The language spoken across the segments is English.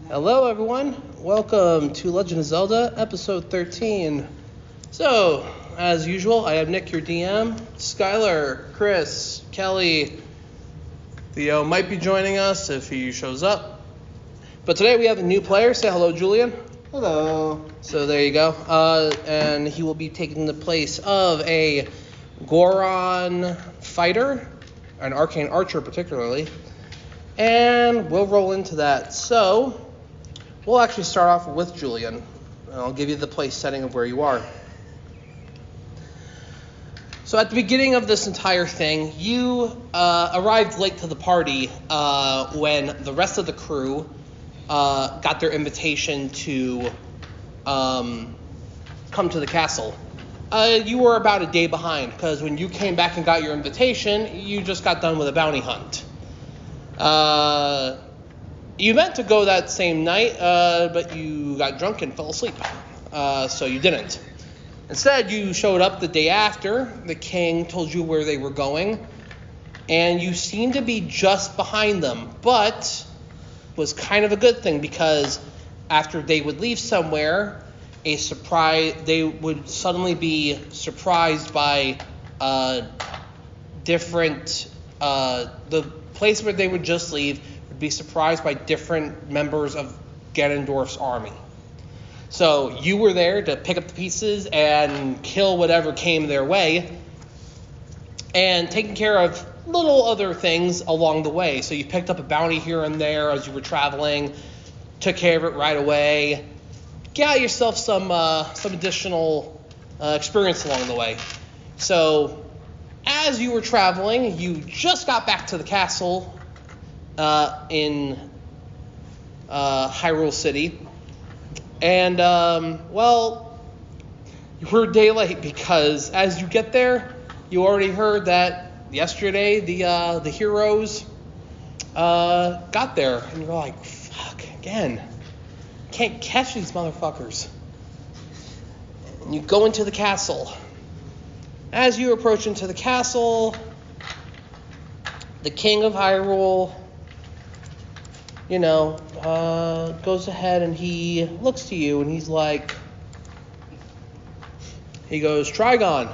Hello everyone, welcome to Legend of Zelda, episode 13. So, as usual, I have Nick, your DM, Skylar, Chris, Kelly, Theo might be joining us if he shows up. But today we have a new player. Say hello, Julian. Hello. So there you go. And he will be taking the place of a Goron fighter, an arcane archer particularly. And we'll roll into that. So, we'll actually start off with Julian. And I'll give you the place setting of where you are. So at the beginning of this entire thing, you arrived late to the party when the rest of the crew got their invitation to come to the castle. You were about a day behind, because when you came back and got your invitation, you just got done with a bounty hunt. You meant to go that same night, but you got drunk and fell asleep. So you didn't. Instead, you showed up the day after. The king told you where they were going, and you seemed to be just behind them, but it was kind of a good thing, because after they would leave somewhere, they would suddenly be surprised by the place where they would just leave would be surprised by different members of Ganondorf's army. So you were there to pick up the pieces and kill whatever came their way, and taking care of little other things along the way. So you picked up a bounty here and there as you were traveling, took care of it right away, got yourself some additional experience along the way. So as you were traveling, you just got back to the castle in Hyrule City. And, you were a day late, because as you get there, you already heard that yesterday the heroes got there. And you're like, fuck, again. Can't catch these motherfuckers. And you go into the castle. As you approach into the castle, the king of Hyrule, goes ahead and he looks to you and he goes, Trigon.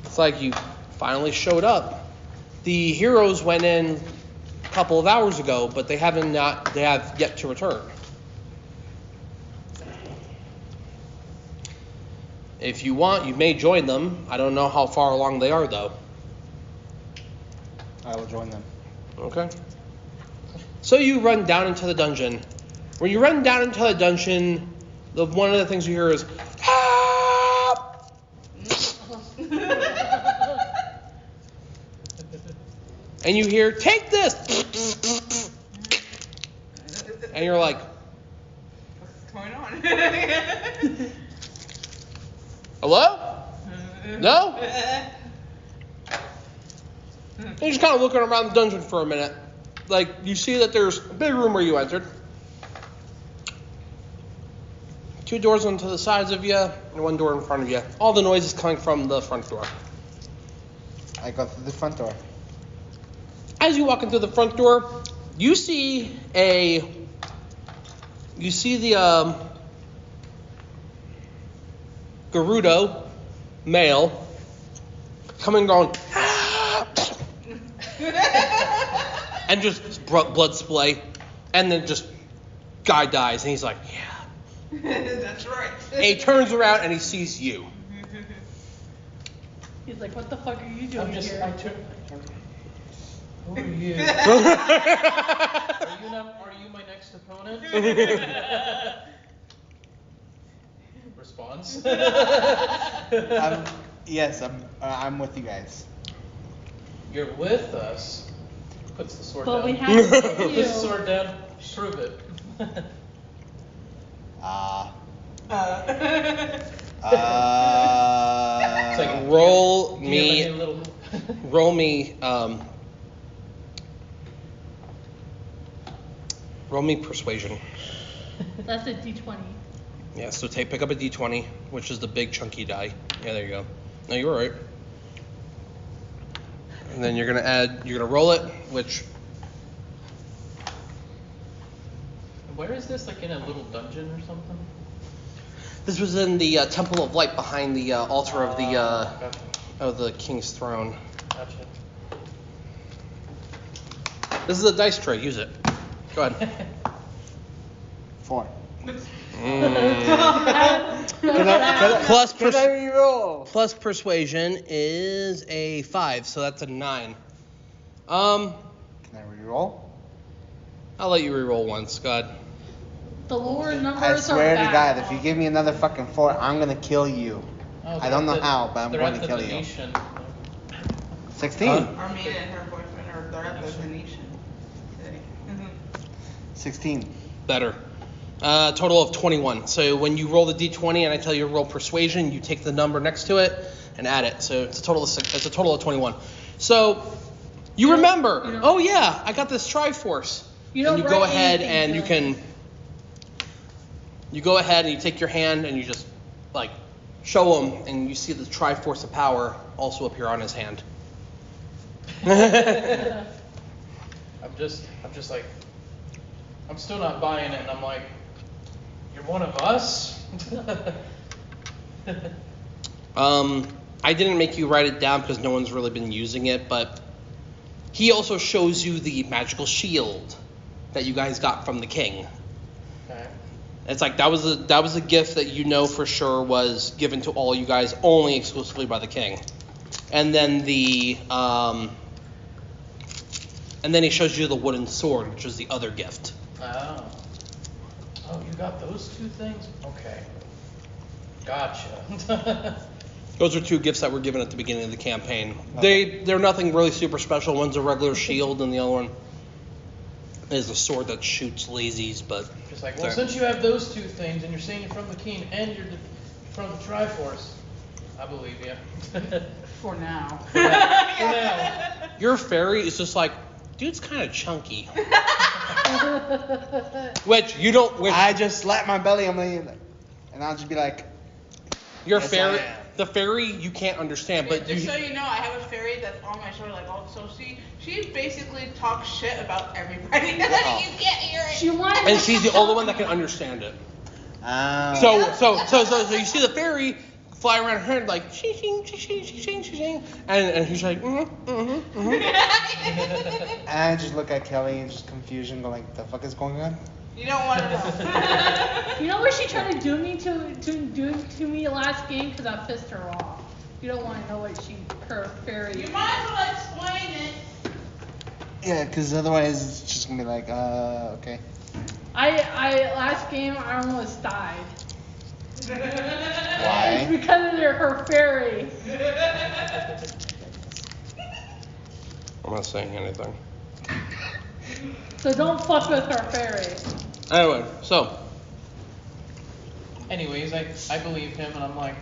It's like you finally showed up. The heroes went in a couple of hours ago, but they have yet to return. If you want, you may join them. I don't know how far along they are, though. I will join them. Okay. So you run down into the dungeon. When you run down into the dungeon, one of the things you hear is, help! And you hear, take this! And you're like, what's going on? Hello? No? And you're just kind of looking around the dungeon for a minute. Like, you see that there's a big room where you entered. 2 doors on to the sides of you, and 1 door in front of you. All the noise is coming from the front door. I go through the front door. As you walk into the front door, you see the Gerudo male coming going, and just blood splay, and then just guy dies, and he's like, yeah. That's right. And he turns around and he sees you. He's like, what the fuck are you doing here? Who are you? Are you my next opponent? Response? Yes, I'm with you guys. You're with us. Puts the sword But down. we have to Puts the sword down. Prove it. It's like roll me persuasion. That's a D20. Yeah, so pick up a D20, which is the big chunky die. Yeah, there you go. No, you're right. And then you're gonna roll it, which Where is this? Like in a little dungeon or something? This was in the Temple of Light behind the altar Gotcha. of the king's throne. Gotcha. This is a dice tray. Use it. Go ahead. 4. Plus Can I reroll? plus persuasion is a 5, so that's a 9. Can I reroll? I'll let you reroll once. Go ahead. The lower numbers I swear are to bad. God, if you give me another fucking 4, I'm gonna kill you. Oh, I don't know how, but I'm they're going at to the kill you. Venetian. 16. Armina and her boyfriend they're at the Venetian today. 16. Better. Total of 21. So when you roll the d20 and I tell you to roll persuasion, you take the number next to it and add it. So it's a total of 6. It's a total of 21. So you remember? You know- Oh yeah, I got this Triforce. You don't and you go write ahead anything and you down. can. You go ahead and you take your hand and you just like show him, and you see the Triforce of power also appear on his hand. I'm just like, I'm still not buying it, and I'm like, you're one of us? I didn't make you write it down because no one's really been using it, but he also shows you the magical shield that you guys got from the king. Okay. It's like that was a gift that you know for sure was given to all you guys only exclusively by the king. And then and then he shows you the wooden sword, which was the other gift. Oh, you got those 2 things? Okay. Gotcha. Those are 2 gifts that were given at the beginning of the campaign. They're nothing really super special. One's a regular shield, and the other one is a sword that shoots lazies. But Just like, well, since you have those 2 things, and you're saying you're from the king, and you're from the Triforce, I believe you. For now. For now. your fairy is just like, dude's kind of chunky. Which you don't. Which I just slap my belly, and I'll just be like, your yes, fairy, I am. the fairy, you can't understand. But Just you, so you know, I have a fairy that's on my shoulder, like, oh, so she basically talks shit about everybody. You can't hear it. She wanted and to she's the help only one that you. can understand it. oh. So you see the fairy fly around her head like shing shing shing shing shing shing, and he's like And I just look at Kelly and just confusion, go like, the fuck is going on? You don't want to know. You know what she tried to do to me last game? Because I pissed her off. You don't want to know what her fairy. You might as well explain it. Yeah, because otherwise it's just gonna be like, okay. I last game I almost died. Why? It's because of her fairy. I'm not saying anything. So don't fuck with her fairy. Anyway, so Anyways, I believe him, and I'm like,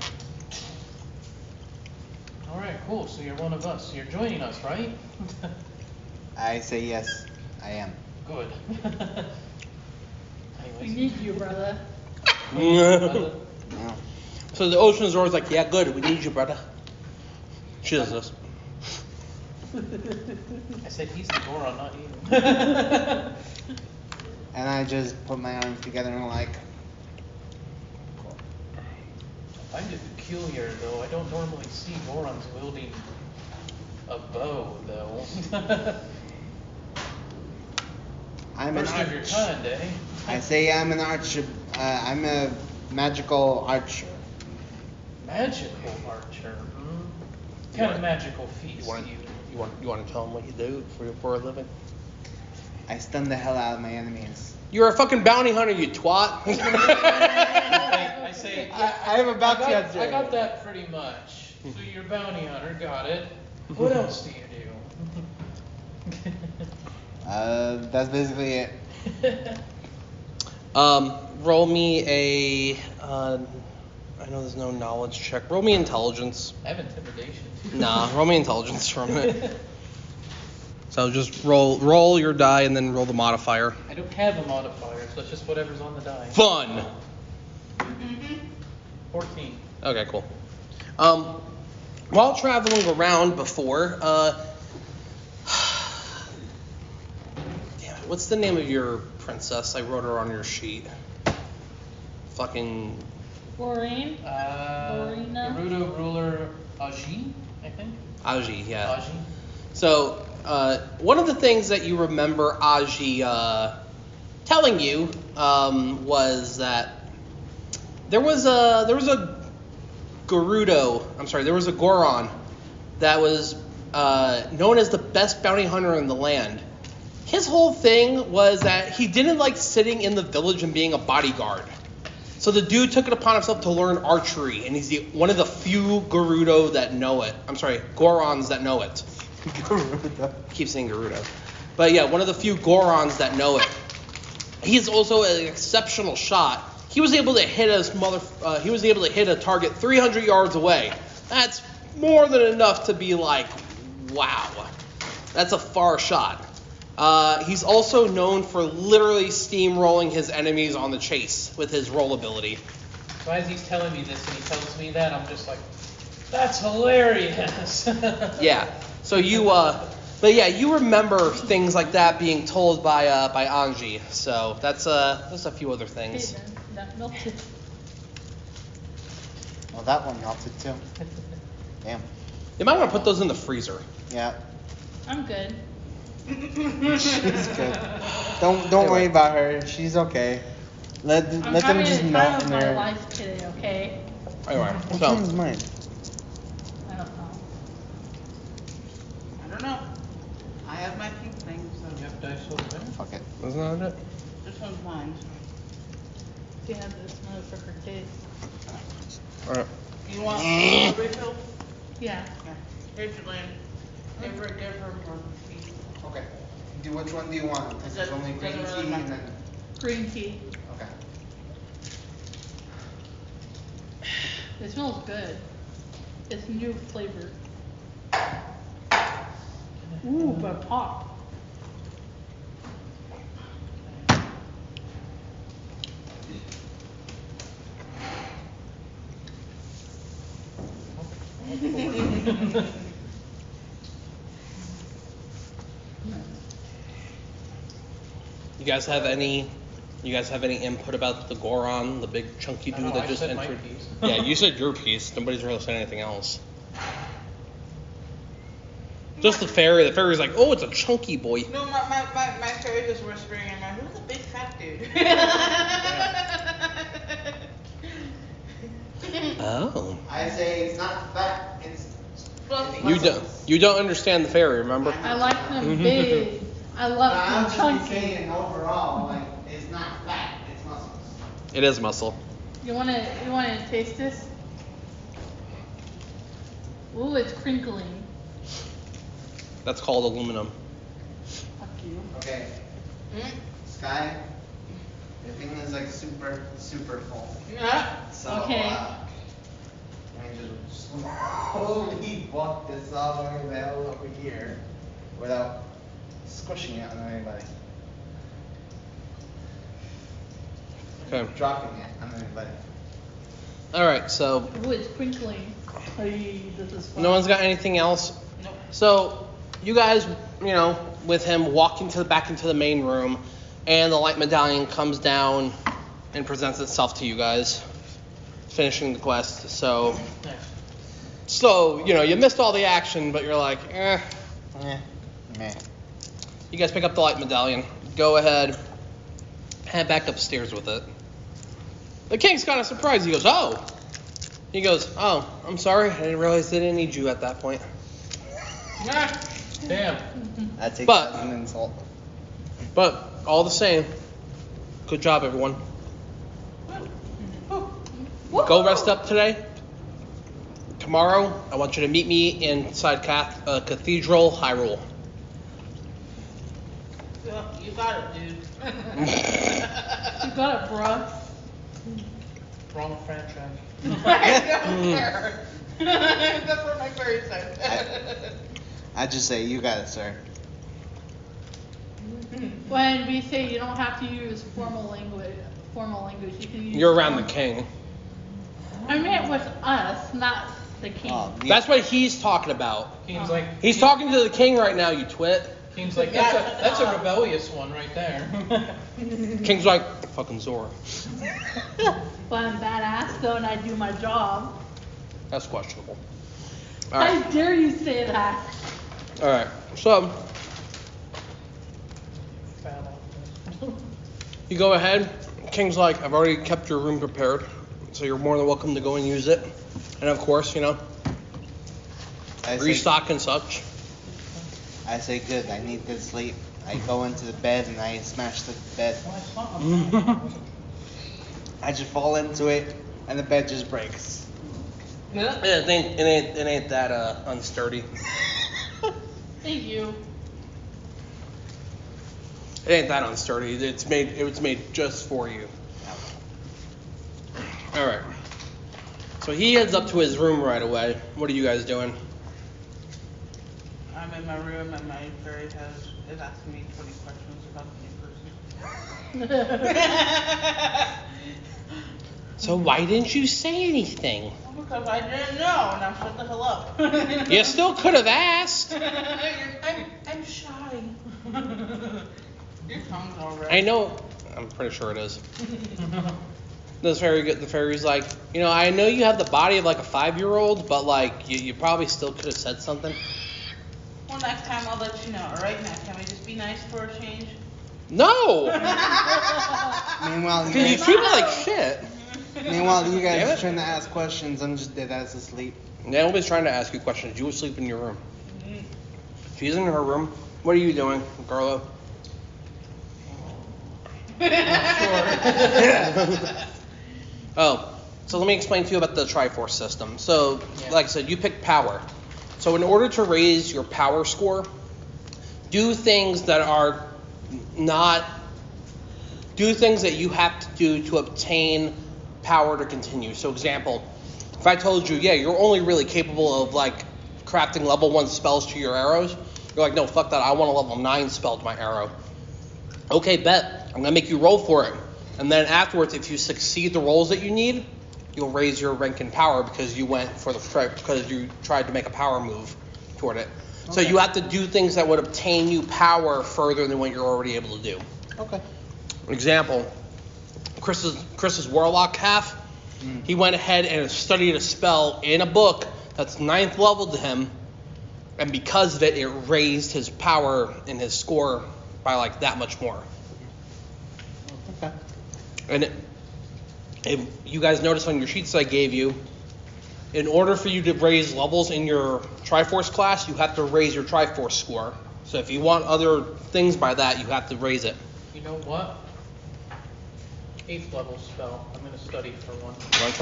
all right, cool. So you're one of us. You're joining us, right? I say yes, I am. Good. We Anyways. need you, brother. No. so the Ocean's always like, yeah, good, we need you, brother. She does this. I said he's the Goron, not you. And I just put my arms together and like, I find it peculiar, though. I don't normally see Gorons wielding a bow, though. I'm an First of your archer. kind, eh? I say I'm an archer. I'm a magical archer. Magical archer. What kind of magical feats do you? You want to tell him what you do for a living? I stun the hell out of my enemies. You're a fucking bounty hunter, you twat. I say. I have a bounty hunter. I got that pretty much. So you're a bounty hunter, got it. What else do you do? That's basically it. Roll me a. I know there's no knowledge check. Roll me intelligence. I have intimidation. Nah, roll me intelligence for a minute. So just roll your die and then roll the modifier. I don't have a modifier, so it's just whatever's on the die. Fun. 14. Okay, cool. While traveling around before, damn it, what's the name of your princess? I wrote her on your sheet. Fucking. Lorraine? Lorena? Gerudo ruler Aji, I think. Aji, yeah. Aji. So, one of the things that you remember Aji telling you was that there was a Goron that was known as the best bounty hunter in the land. His whole thing was that he didn't like sitting in the village and being a bodyguard. So the dude took it upon himself to learn archery, and he's one of the few Gorons that know it. Gerudo. Keep saying Gerudo. But yeah, one of the few Gorons that know it. He's also an exceptional shot. He was able to hit a target 300 yards away. That's more than enough to be like, wow, that's a far shot. He's also known for literally steamrolling his enemies on the chase with his roll ability. So as he's telling me this and he tells me that, I'm just like, that's hilarious. Yeah. So you remember things like that being told by Anji. So that's a few other things. Hey, that melted. Well, that one melted too. Damn. You might want to put those in the freezer. Yeah. I'm good. She's good. Don't worry about her. She's okay. Let them just I'm melt in having the time of my there. life today, okay? Anyway, Which one's mine? I don't know. I don't know. I have my pink thing, You so have dice over there? Fuck it. Isn't that it? this one's mine. Do you have this motherfucker taste? All right. You want a refill? Yeah. Okay. Here's your land. Give her one. Okay. Which one do you want? Because there's only green Doesn't really tea and matter. then. Green tea. Okay. It smells good. It's new flavor. Ooh, but pop. You guys have any input about the Goron, the big chunky dude that I just said my entered? piece. Yeah, you said your piece. Nobody's really said anything else. Just the fairy. The fairy's like, oh, it's a chunky boy. No, my fairy was whispering in my who's the big fat dude? Oh. I say it's not fat. It's Fluffy. You don't understand the fairy, remember? I like them big. I love I'm them just chunky. saying overall, like it's not fat. It's muscles. It is muscle. You wanna taste this? Ooh, it's crinkling. That's called aluminum. Fuck you. Okay. Sky. The thing is like super full. Yeah. So Okay. I just slowly walk this all the way the hell over here without squishing it on anybody. Okay. Dropping it on anybody. All right. So Ooh, it's crinkling. Hey, this is fun. no one's got anything else. Nope. So you guys, with him walking back into the main room, and the light medallion comes down and presents itself to you guys, finishing the quest. So you missed all the action, but you're like, eh. Meh. You guys pick up the light medallion. Go ahead, head back upstairs with it. The king's kind of surprised. He goes, oh. He goes, oh, I'm sorry. I didn't realize they didn't need you at that point. Yeah. Damn. I take But- that as an insult. But all the same, good job, everyone. Go rest up today. Tomorrow, I want you to meet me inside Cathedral Hyrule. You got it, dude. You got it, bruh. Wrong franchise. I don't care. That's what my fairy said. I just say you got it, sir. When we say you don't have to use formal language, you can use. You're around the king. I meant with us, not the king. Oh, yeah. That's what he's talking about. King's like, He's talking to the king right now, you twit. King's like, that's a rebellious one right there. King's like, fucking Zora. But I'm badass though, and I do my job. That's questionable. All right. How dare you say that? All right. So you go ahead. King's like, I've already kept your room prepared, so you're more than welcome to go and use it. And of course, restock and such. I say, good, I need to sleep. I go into the bed and I smash the bed. I just fall into it and the bed just breaks. Yeah, it ain't that unsturdy. Thank you. It ain't that unsturdy. It was made just for you. All right. So he heads up to his room right away. What are you guys doing? I'm in my room and my fairy is asking me 20 questions about the new person. So why didn't you say anything? Because I didn't know. Now shut the hell up. You still could have asked. I'm shy. Your tongue's all red. I know. I'm pretty sure it is. The fairy's like, I know you have the body of like a 5-year-old, but like you probably still could have said something. Well, next time I'll let you know. All right, now can we just be nice for a change? No. Meanwhile, Because you treat me like shit. you guys Damn are it. trying to ask questions. I'm just dead ass asleep. Nobody's trying to ask you questions. You sleep in your room. She's in her room. What are you doing, Garlo? Oh, so let me explain to you about the Triforce system. So, like I said, you pick power. So in order to raise your power score, do things that you have to do to obtain power to continue. So example, if I told you, you're only really capable of like crafting level 1 spells to your arrows, you're like, no, fuck that, I want a level 9 spell to my arrow. Okay, bet. I'm gonna make you roll for it. And then afterwards, if you succeed the rolls that you need, you'll raise your rank in power because you went for because you tried to make a power move toward it. Okay. So you have to do things that would obtain you power further than what you're already able to do. Okay. Example, Chris's warlock half, he went ahead and studied a spell in a book that's 9th level to him, and because of it raised his power and his score by like that much more. Okay. And if you guys notice on your sheets I gave you, in order for you to raise levels in your Triforce class, you have to raise your Triforce score. So if you want other things by that, you have to raise it. You know what? 8th level spell. I'm gonna study for one. Want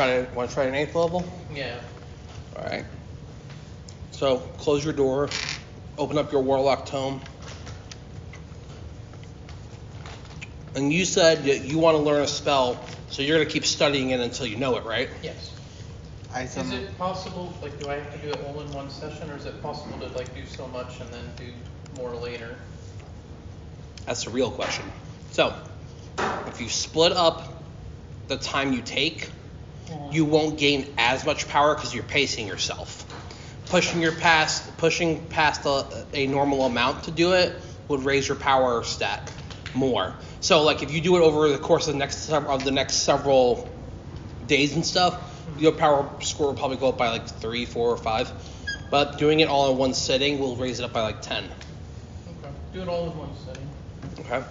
to try an 8th level? Yeah. All right. So close your door, open up your warlock tome. And you said that you want to learn a spell, so you're going to keep studying it until you know it, right? Yes. Is it possible, like, do I have to do it all in one session, or is it possible to, like, do so much and then do more later? That's the real question. So, if you split up the time you take, you won't gain as much power because you're pacing yourself. Pushing past a normal amount to do it would raise your power stat more. So, like, if you do it over the course of the next several days and stuff, your power score will probably go up by like 3, 4, or 5. But doing it all in one sitting will raise it up by like 10. Okay. Do it all in one sitting. Okay.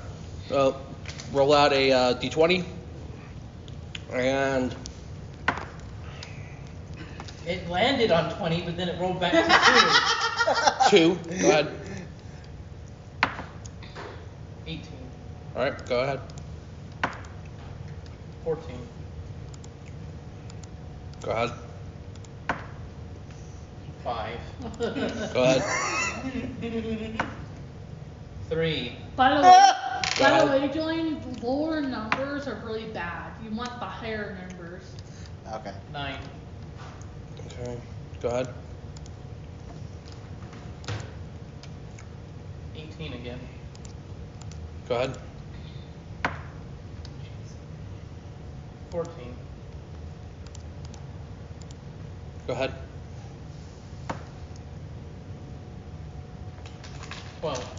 Roll out a d20. And It landed on 20, but then it rolled back to 2. Go ahead. 18. All right, go ahead. 14. Go ahead. 5. Go ahead. 3. By the ahead. way, Julian, lower numbers are really bad. You want the higher numbers. Okay. 9. Okay. Go ahead. 18 again. Go ahead. 14. Go ahead. 12.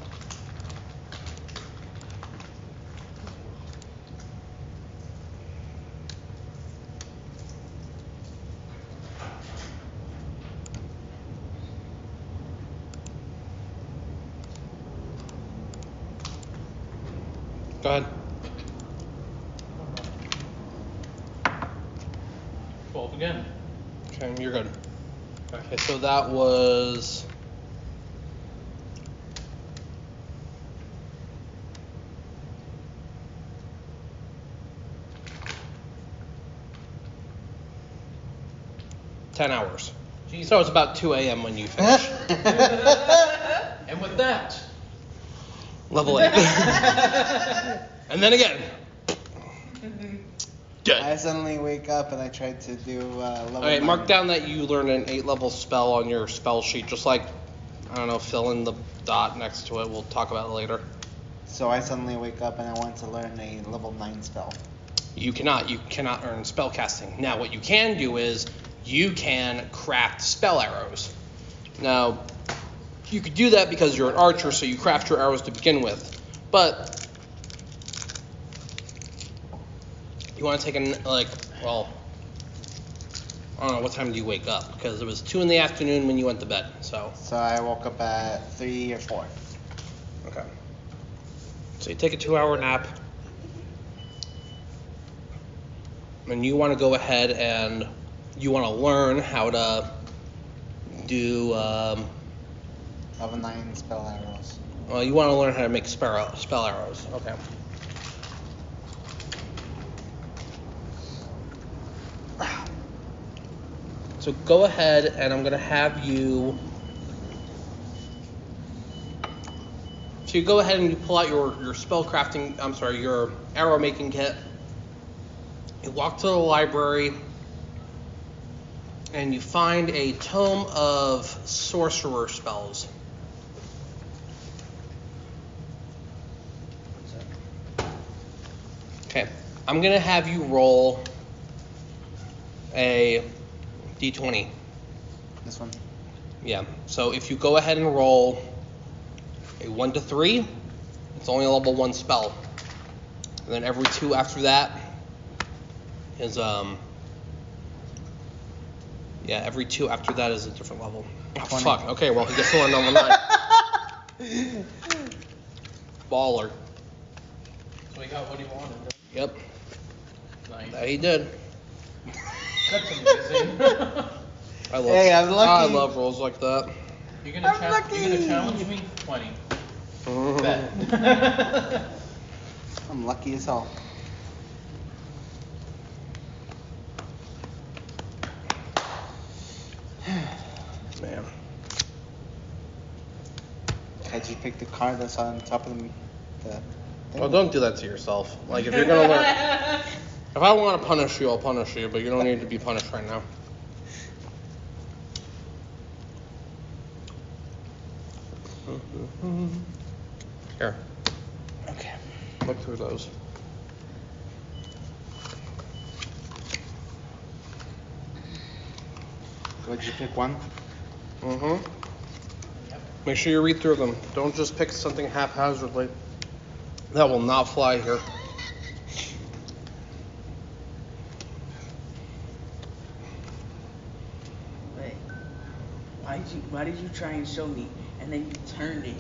Go ahead. 12 again. Okay, you're good. Okay, so that was... $10 hours. Jesus. So it's about 2 a.m. when you finish. And with that, Level 8. And then again. Good. I suddenly wake up and I try to do level Alright, 9. mark down that you learned an 8-level spell on your spell sheet. Just like, I don't know, fill in the dot next to it. We'll talk about it later. So I suddenly wake up and I want to learn a level 9 spell. You cannot earn spell casting. Now, what you can do is you can craft spell arrows. Now, you could do that because you're an archer, so you craft your arrows to begin with. But you want to take I don't know, what time do you wake up? Because it was 2 in the afternoon when you went to bed, so. So I woke up at 3 or 4. Okay. So you take a 2-hour nap. And you want to go ahead and you want to learn how to do, Level 9 spell arrows. well, you want to learn how to make spell arrows. Okay. So go ahead and I'm going to have you... So you go ahead and you pull out your spell crafting, your arrow making kit. You walk to the library and you find a tome of sorcerer spells. Okay, I'm going to have you roll a d20. This one. Yeah, so if you go ahead and roll a 1 to 3, it's only a level 1 spell. And then every 2 after that is, every 2 after that is a different level. Oh, 20. fuck, okay, well, he gets to learn level 9. Baller. so he got what he wanted. Yep, Nice. that he did. That's amazing. I love, Hey, I'm lucky. I love rolls like that. You're I'm gonna lucky. challenge me? 20. Mhm. Bet. I'm lucky as hell. Man. I just picked the card that's on top of the thing. Well, don't do that to yourself. Like, if you're gonna learn... If I want to punish you, I'll punish you, but you don't need to be punished right now. Here, Okay. look through those. Would you pick one? Mm-hmm. Make sure you read through them. Don't just pick something haphazardly. That will not fly here. Wait. Why did you try and show me and then you turned it?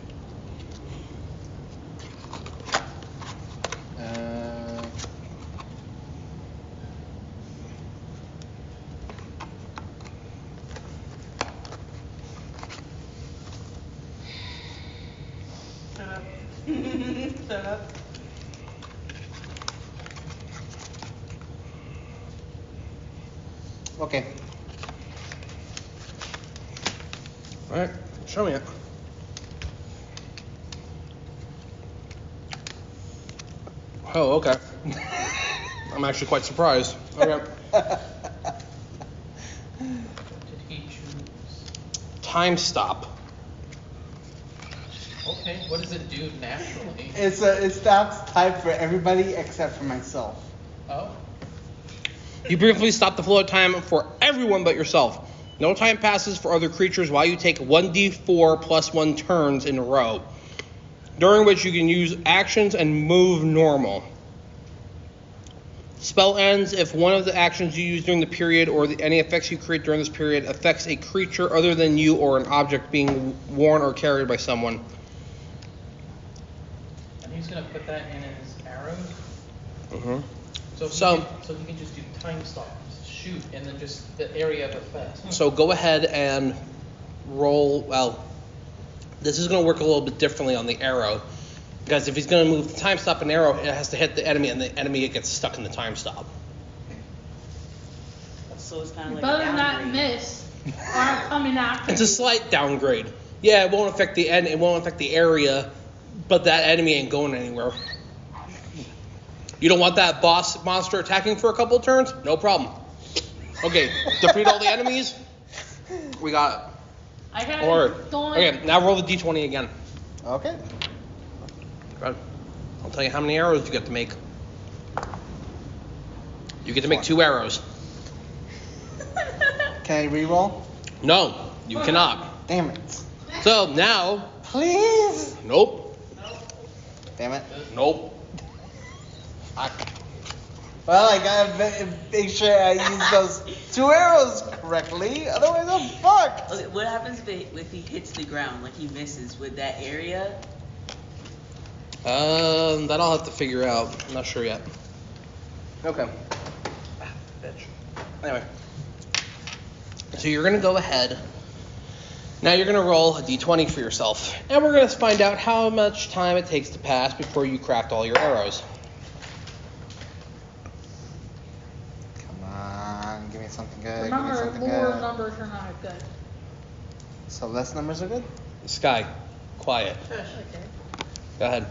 Shut up. Shut up. Okay. All right, show me it. Oh, okay. I'm actually quite surprised. Okay. Did he choose? Time stop. Okay, what does it do naturally? It stops time for everybody except for myself. Oh. You briefly stop the flow of time for everyone but yourself. No time passes for other creatures while you take 1d4 plus 1 turns in a row, during which you can use actions and move normal. Spell ends if one of the actions you use during the period or any effects you create during this period affects a creature other than you or an object being worn or carried by someone. And he's gonna put that in his arrows. Mm-hmm. So he can just do time stops, shoot, and then just the area of effect. So go ahead and roll. Well, this is going to work a little bit differently on the arrow, because if he's going to move the time stop an arrow, it has to hit the enemy, and the enemy gets stuck in the time stop. So it's kind of like Better a than not downgrade. miss or coming after. It's a slight downgrade. Yeah, it won't affect the end. It won't affect the area, but that enemy ain't going anywhere. You don't want that boss monster attacking for a couple of turns? No problem. Okay, defeat all the enemies. We got. I had Or it going. okay, now roll the d20 again. Okay. Go ahead. I'll tell you how many arrows you get to make. You get to make 2 arrows. Can I reroll? No, you cannot. Damn it. So now, Please. nope, Damn it. nope. Well, I gotta make sure I use those 2 arrows correctly, otherwise I'm fucked. Okay, what happens if he hits the ground, like he misses with that area? That I'll have to figure out. I'm not sure yet. Okay. Bitch. Anyway. So you're gonna go ahead. Now you're gonna roll a d20 for yourself, and we're gonna find out how much time it takes to pass before you craft all your arrows. Come on, give me something good. Remember, give me something more good. numbers are not good. So less numbers are good? Sky, quiet. Okay. Go ahead.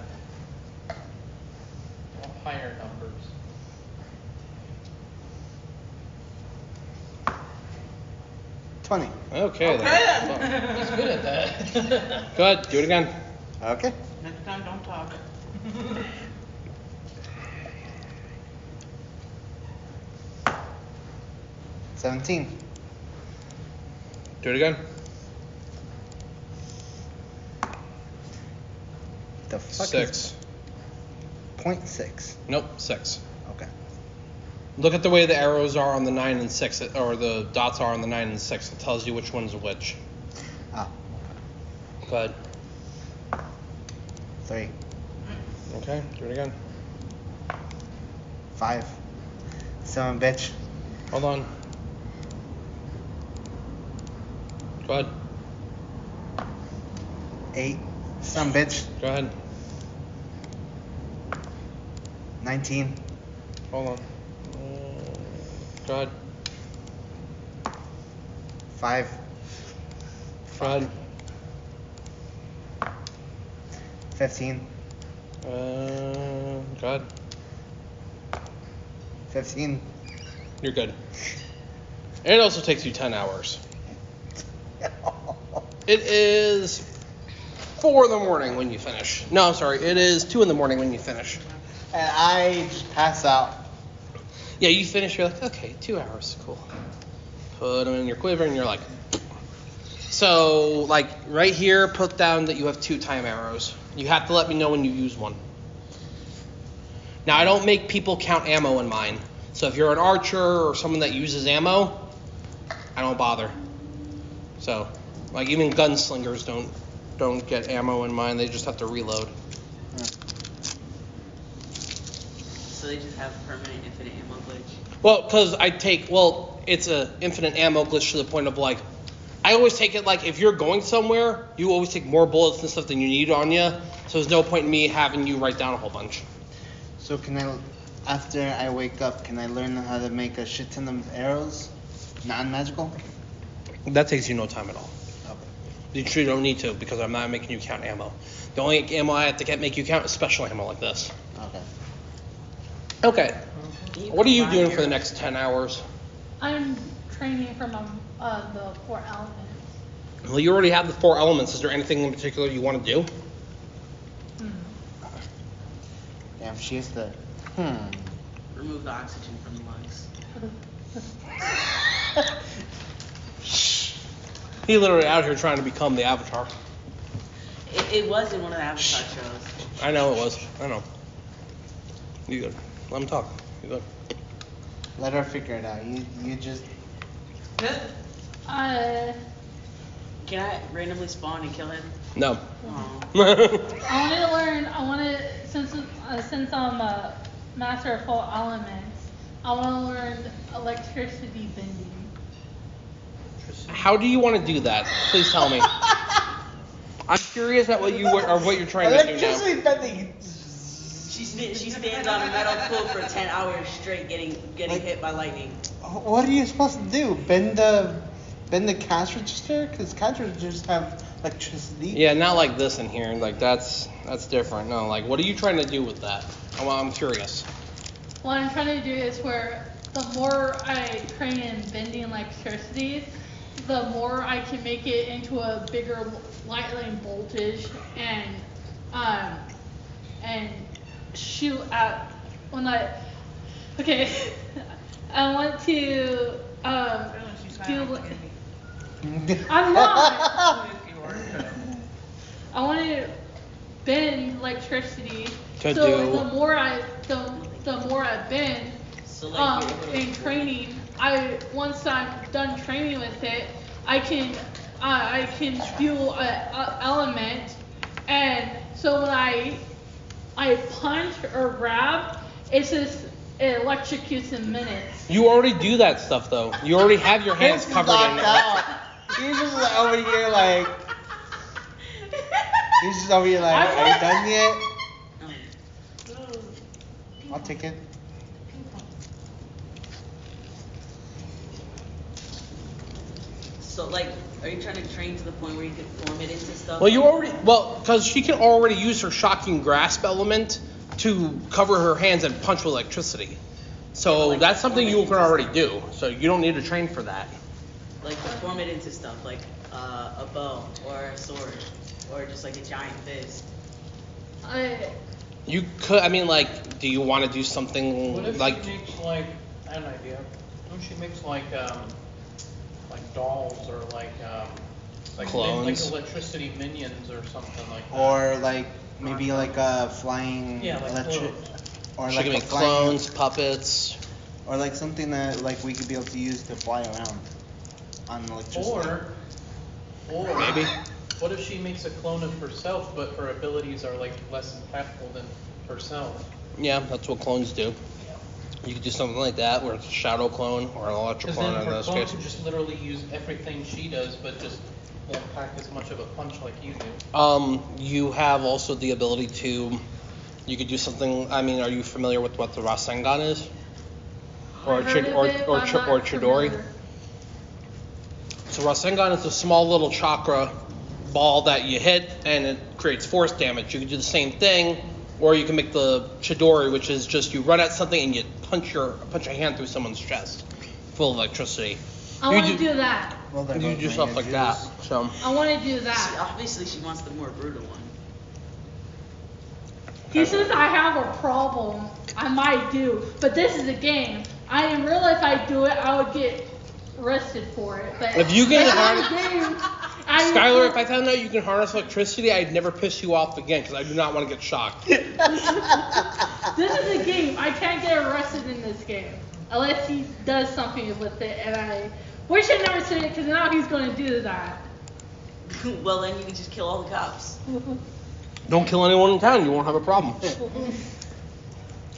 Higher numbers. $20. Okay then. He's good at that. Go ahead, do it again. Okay. Next time, don't talk. 17. Do it again. The fuck 6. 0.6. Nope, 6. Okay. Look at the way the arrows are on the 9 and 6, or the dots are on the 9 and 6. It tells you which one's which. Ah, Go ahead. 3. Okay, do it again. 5. 7, bitch. Hold on. Go ahead. 8. Some bitch. Go ahead. 19. Hold on. Go ahead. 5. Go ahead. 15. Go ahead. 15. You're good. And it also takes you 10 hours. It is 4 in the morning when you finish. No, I'm sorry. It is 2 in the morning when you finish. And I just pass out. Yeah, you finish. You're like, okay, 2 hours. Cool. Put them in your quiver, and you're like. So, like, right here, put down that you have 2 time arrows. You have to let me know when you use one. Now, I don't make people count ammo in mine. So if you're an archer or someone that uses ammo, I don't bother. So, like, even gunslingers don't get ammo in mine. They just have to reload. So they just have permanent infinite ammo glitch. Well, because it's a infinite ammo glitch to the point of, like, I always take it like if you're going somewhere, you always take more bullets and stuff than you need on you. So there's no point in me having you write down a whole bunch. So can I, after I wake up, can I learn how to make a shit ton of arrows? Non-magical? That takes you no time at all. Okay. You truly don't need to because I'm not making you count ammo. The only ammo I have to make you count is special ammo like this. Okay. Okay. What are you combine doing for the arrows? next 10 hours? I'm training from the 4 elements. Well, you already have the 4 elements. Is there anything in particular you want to do? Damn, she has to. Remove the oxygen from the lungs. He literally out here trying to become the Avatar. It was in one of the Avatar shows. I know it was. I know. You good. Let him talk. You good. Let her figure it out. You just. Can I randomly spawn and kill him? No. Oh. Since I'm a master of all elements, I want to learn electricity bending. How do you want to do that? Please tell me. I'm curious at what you're trying to do now. Electricity bending. She stands on a metal pole for 10 hours straight, getting hit by lightning. What are you supposed to do? Bend the cash register? Because cash registers have electricity. Yeah, not like this in here. Like that's different. No, like what are you trying to do with that? I'm curious. What I'm trying to do is where the more I train in bending electricity, the more I can make it into a bigger lightning voltage and shoot at when I want to do. I'm not. I want to bend electricity. To so do- the more I bend in training, once I'm done training with it, I can do an element, and so when I punch or grab, it electrocutes in minutes. You already do that stuff though. You already have your hands covered in it. He's just over here like. He's just over here like, are you done yet? I'll take it. So, like, are you trying to train to the point where you can form it into stuff? Because she can already use her shocking grasp element to cover her hands and punch with electricity. So Yeah, like, that's something form it you can into already stuff. do. So you don't need to train for that. Like, to form it into stuff, like a bow or a sword or just like a giant fist. You could. I mean, like, do you want to do something What if like? she makes like, I have an idea. What if she makes like dolls or like Clones. like electricity minions or something like that? Or like maybe like a flying Yeah, like electric. clones. Or She like can a make flying, clones, puppets. or like something that like we could be able to use to fly around on electricity. Or Maybe. what if she makes a clone of herself, but her abilities are like less impactful than herself? Yeah, that's what clones do. You could do something like that, where it's a shadow clone or an electric Because clone then in her this clone case. could just literally use everything she does, but just won't pack as much of a punch like you do. You have also the ability to. You could do something. I mean, are you familiar with what the Rasengan is? Or I've heard of it, but I'm not Chidori? familiar. So Rasengan is a small little chakra ball that you hit and it creates force damage. You can do the same thing, or you can make the Chidori, which is just you run at something and you punch your hand through someone's chest, full of electricity. I want to do that. Well, they're You both do stuff like that. languages. So I want to do She, that. obviously, she wants the more brutal one. He says I have a problem. I might do, but this is a game. In real life, I do it, I would get arrested for it. But if you can this harness, is a game. Skylar, if I found out you can harness electricity, I'd never piss you off again because I do not want to get shocked. This is a game. I can't get arrested in this game unless he does something with it, and I wish I never said it because now he's going to do that. Well, then you can just kill all the cops. Don't kill anyone in town, you won't have a problem.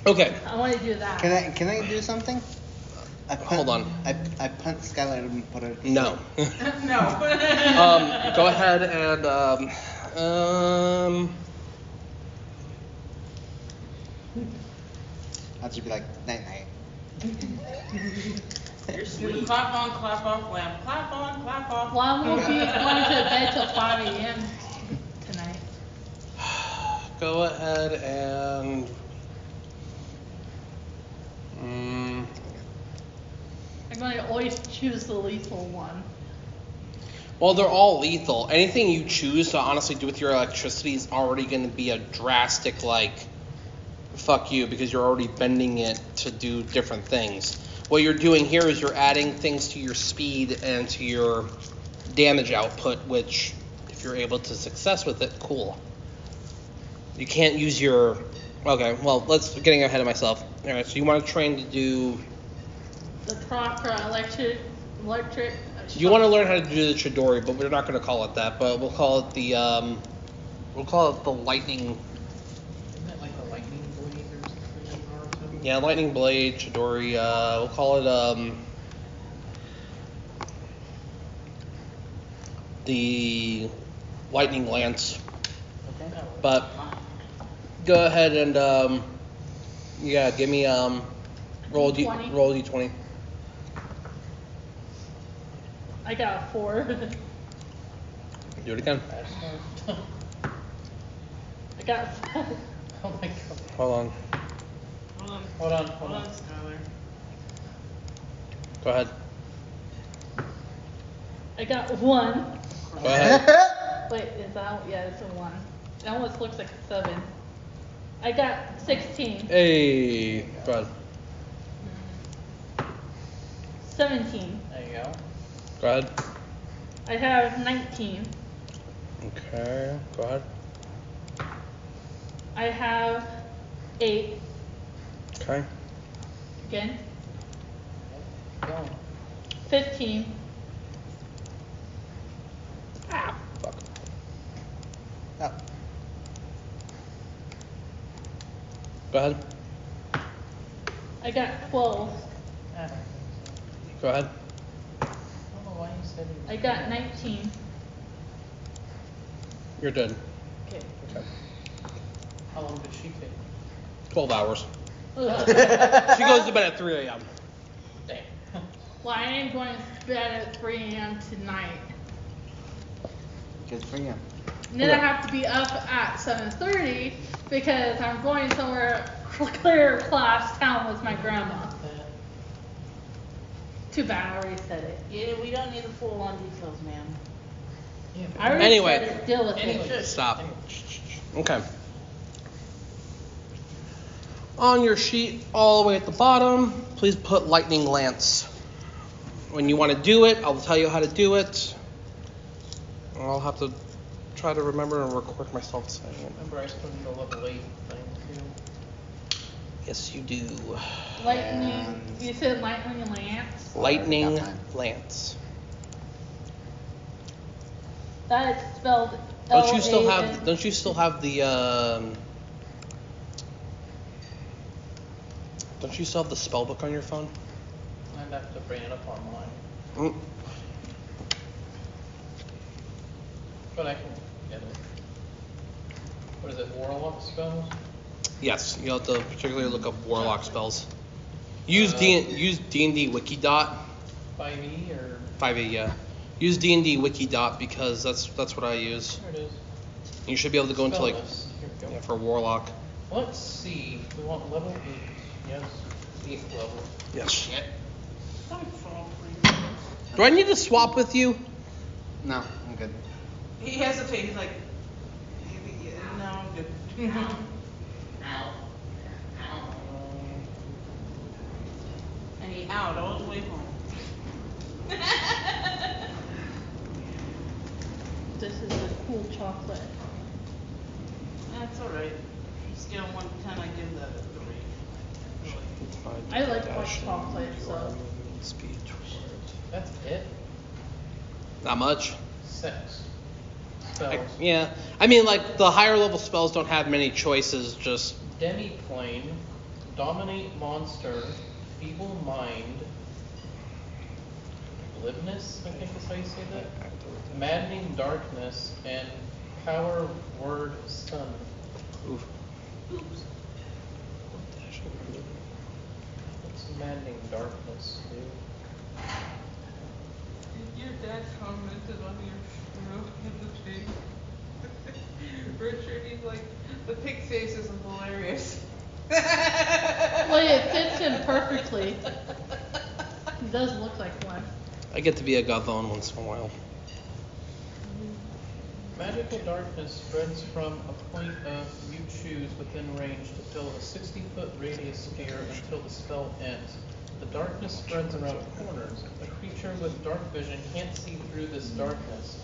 Okay. I want to do that. Can I do something? Hold on. I punt Skylar and put her. No. No. Go ahead and I'll just be like night night. You're Do sweet. clap on, clap off, lamp. Clap on, clap off. Well, I won't be going to bed till 5 a.m. tonight. go ahead and I'm going to always choose the lethal one. well, they're all lethal. Anything you choose to honestly do with your electricity is already going to be a drastic, like, fuck you, because you're already bending it to do different things. What you're doing here is you're adding things to your speed and to your damage output, which, if you're able to success with it, cool. You can't use your... Okay, well, getting ahead of myself. Alright, so you want to train to do... The proper electric You want to learn how to do the Chidori, but we're not going to call it that. But we'll call it the lightning. Isn't that like a lightning blade or something in Naruto? Yeah, lightning blade Chidori. We'll call it the lightning lance. Okay. But go ahead and yeah, give me roll D20. roll d20. I got a 4. Do it again. I got 5. Oh my god. Hold on. Hold on, Hold on. Skylar. Go ahead. I got 1. Go ahead. Wait, is that? Yeah, it's a 1. That almost looks like a 7. I got 16. Hey. Go ahead. 17. There you go. Go ahead. I have 19. Okay. Go ahead. I have 8. Okay. Again. Go. 15. Ah. Fuck. Ah. Go ahead. I got 12. I don't think so. Go ahead. I don't know why you said it. I got 19. You're dead. Okay. Okay. How long did she take? 12 hours. Ugh. She goes to bed at 3 a.m. Damn. Well, I am going to bed at 3 a.m. tonight. Good for you. And then I have to be up at 7:30 because I'm going somewhere clear across town with my grandma. Too bad, I already said it. Yeah, we don't need the full on details, ma'am. Yeah, I already Anyway. said it, deal with Anyway. it. Stop. Okay. On your sheet, all the way at the bottom, please put lightning lance. When you want to do it, I'll tell you how to do it. I'll have to try to remember and record myself saying it. Remember, I still need a level 8 thing too. Yes, you do. Lightning, And- you said lightning lance? Lightning got mine. lance. That is spelled Don't you still L-A-N. have? Don't you still have the? Don't you still have the spell book on your phone? I'd have to bring it up online. Mm. But I can get it. What is it, Warlock spells? Yes, you have to particularly look up warlock spells. Use Uh, use D&D Wikidot. 5e or 5e, yeah. Use D&D Wikidot because that's what I use. there it is. You should be able to go into Spell like list. Here we go. yeah, for warlock. Let's see. We want level 8. Yes. 8th level. Yes. Don't fall for you. Do I need to swap with you? No, I'm good. He hesitates, he's like, no, I'm good. And he out all the way home. This is a cool chocolate. That's alright. Scale of 1 to 10, I give that a 3. I like white chocolate, so. Speed. That's it? Not much. 6. Spells. Yeah. I mean, like, the higher level spells don't have many choices, just... Demiplane, Dominate Monster, Feeble Mind, Glibness, I think is how you say that. Maddening Darkness, and Power Word Stun. Oof. Oops. What's Maddening Darkness, dude? Your dad commented on your show in the thing. Richard, he's like, the pig face isn't hilarious. Well, it fits him perfectly. He does look like one. I get to be a Gavone once in a while. Magical darkness spreads from a point of you choose within range to fill a 60-foot radius sphere until the spell ends. The darkness spreads around corners. A creature with dark vision can't see through this darkness.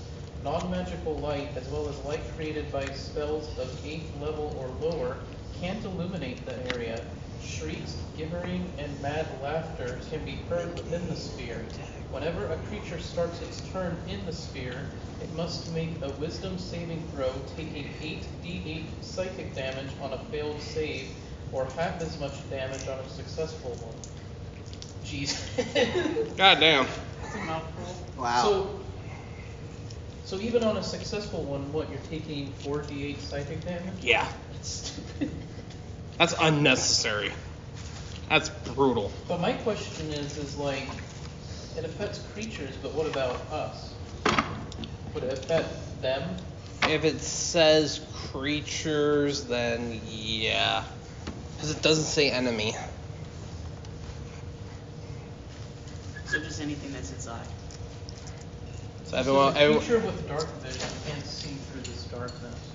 Non-magical light, as well as light created by spells of 8th level or lower, can't illuminate the area. Shrieks, gibbering, and mad laughter can be heard within the sphere. Whenever a creature starts its turn in the sphere, it must make a wisdom saving throw, taking 8d8 psychic damage on a failed save, or half as much damage on a successful one. Jeez. God damn. It's a mouthful. Wow. So even on a successful one, what, you're taking 4d8 psychic damage? Yeah. That's stupid. That's unnecessary. That's brutal. But my question is like, it affects creatures, but what about us? Would it affect them? If it says creatures, then yeah. Because it doesn't say enemy. So just anything that's inside. So everyone, a creature with dark vision can't see through this darkness.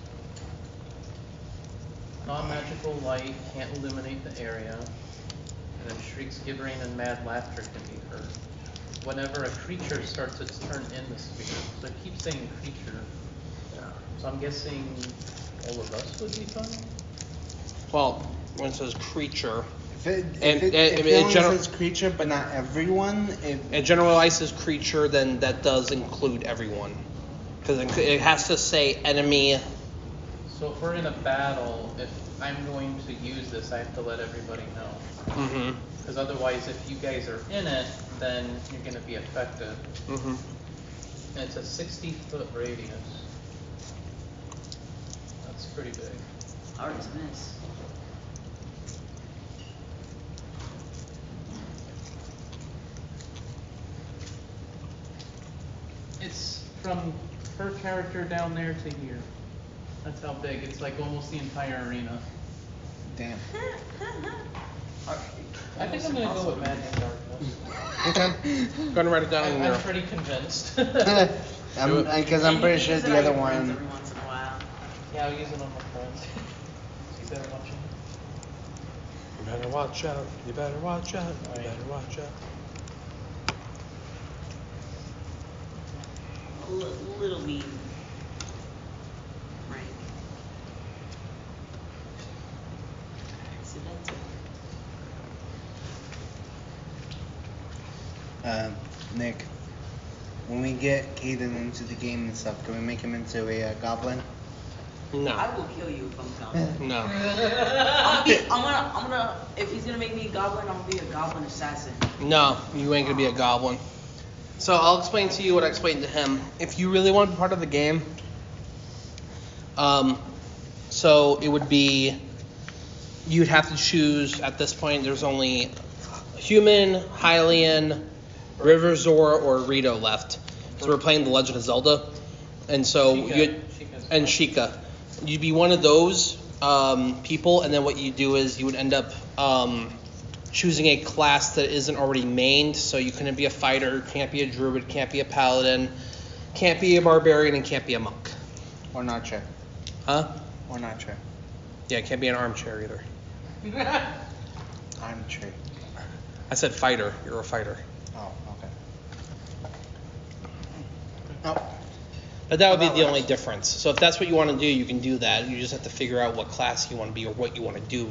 Non-magical light can't illuminate the area, and then shrieks, gibbering, and mad laughter can be heard. Whenever a creature starts its turn in the sphere, so it keeps saying creature. Yeah. So I'm guessing all of us would be fine? well, when it says creature, If And- it and- only in general- says creature, but not everyone, it generalizes creature, then that does include everyone. Because it has to say enemy. So if we're in a battle, if I'm going to use this, I have to let everybody know. Mm-hmm. Because otherwise, if you guys are in it, then you're going to be affected. Mm-hmm. And it's a 60-foot radius. That's pretty big. Hard as miss. It's from her character down there to here. That's how big. It's like almost the entire arena. damn. I think I'm going to go with Magic Darkness. Okay. Go and write it down in I'm there. pretty convinced. Because I'm pretty sure Use it the on other your friends one. every once in a while. Yeah, I'll use it on my friends. See they're watching. You better watch out. You better watch out. You Right. better watch out. A little mean. Right. Accidental. Nick, when we get Caden into the game and stuff, can we make him into a goblin? I No. will kill you if I'm a goblin. No. I'm gonna, if he's gonna make me a goblin, I'm gonna be a goblin assassin. No, you ain't gonna be a goblin. So I'll explain to you what I explained to him. If you really want to be part of the game, so it would be, you'd have to choose, at this point, there's only human, Hylian, Riverzor, or Rito left. So we're playing The Legend of Zelda. And so Sheikah. You'd be one of those people, and then what you do is you would end up choosing a class that isn't already mained. So you couldn't be a fighter, can't be a druid, can't be a paladin, can't be a barbarian, and can't be a monk. Or an archer? Huh? Or an archer? Yeah, can't be an armchair either. Archer. I said fighter. You're a fighter. Oh, okay. Oh. But that would be Well, that the works. only difference. So if that's what you want to do, you can do that. You just have to figure out what class you want to be or what you want to do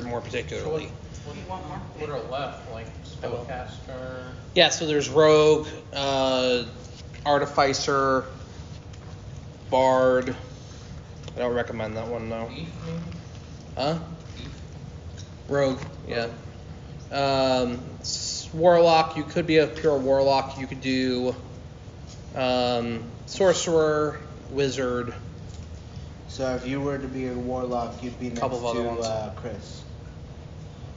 more particularly. What do you want more? What are left? Like spellcaster? Yeah, so there's rogue, artificer, bard. I don't recommend that one though. Thief, maybe? Huh? Thief? Rogue, yeah. Warlock, you could be a pure warlock. You could do sorcerer, wizard. So if you were to be a warlock, you'd be next Couple of other to ones. Chris.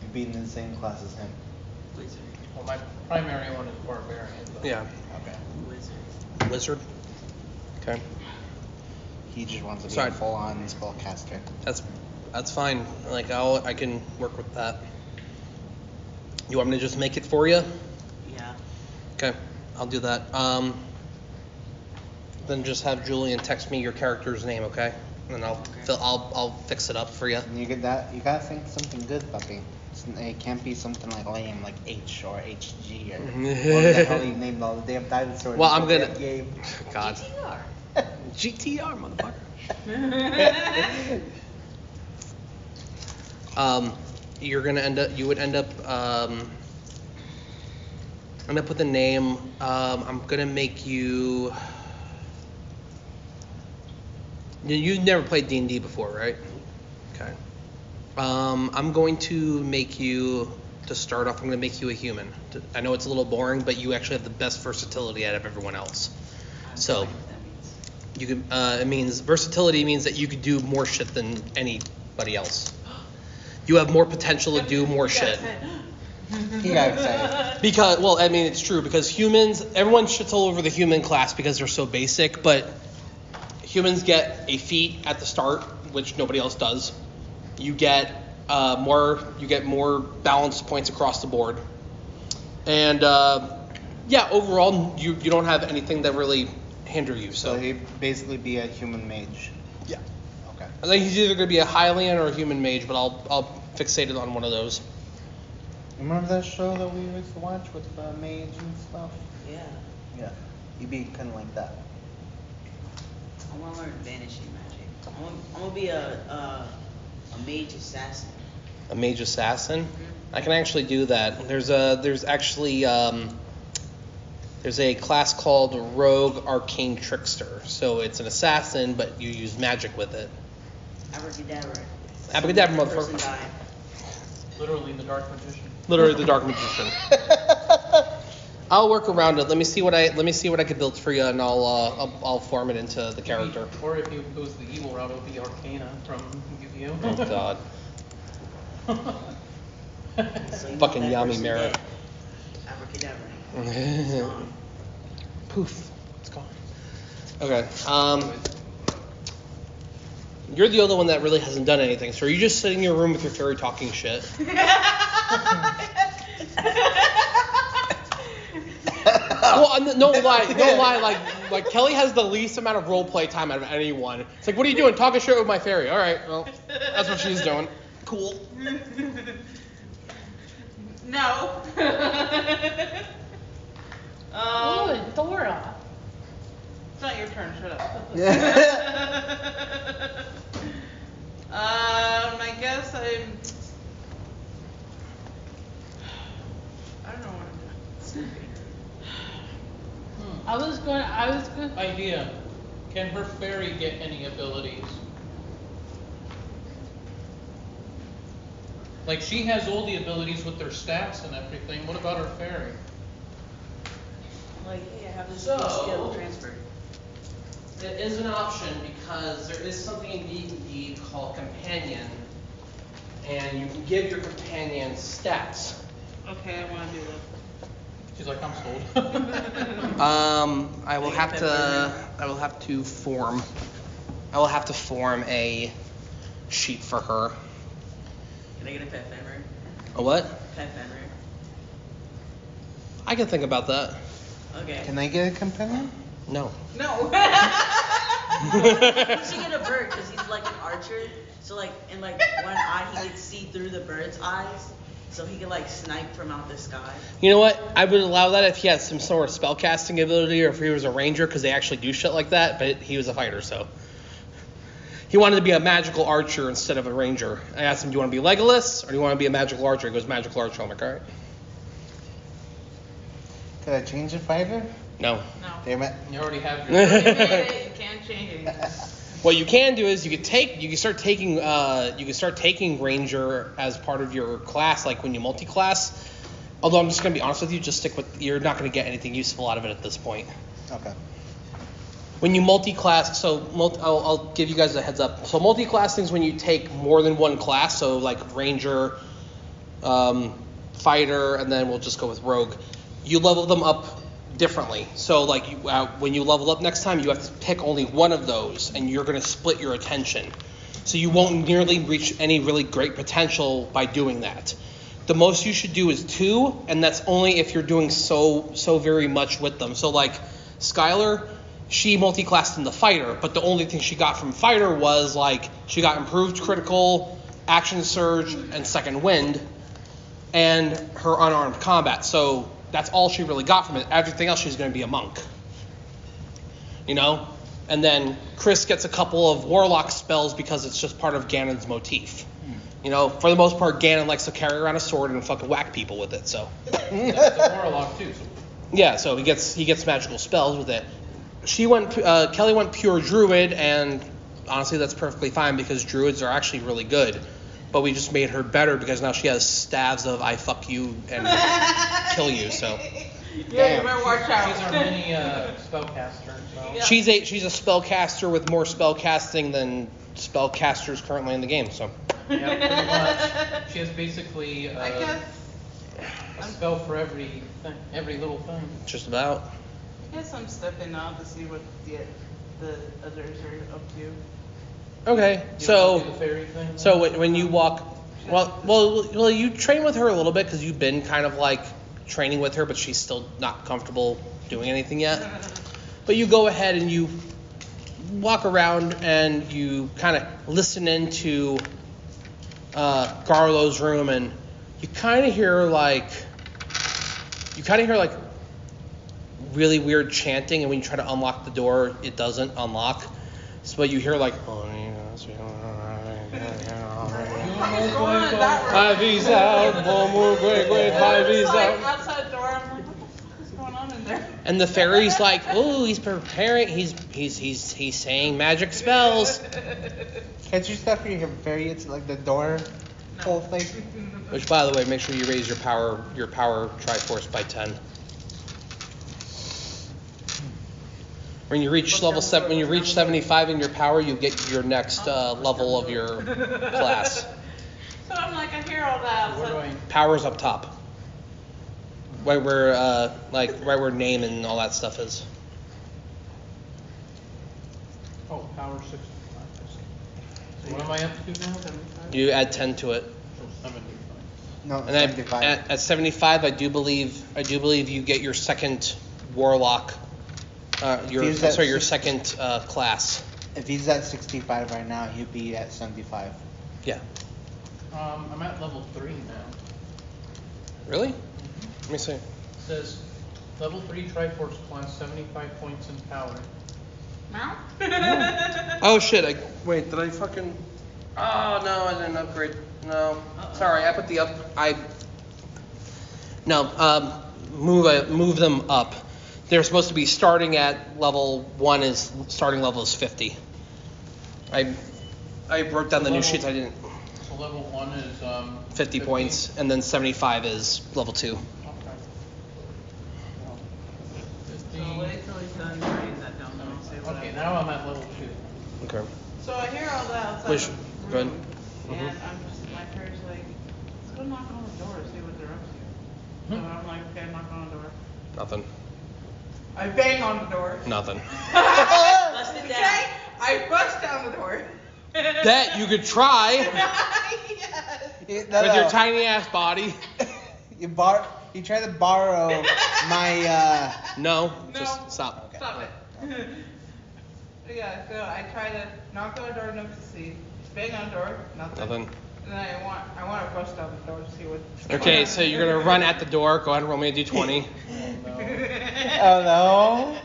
You'd be in the same class as him. Wizard. Well, my primary one is barbarian. But Yeah, Okay. Wizard. wizard. Okay, He just wants to be Sorry. a full-on spellcaster. that's fine. Like I can work with that. You want me to just make it for you? Yeah. Okay, I'll do that. Then just have Julian text me your character's name, okay? And then I'll fix it up for you. And you gotta think something good, puppy. It can't be something like lame, like H or HG or what the hell you named all the damn dinosaurs. Well, in I'm the gonna. damn game. God. GTR. GTR, motherfucker. you would end up with the name. I'm gonna make you. You've never played D&D before, right? Okay. I'm going to make you, to start off, I'm going to make you a human. I know it's a little boring, but you actually have the best versatility out of everyone else. So, you can. It means versatility means that you could do more shit than anybody else. You have more potential to do more shit. He got excited. Because, well, I mean, it's true, because humans, everyone shits all over the human class because they're so basic, but humans get a feat at the start, which nobody else does. You get more balance points across the board. And, overall, you don't have anything that really hinder you. So he'd basically be a human mage. Yeah. Okay. I think he's either going to be a Hylian or a human mage, but I'll fixate it on one of those. Remember that show that we used to watch with mage and stuff? Yeah. Yeah. He'd be kind of like that. I want to learn vanishing magic. I'm gonna be a mage assassin. A mage assassin? Mm-hmm. I can actually do that. There's a class called Rogue Arcane Trickster. So it's an assassin, but you use magic with it. Abracadabra. Abracadabra, Person motherfucker. died. Literally the Dark Magician. Literally the Dark Magician. I'll work around it. Let me see what I can build for you, and I'll form it into the character. Or if he goes the evil route, it'll be Arcana from Yu-Gi-Oh. Oh God. So you Fucking want that Yami person Merritt. dead. Abracadabra. It's gone. Poof. It's gone. Okay. You're the other one that really hasn't done anything. So are you just sitting in your room with your fairy talking shit? Well, no lie. Like Kelly has the least amount of role play time out of anyone. It's like, what are you doing? Talking shit with my fairy. All right, well, that's what she's doing. Cool. No. Ooh, Dora. It's not your turn. Shut up. I guess I don't know what I'm doing. I was going. Idea. Can her fairy get any abilities? Like, she has all the abilities with their stats and everything. What about her fairy? Like, hey, I have this So- skill transfer. It is an option because there is something in D&D called companion, and you can give your companion stats. Okay, I want to do this. She's like, I'm sold. I will have to form a sheet for her. Can I get a pet Fenrir? A what? Pet Fenrir. I can think about that. Okay. Can I get a companion? No. No. We should get a bird because he's like an archer. So like in like one eye he could see through the bird's eyes, so he could like snipe from out the sky. You know what? I would allow that if he had some sort of spellcasting ability or if he was a ranger, because they actually do shit like that. But he was a fighter, so he wanted to be a magical archer instead of a ranger. I asked him, "Do you want to be Legolas or do you want to be a magical archer?" He goes, "Magical archer." I'm like, all right. Could I change the fighter? No. No. Damn it. You already have You your. made it, you can't change it. What you can do is you can start taking ranger as part of your class, like when you multi-class. Although I'm just gonna be honest with you, just stick with. You're not gonna get anything useful out of it at this point. Okay. When you multi-class, I'll give you guys a heads up. So multi-class things when you take more than one class, so like ranger, fighter, and then we'll just go with rogue. You level them up differently. So like when you level up next time, you have to pick only one of those, and you're going to split your attention. So you won't nearly reach any really great potential by doing that. The most you should do is 2, and that's only if you're doing so very much with them. So like Skylar, she multi-classed in the fighter, but the only thing she got from fighter was like she got improved critical, action surge, and second wind, and her unarmed combat. So that's all she really got from it. Everything else, she's going to be a monk. You know? And then Chris gets a couple of warlock spells because it's just part of Ganon's motif. You know, for the most part, Ganon likes to carry around a sword and fucking whack people with it. So. That's a warlock too. So. Yeah, so he gets magical spells with it. Kelly went pure druid, and honestly, that's perfectly fine because druids are actually really good. But we just made her better because now she has staves of I fuck you and kill you. So. Yeah, you better watch out. She's our mini spellcaster. So. Yeah. She's a spellcaster with more spellcasting than spellcasters currently in the game. So. Yeah, pretty much. She has basically I guess. a spell for every little thing. Just about. I guess I'm stepping out to see what the others are up to. Okay, You wanna do so the fairy thing, then? so when you walk, well, you train with her a little bit because you've been kind of like training with her, but she's still not comfortable doing anything yet. But you go ahead and you walk around and you kind of listen into Garlo's room, and you kind of hear like really weird chanting, and when you try to unlock the door, it doesn't unlock. So you hear like, Outside door, I'm like, what the fuck is going on in there? and the fairy's like, oh, he's preparing, he's saying magic spells. Can't you step your fairy into like the door whole thing? Which, by the way, make sure you raise your power Triforce by 10. When you reach level 7, when you reach 75 in your power, you get your next level of your class. So I'm like, I hear all that. What do I? Power's up top, right where name and all that stuff is. Oh, power 65. So what am I up to now? 75? You add 10 to it, So 75. No, and then 75. at 75, I do believe you get your second warlock. Your second class. If he's at 65 right now, he'd be at 75. Yeah. I'm at level 3 now. Really? Let me see. It says level 3 Triforce class, 75 points in power. Now? Oh shit! Did I fucking? Oh no, I didn't upgrade. No, sorry, I put the up. Move them up. They're supposed to be starting at level 1 is starting level is 50. I wrote down the new sheets. I didn't. So level 1 is 50 points, and then 75 is level 2. Okay. So wait till he's done writing that down. Then I'll say what Okay, I- now I'm at level 2. Okay. So I hear all that outside Which- the go ahead. room, and my parents like, let's go knock on the door and see what they're up to. So I'm like, okay, knock on the door. Nothing. I bang on the door. Nothing. Bust it down. Okay? I bust down the door. That you could try Yes. with your tiny ass body. You try to borrow my No, No. just stop. Stop it. Yeah, so I try to knock on the door, no succeed. Bang on the door, nothing. Nothing. And then I want to bust down the door to see what. Okay, so you're gonna run at the door. Go ahead and roll me a d20. Oh no.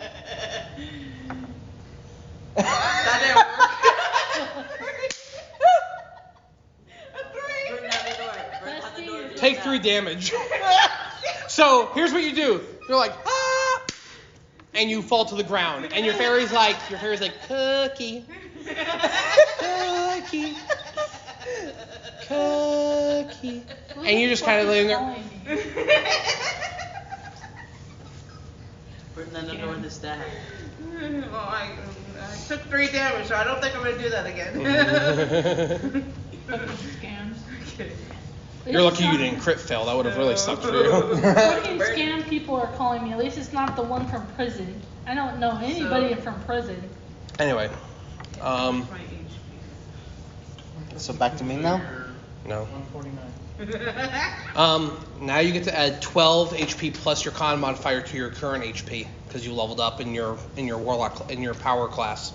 That didn't work. A 3. Burn down the door. Burn down the door. do Take that. 3 damage. So here's what you do. You're like, ah, and you fall to the ground, and your fairy's like, cookie, cookie, cookie, and you're just kind of laying there. Burn down the door with the staff. Well, I took 3 damage, so I don't think I'm gonna do that again. Scams. You're lucky you didn't crit fail. That would have really sucked for you. Fucking scam people are calling me. At least it's not the one from prison. I don't know anybody from prison. Anyway, My HP. So back to me now? no. 149. Now you get to add 12 HP plus your con modifier to your current HP because you leveled up in your warlock in your power class.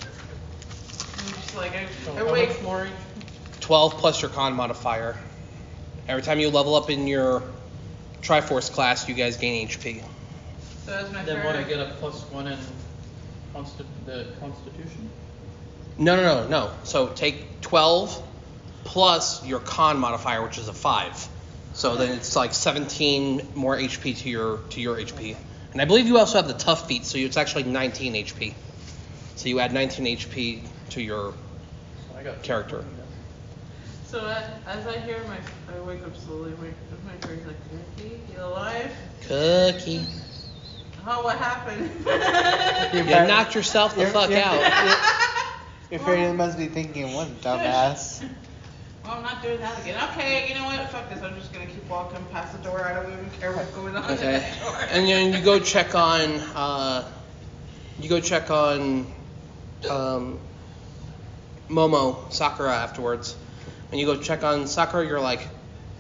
I'm just like, So I how wait. much more 12 plus your con modifier. Every time you level up in your Triforce class, you guys gain HP. So that's my Then what, I third. get a +1 in the Constitution? No. So take 12 plus your con modifier, which is a 5. So then it's like 17 more HP to your HP. And I believe you also have the tough feat, so it's actually 19 HP. So you add 19 HP to your character. So as I hear I wake up slowly, my friend's like, Cookie, you alive? Cookie. Oh, what happened? You knocked yourself the fuck out. Your fairy must be thinking, what a dumbass. Well, I'm not doing that again. Okay, you know what? Fuck this. I'm just gonna keep walking past the door. I don't even care what's going on in Okay. that door. And then you go check on Momo, Sakura afterwards. When you go check on Sakura, you're like,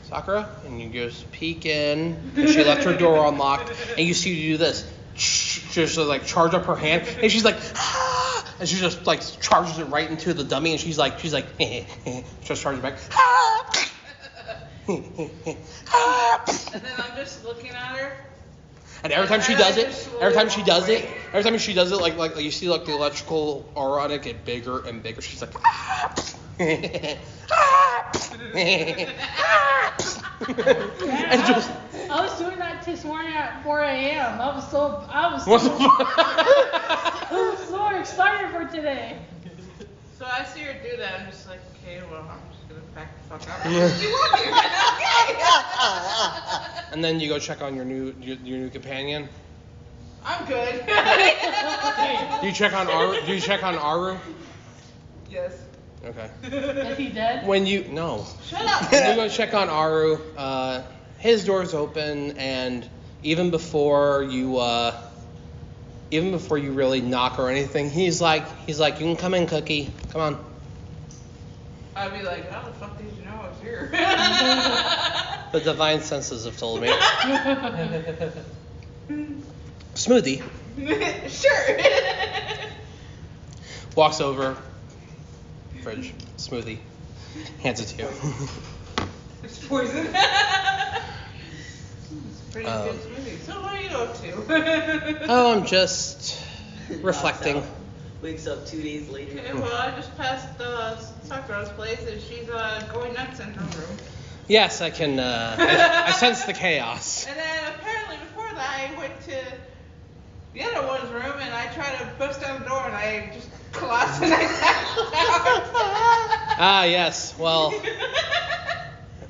Sakura? And you just peek in, and she left her door unlocked, and you see you do this. She just like charge up her hand, and she's like, ah! And she just like charges it right into the dummy, and she's like, just charges it back. Ah! And then I'm just looking at her. And every time she does it, like you see like the electrical aura on it get bigger and bigger. She's like, ah! And just. I was doing that this morning at 4 a.m. I was so excited for today. So I see her do that. I'm just like, okay, well, I'm just gonna back the fuck up. Okay. And then you go check on your new companion. I'm good. Do you check on Aru? Yes. Okay. Is he dead? No. Shut up. When you go check on Aru, his door's open, and even before you really knock or anything, he's like, you can come in, Cookie. Come on. I'd be like, how the fuck did you know I was here? The divine senses have told me. Smoothie Sure. walks over, fridge, smoothie, hands it to you. It's poison. It's pretty good smoothie. So what are you up to? Oh, I'm just reflecting. Wakes up 2 days later. Okay, well, I just passed Sakura's place and she's going nuts in her room. Yes, I can. I sense the chaos. And then apparently before that I went to the other one's room and I tried to bust down the door and I just collapsed and I sat down. Ah, yes. Well,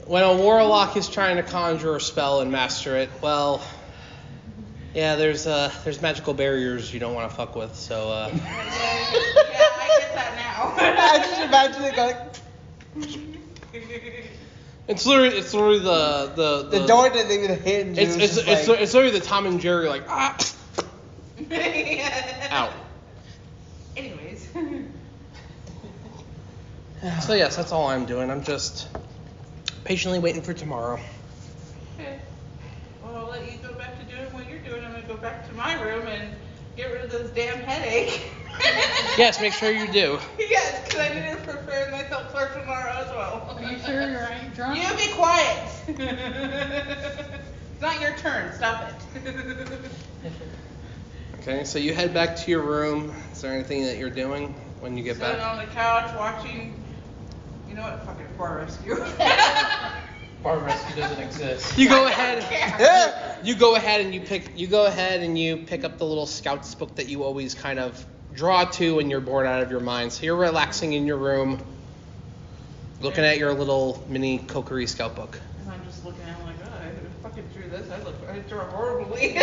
when a warlock is trying to conjure a spell and master it, well, yeah, there's magical barriers you don't want to fuck with. So. Yeah, I get that now. I just imagine it going. It's literally the door didn't even hinge. It's literally the Tom and Jerry like ah. Out. Anyways. So yes, that's all I'm doing. I'm just patiently waiting for tomorrow. Okay. Well, I'll let you go back to doing what you're doing. I'm gonna go back to my room and get rid of this damn headache. Yes, make sure you do. Yes, because I need to prepare myself for tomorrow as well. Are you sure you ain't drunk? You be quiet. It's not your turn. Stop it. Okay, so you head back to your room. Is there anything that you're doing when you get Sitting back? on the couch watching. You know what? Fucking Bar Rescue. Bar rescue doesn't exist. You go ahead. You go ahead and you pick up the little scouts book that you always kind of draw to when you're bored out of your mind. So you're relaxing in your room, looking at your little mini Kokiri scout book. And I'm just looking at it like, oh, I fucking drew this. I drew horribly.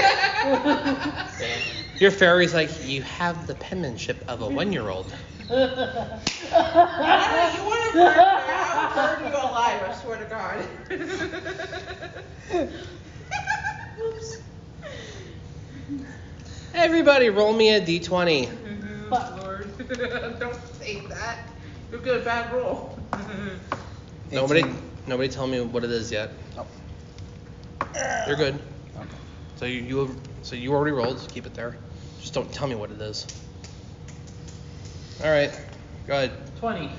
Your fairy's like, you have the penmanship of a 1-year-old. You want to burn me? I'll burn you alive, I swear to God. Oops. Everybody, roll me a d20. Oh, Lord. Don't say that. You'll get a bad roll. Nobody tell me what it is yet. Oh. You're good. Okay. So you already rolled. So keep it there. Just don't tell me what it is. All right. Go ahead. 20.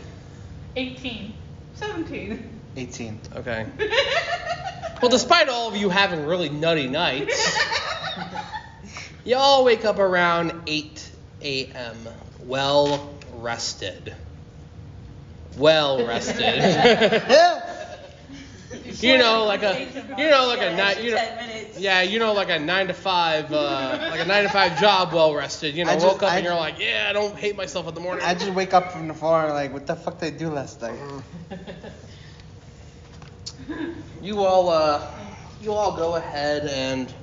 18. 17. 18. Okay. Well, despite all of you having really nutty nights, you all wake up around 8 a.m. well rested well rested. You know, like a 9 to 5, like a 9 to 5 job, well rested. You know, woke up and you're like, yeah, I don't hate myself in the morning. I just wake up from the floor and like, what the fuck did I do last night? You all go ahead and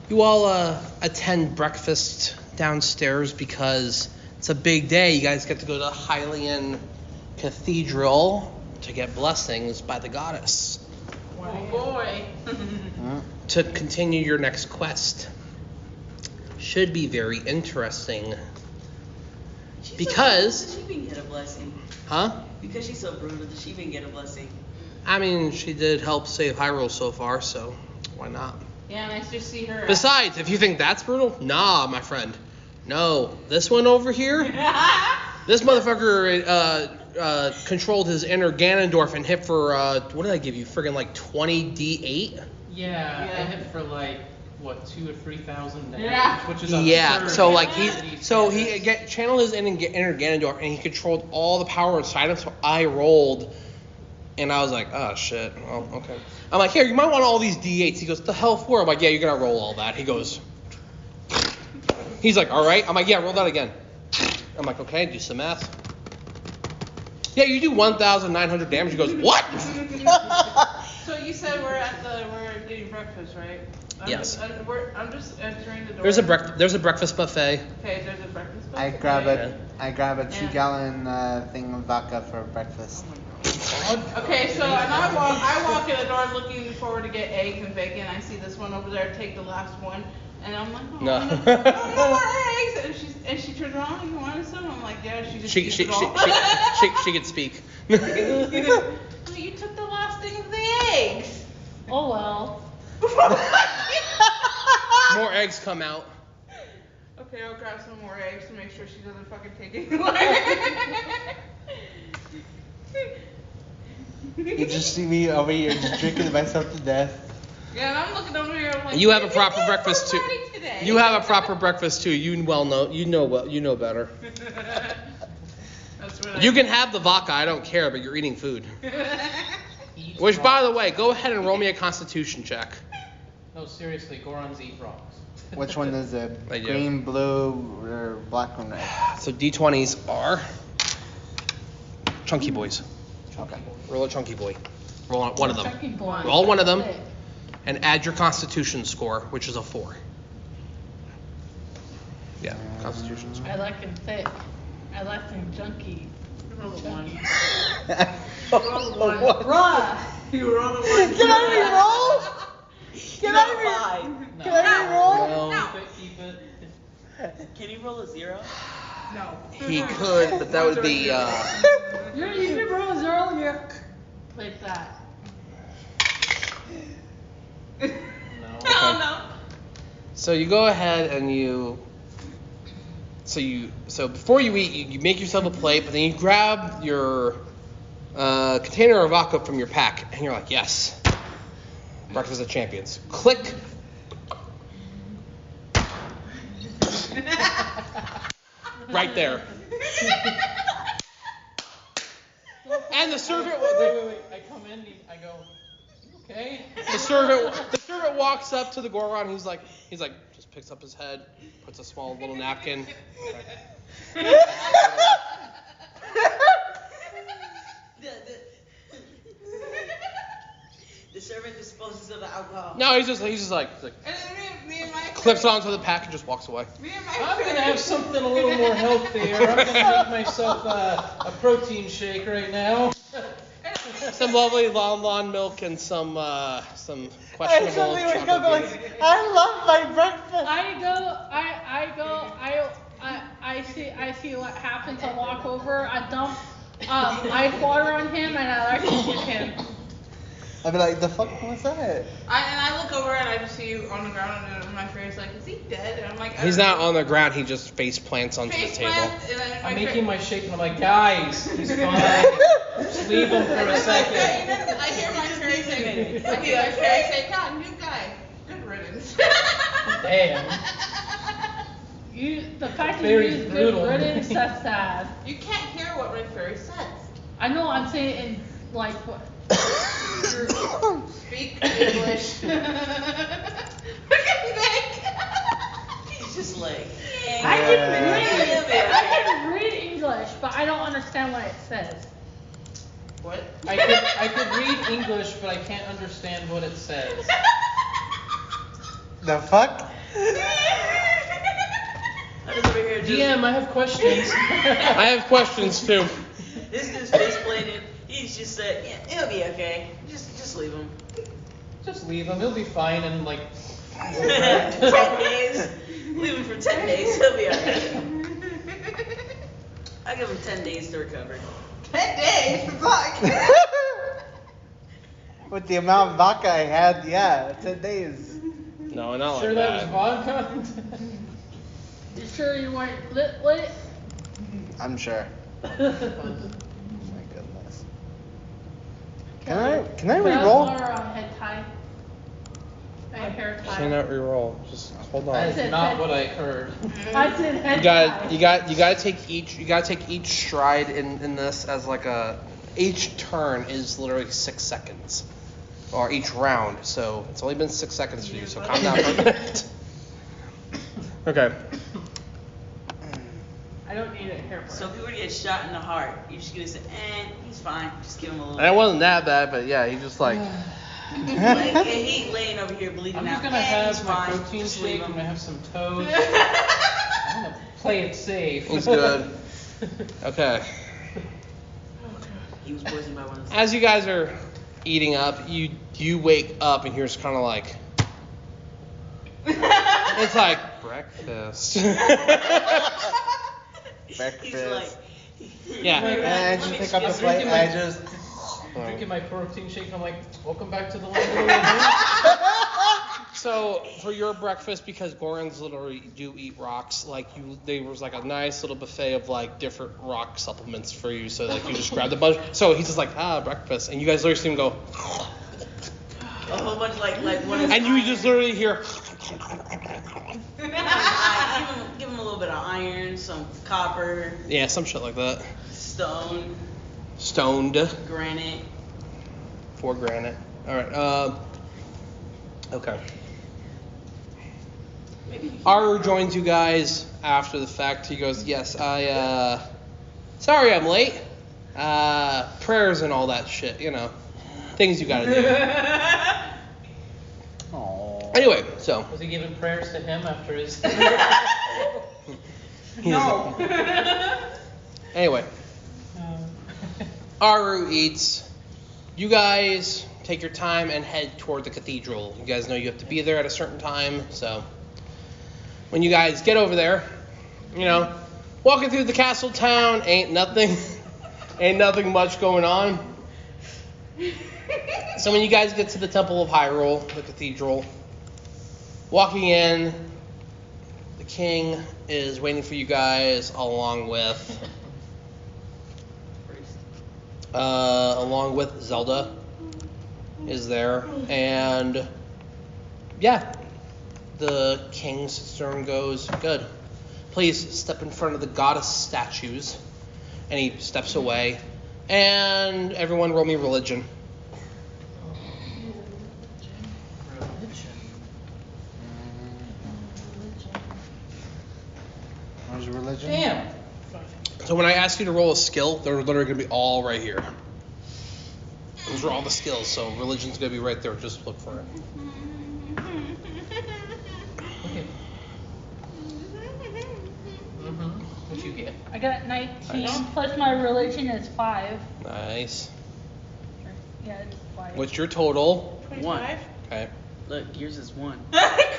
you all attend breakfast downstairs because it's a big day. You guys get to go to Hylian Cathedral to get blessings by the goddess. Oh boy. To continue your next quest. Should be very interesting. Because Does she even get a blessing? Huh? Because she's so brutal, does she even get a blessing? I mean, she did help save Hyrule so far, so why not? Yeah, nice to see her. Besides, if you think that's brutal, nah, my friend. No, this one over here, this motherfucker controlled his inner Ganondorf and hit for, what did I give you? Friggin' like 20 D8? Yeah, I hit for like, what, 2,000 or 3,000 damage, Yeah. which is absurd. Yeah, so like he channeled his inner Ganondorf and he controlled all the power inside him, so I rolled and I was like, oh shit, oh, okay. I'm like, here, you might want all these D8s. He goes, the hell for? I'm like, yeah, you're gonna roll all that. He goes, he's like, all right. I'm like, yeah, roll that again. I'm like, okay, do some math. Yeah, you do 1,900 damage. He goes, what? So you said we're getting breakfast, right? Yes. I'm just entering the door. There's a breakfast buffet. Okay, there's a breakfast buffet. I grab a 2-gallon thing of vodka for breakfast. Okay, so and I walk in the door looking forward to get eggs and bacon. I see this one over there take the last one, and I'm like, oh, No. no more eggs. And she turns around, you wanted some? I'm like, yeah. She just She eats it all. she could speak. Well, you took the last thing of the eggs. Oh well. More eggs come out. Okay, I'll grab some more eggs to make sure she doesn't fucking take it. You just see me over here just drinking myself to death. Yeah, and I'm looking over here. I'm like, You have a "Did proper you breakfast too. party today?" You have a proper breakfast too. You know better. That's what You can have the vodka, I don't care, but you're eating food. Which, by the way, go ahead and roll me a Constitution check. No, seriously, Gorons eat rocks. Which one is it? I do. Green, blue, or black and red? So D20s are chunky boys. Okay. Roll a chunky boy. Roll one of them. Chunky boy. Roll one of them and add your Constitution score, which is a 4. Yeah, Constitution score. I like him thick. I like him junky. Roll a one. Bruh. You roll a one. Can I re-roll? Can I No. Can I re-roll? No. Keep it. Can you roll a 0? No. He could, but that would be, You can roll a 0 and you're like that. No. Oh no. So you go ahead and so before you eat, you make yourself a plate, but then you grab your container of vodka from your pack, and you're like, yes, breakfast of champions. Click. Right there. And the servant. Wait. I come in, I go, okay? The servant walks up to the Goron. He's like, just picks up his head, puts a small little napkin. The servant disposes of the alcohol. No, he's just like And then me and my clips onto the pack and just walks away. Me and my I'm gonna have something a little more healthier. I'm gonna make myself a protein shake right now. Some lovely lawn milk and some questionable suddenly wake up chocolate. like, I love my breakfast. I see what happens. I walk over, I dump ice water on him, and I electrocute him. I'd be like, the fuck was that? and I look over and I just see you on the ground and my face like, is he dead? And I'm like, He's not on the ground. He just face plants onto the face table. plant, and then I'm my making my shake and I'm like, guys, he's fine. Just leave him for a second. I hear my fairy say, God, new guy, good riddance. Damn. The fact that you Very use brutal. good British, that's sad. You can't hear what Red Fairy says. I know I'm saying in like what. Speak English. Look at Nick. He's just like. I can read English, but I don't understand what it says. What? I could read English, but I can't understand what it says. The fuck? I'm just over here just. DM, I have questions. I have questions too. This dude's face planted. He's just said, yeah, it'll be okay. Just leave him. Just leave him. He'll be fine in like. 10 days. Leave him for 10 days. He'll be okay. I'll give him 10 days to recover. 10 days? Fuck. With the amount of vodka I had, yeah, 10 days. No, not Sure, like that was vodka. You sure you weren't lit? I'm sure. Oh my goodness. Can I re-roll? Head tie. A hair tie. Cannot reroll. Just hold That on. is not what I heard. I said head You gotta take each stride in this as like each turn is literally 6 seconds. Or each round, so it's only been 6 seconds for you, so calm down for a minute. Okay. I don't need a hair So if you were to get shot in the heart, you're just gonna say, he's fine. Just give him a little. And it wasn't that bad, but yeah, he just like. Like, he laying over here bleeding I'm out. just gonna he's have my fine. protein Just leave shake. I'm him. gonna have some toast. I'm gonna play it safe. He's good. Okay. He was poisoned by one of the. As you guys are eating up, you wake up and you're just kind of like. It's like breakfast. Breakfast. He's like. Yeah. And I just pick up the plate and I just. Drinking my protein shake. I'm like, welcome back to the land of the living. So for your breakfast, because Gorons literally do eat rocks, like there was like a nice little buffet of like different rock supplements for you. So like you just grabbed a bunch. So he's just like breakfast, and you guys literally see him go. A whole bunch like one of. And you just literally hear. Give him a little bit of iron, some copper, Yeah, some shit like that. stone, Stoned. granite. 4 granite. All right. Okay. Maybe. Aru joins you guys after the fact. He goes, yes, sorry I'm late. Prayers and all that shit, things you gotta do. Aww. Anyway, so. Was he giving prayers to him after his? No. Anyway, Aru eats. You guys take your time and head toward the cathedral. You guys know you have to be there at a certain time, so when you guys get over there, walking through the castle town, ain't nothing much going on. So when you guys get to the Temple of Hyrule, the cathedral, walking in, the king is waiting for you guys along with Zelda is there, and yeah, the king's turn goes, good. Please step in front of the goddess statues, and he steps away, and everyone roll me religion. Where's your religion? Damn. So when I ask you to roll a skill, they're literally going to be all right here. Those are all the skills, so religion's going to be right there. Just look for it. Okay. What'd you get? I got 19 Nice. plus my religion is 5. Nice. Yeah, it's 5. What's your total? 25? Okay. Look, yours is 1. Of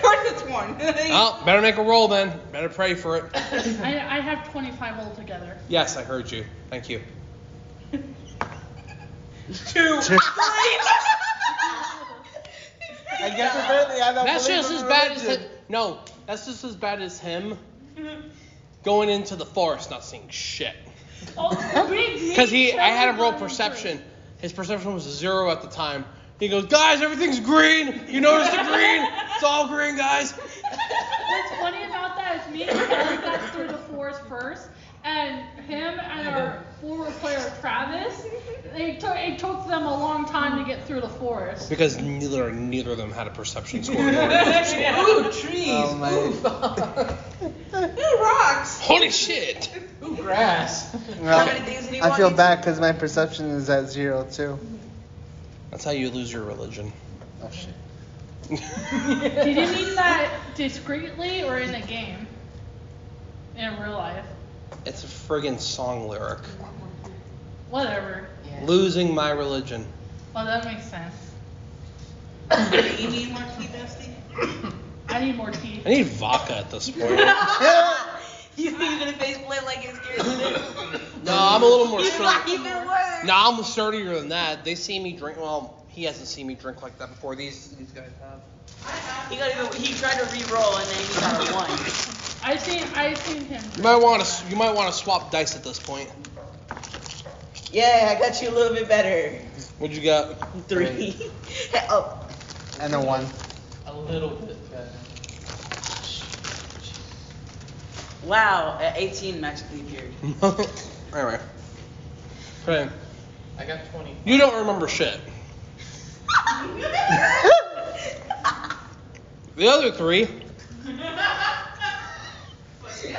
course it's 1. Oh, better make a roll then. Better pray for it. I have 25 altogether. Yes, I heard you. Thank you. 2. I guess apparently I don't That's believe just in as bad as religion. him. No, that's just as bad as him going into the forest not seeing shit. Because I had him roll perception. His perception was 0 at the time. He goes, guys, everything's green. You notice the green? It's all green, guys. What's funny about that is me and Kelly got through the forest first, and him and our former player Travis, it took them a long time to get through the forest. Because neither of them had a perception score. Ooh, trees. Oh, my. Ooh, rocks. Holy shit! Ooh, grass. How many things did he I want feel you bad because my perception is at 0 too. That's how you lose your religion. Oh shit. Did you mean that discreetly or in the game? In real life? It's a friggin' song lyric. Whatever. Losing my religion. Well, that makes sense. You need more tea, Dusty? I need more tea. I need vodka at this point. You think you're gonna face plant like it's scared to death? No, I'm a little more He's not even sturdy. worse. No, I'm sturdier than that. They see me drink. Well, he hasn't seen me drink like that before. These guys have. He tried to re-roll and then he got a 1. I seen him. You might want to swap dice at this point. Yeah, I got you a little bit better. What'd you got? 3. Oh. And a 1. A little bit better. Wow, at 18 magically appeared. Anyway. Okay. I got 20. You don't remember shit. The other 3.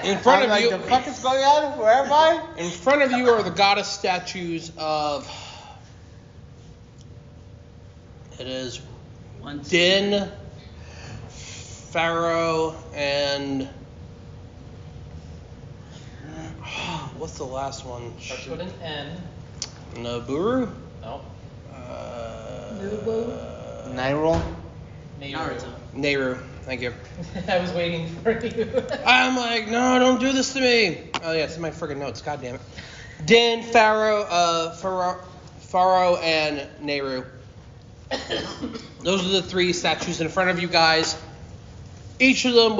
In front of you. The fuck is going on? Where am I? In front of you are the goddess statues of. It is Din, Pharaoh, and. What's the last one? Starts with an N. Naburu? No. Nyrol? Naruto. Nehru. Thank you. I was waiting for you. I'm like, no, don't do this to me. Oh yeah, it's in my friggin' notes. God damn it. Din, Pharaoh, and Nehru. Those are the 3 statues in front of you guys. Each of them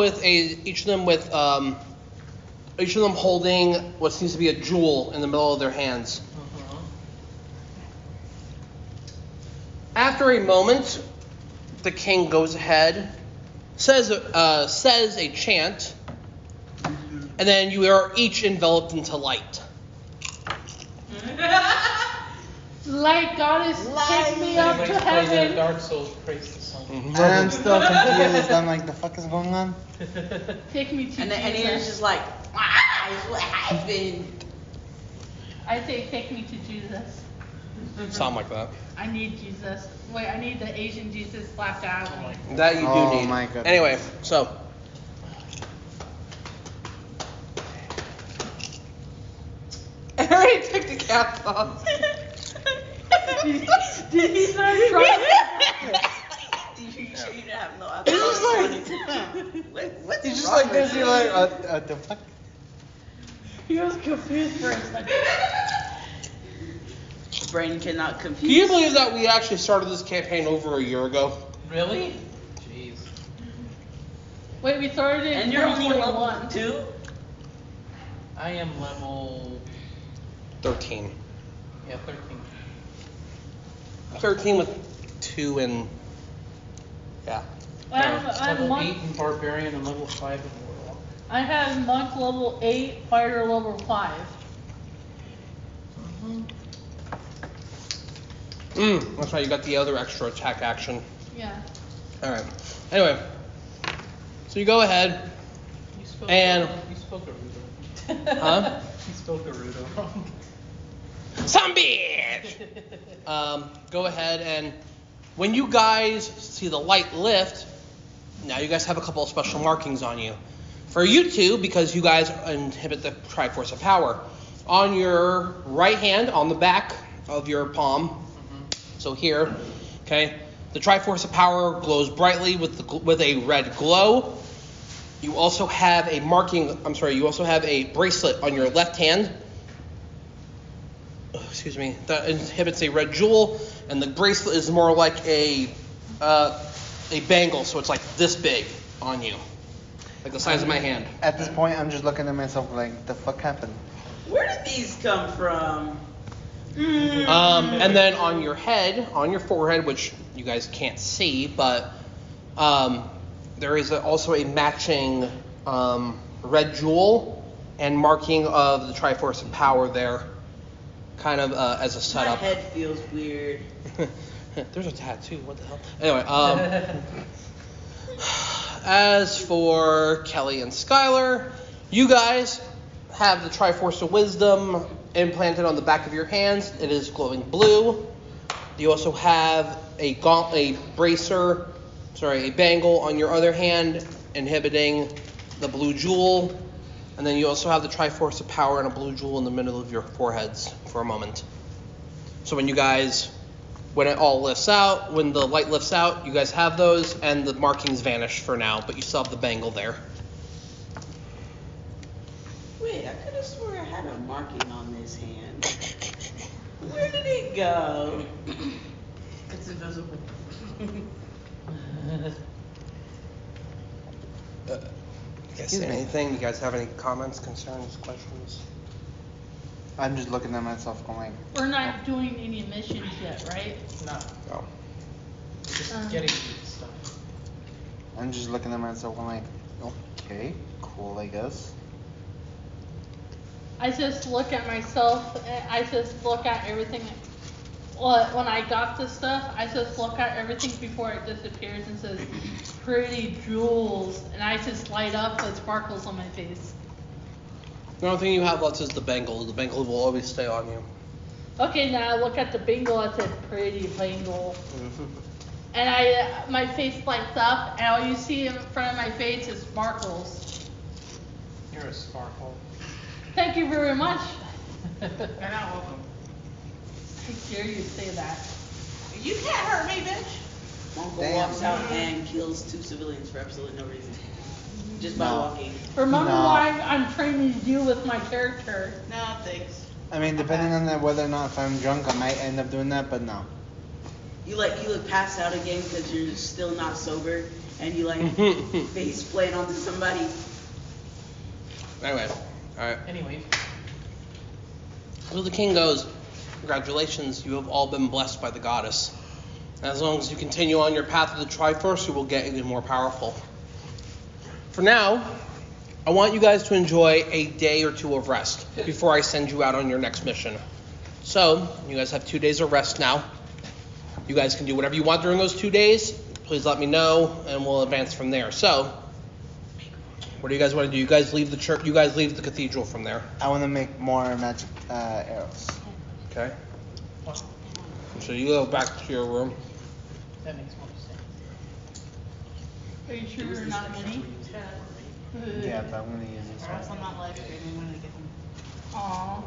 holding what seems to be a jewel in the middle of their hands. After a moment, the king goes ahead, says a chant, and then you are each enveloped into light. Light goddess, take me up Anybody's to played heaven. Dark Souls, praise the song. And I'm still confused. I'm like, the fuck is going on? Take me to And then and he was Jesus. just like, what happened? I say, take me to Jesus. Something like that. I need Jesus. Wait, I need the Asian Jesus slapped out of me. That you do Oh need. my goodness. Anyway, so. I already took the cap off. Did he start crying? You sure you didn't have no alcohol? What's He's just wrong like this. with You're you? like, the fuck? He was confused for a second. Brain cannot Can compute. you believe that we actually started this campaign over a year ago? Really? Jeez. Wait, we started in And you're only level 2021. 2? I am level 13. 13. 13 with 2 and. Yeah. I have Level monk. 8 in Barbarian and level 5 in Warlock. I have monk level 8, fighter level 5. That's right, you got the other extra attack action. Yeah. Alright. Anyway. So you go ahead. You spoke And- You spoke Naruto. Huh? You spoke Naruto wrong. Some bitch! Go ahead and when you guys see the light lift, now you guys have a couple of special markings on you. For you two, because you guys inhibit the Triforce of Power. On your right hand, on the back of your palm, so here, okay, the Triforce of Power glows brightly with a red glow. You also have a you also have a bracelet on your left hand. That inhibits a red jewel, and the bracelet is more like a bangle, so it's like this big on you, like the size of my hand. At this point, I'm just looking at myself like, the fuck happened? Where did these come from? And then on your head, on your forehead, which you guys can't see, but there is also a matching red jewel and marking of the Triforce of Power there, kind of as a My setup. head feels weird. There's a tattoo. What the hell? Anyway, as for Kelly and Skylar, you guys have the Triforce of Wisdom implanted on the back of your hands. It is glowing blue. You also have a bangle on your other hand, inhibiting the blue jewel. And then you also have the Triforce of Power and a blue jewel in the middle of your foreheads for a moment. So when it all lifts out, when the light lifts out, you guys have those, and the markings vanish for now, but you still have the bangle there. Wait, I could have swore I had a marking on this hand. Where did it go? It's invisible. You guys say anything? You guys have any comments, concerns, questions? I'm just looking at myself going, We're not doing any missions yet, right? No, No. just getting stuff. I'm just looking at myself going like, okay, cool, I guess. I just look at myself, I just look at everything. Well, when I got this stuff, I just look at everything before it disappears and says, pretty jewels, and I just light up with sparkles on my face. The only thing you have left is the bangle. The bangle will always stay on you. Okay, now I look at the bangle, it said pretty bangle. And my face lights up, and all you see in front of my face is sparkles. You're a sparkle. Thank you very much. You're not welcome. I dare you say that. You can't hurt me, bitch. Monko Damn. walks out and kills 2 civilians for absolutely no reason. Just by No. walking. Remember No. why I'm training you with my character. No, thanks. I mean, depending on whether or not if I'm drunk, I might end up doing that, but no. You look passed out again because you're still not sober, and you face plant onto somebody. Anyway, alright. Anyway, So the king goes, congratulations, you have all been blessed by the goddess. As long as you continue on your path of the Triforce, you will get even more powerful. For now, I want you guys to enjoy a day or two of rest before I send you out on your next mission. So, you guys have 2 days of rest now. You guys can do whatever you want during those 2 days. Please let me know, and we'll advance from there. So, what do you guys want to do? You guys leave the church. You guys leave the cathedral from there. I want to make more magic arrows. Okay. So you go back to your room. that makes more sense. Are you sure you're not many? Yeah, but I'm gonna use this Or else I'm one. not live streaming when I get them. Aw.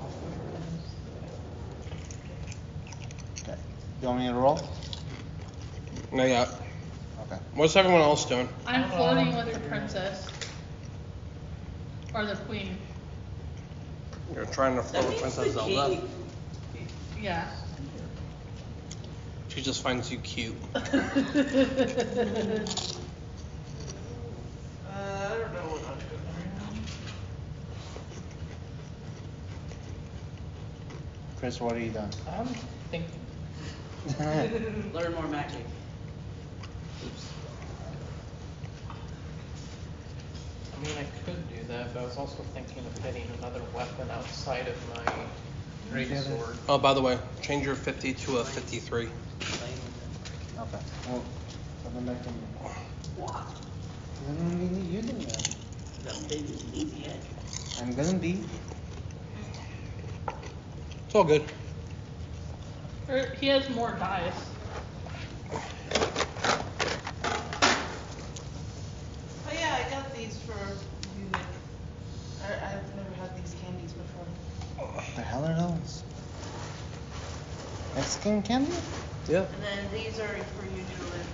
Okay. You want me to roll? Not yet. Okay. What's everyone else doing? I'm flirting with the princess. Or the queen. You're trying to flirt That with means Princess the Zelda. king. Yeah. She just finds you cute. I don't know what I'm doing right Chris, what are you doing? I'm thinking. Learn more magic. Oops. I mean, I could do that, but I was also thinking of getting another weapon outside of my great sword. Oh, by the way, change your 50 to a 53. Okay. Well, so then I can. Wow. I'm gonna be using them. That big is easy head. I'm gonna be. It's all good. He has more dice. Oh yeah, I got these for you. I've never had these candies before. What the hell are those? Mexican candy? Yeah. And then these are for you, Julie.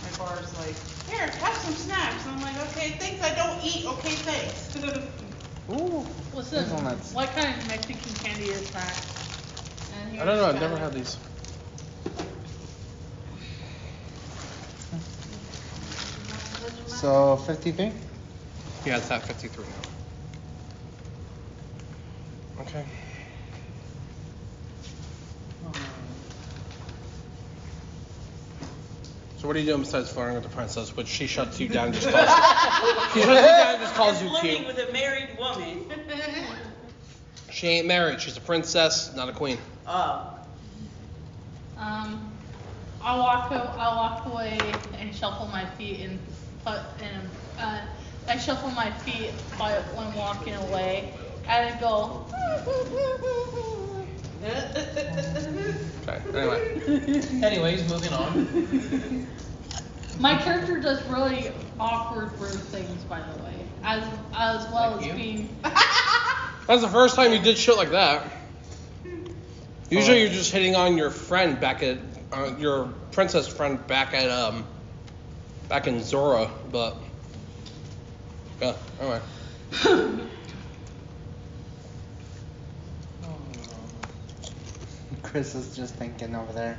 My bar's like, here, have some snacks. And I'm like, okay, thanks, I don't eat. Okay, thanks. Ooh. Listen, Hazelnuts. what kind of Mexican candy is that? And I don't know. here's I've never Skylar. had these. So 53? Yeah, it's at 53 now. Okay. So So what are you doing besides flirting with the princess, which she shuts you down and just calls she shuts you down and just calls you Living cute. with a married woman. She ain't married. She's a princess, not a queen. Oh. I'll walk away and shuffle my feet and I shuffle my feet when walking away and go. Okay. Anyway. Anyways, moving on. My character does really awkward rude things, by the way, as well Like as you? being. That's the first time you did shit like that. Usually you're just hitting on your friend back at your princess friend back in Zora, but yeah. Anyway. Chris is just thinking over there.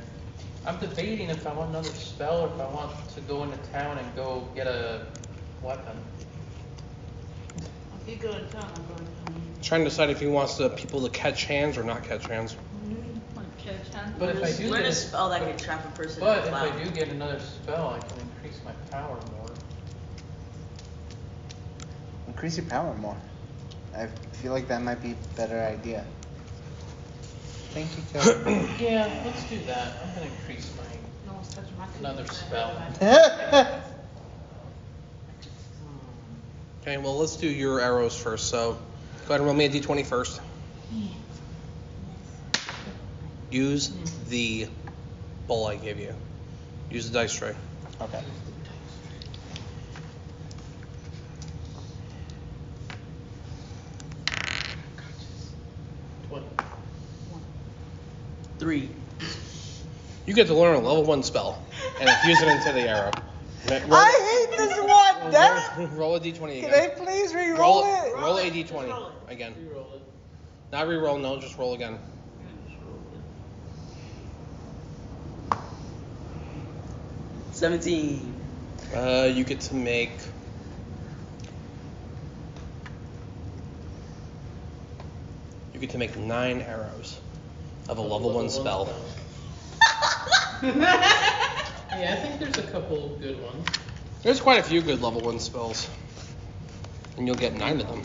I'm debating if I want another spell or if I want to go into town and go get a weapon. If you go to town, I'm going to town. Trying to decide if he wants the people to catch hands or not catch hands. But if I do Learn get a a, spell that can trap a person but in if a I cloud. do get another spell, I can increase my power more. Increase your power more. I feel like that might be a better idea. Thank you, Cody. Yeah, let's do that. I'm gonna increase my No one's touching my cookies. another spell. Okay, well let's do your arrows first. So go ahead and roll me a d20 first. Use the bowl I gave you. Use the dice tray. Okay. What? 3. You get to learn a level 1 spell and infuse it into the arrow. I hate this one. Damn. Roll a d20 Can I again. please re-roll it? Roll a d20 again. Reroll it. Not re-roll, no, just roll again. 17. You get to make. You get to make 9 arrows of a level 1 spell. Yeah, I think there's a couple good ones. There's quite a few good level 1 spells. And you'll get 9 of them.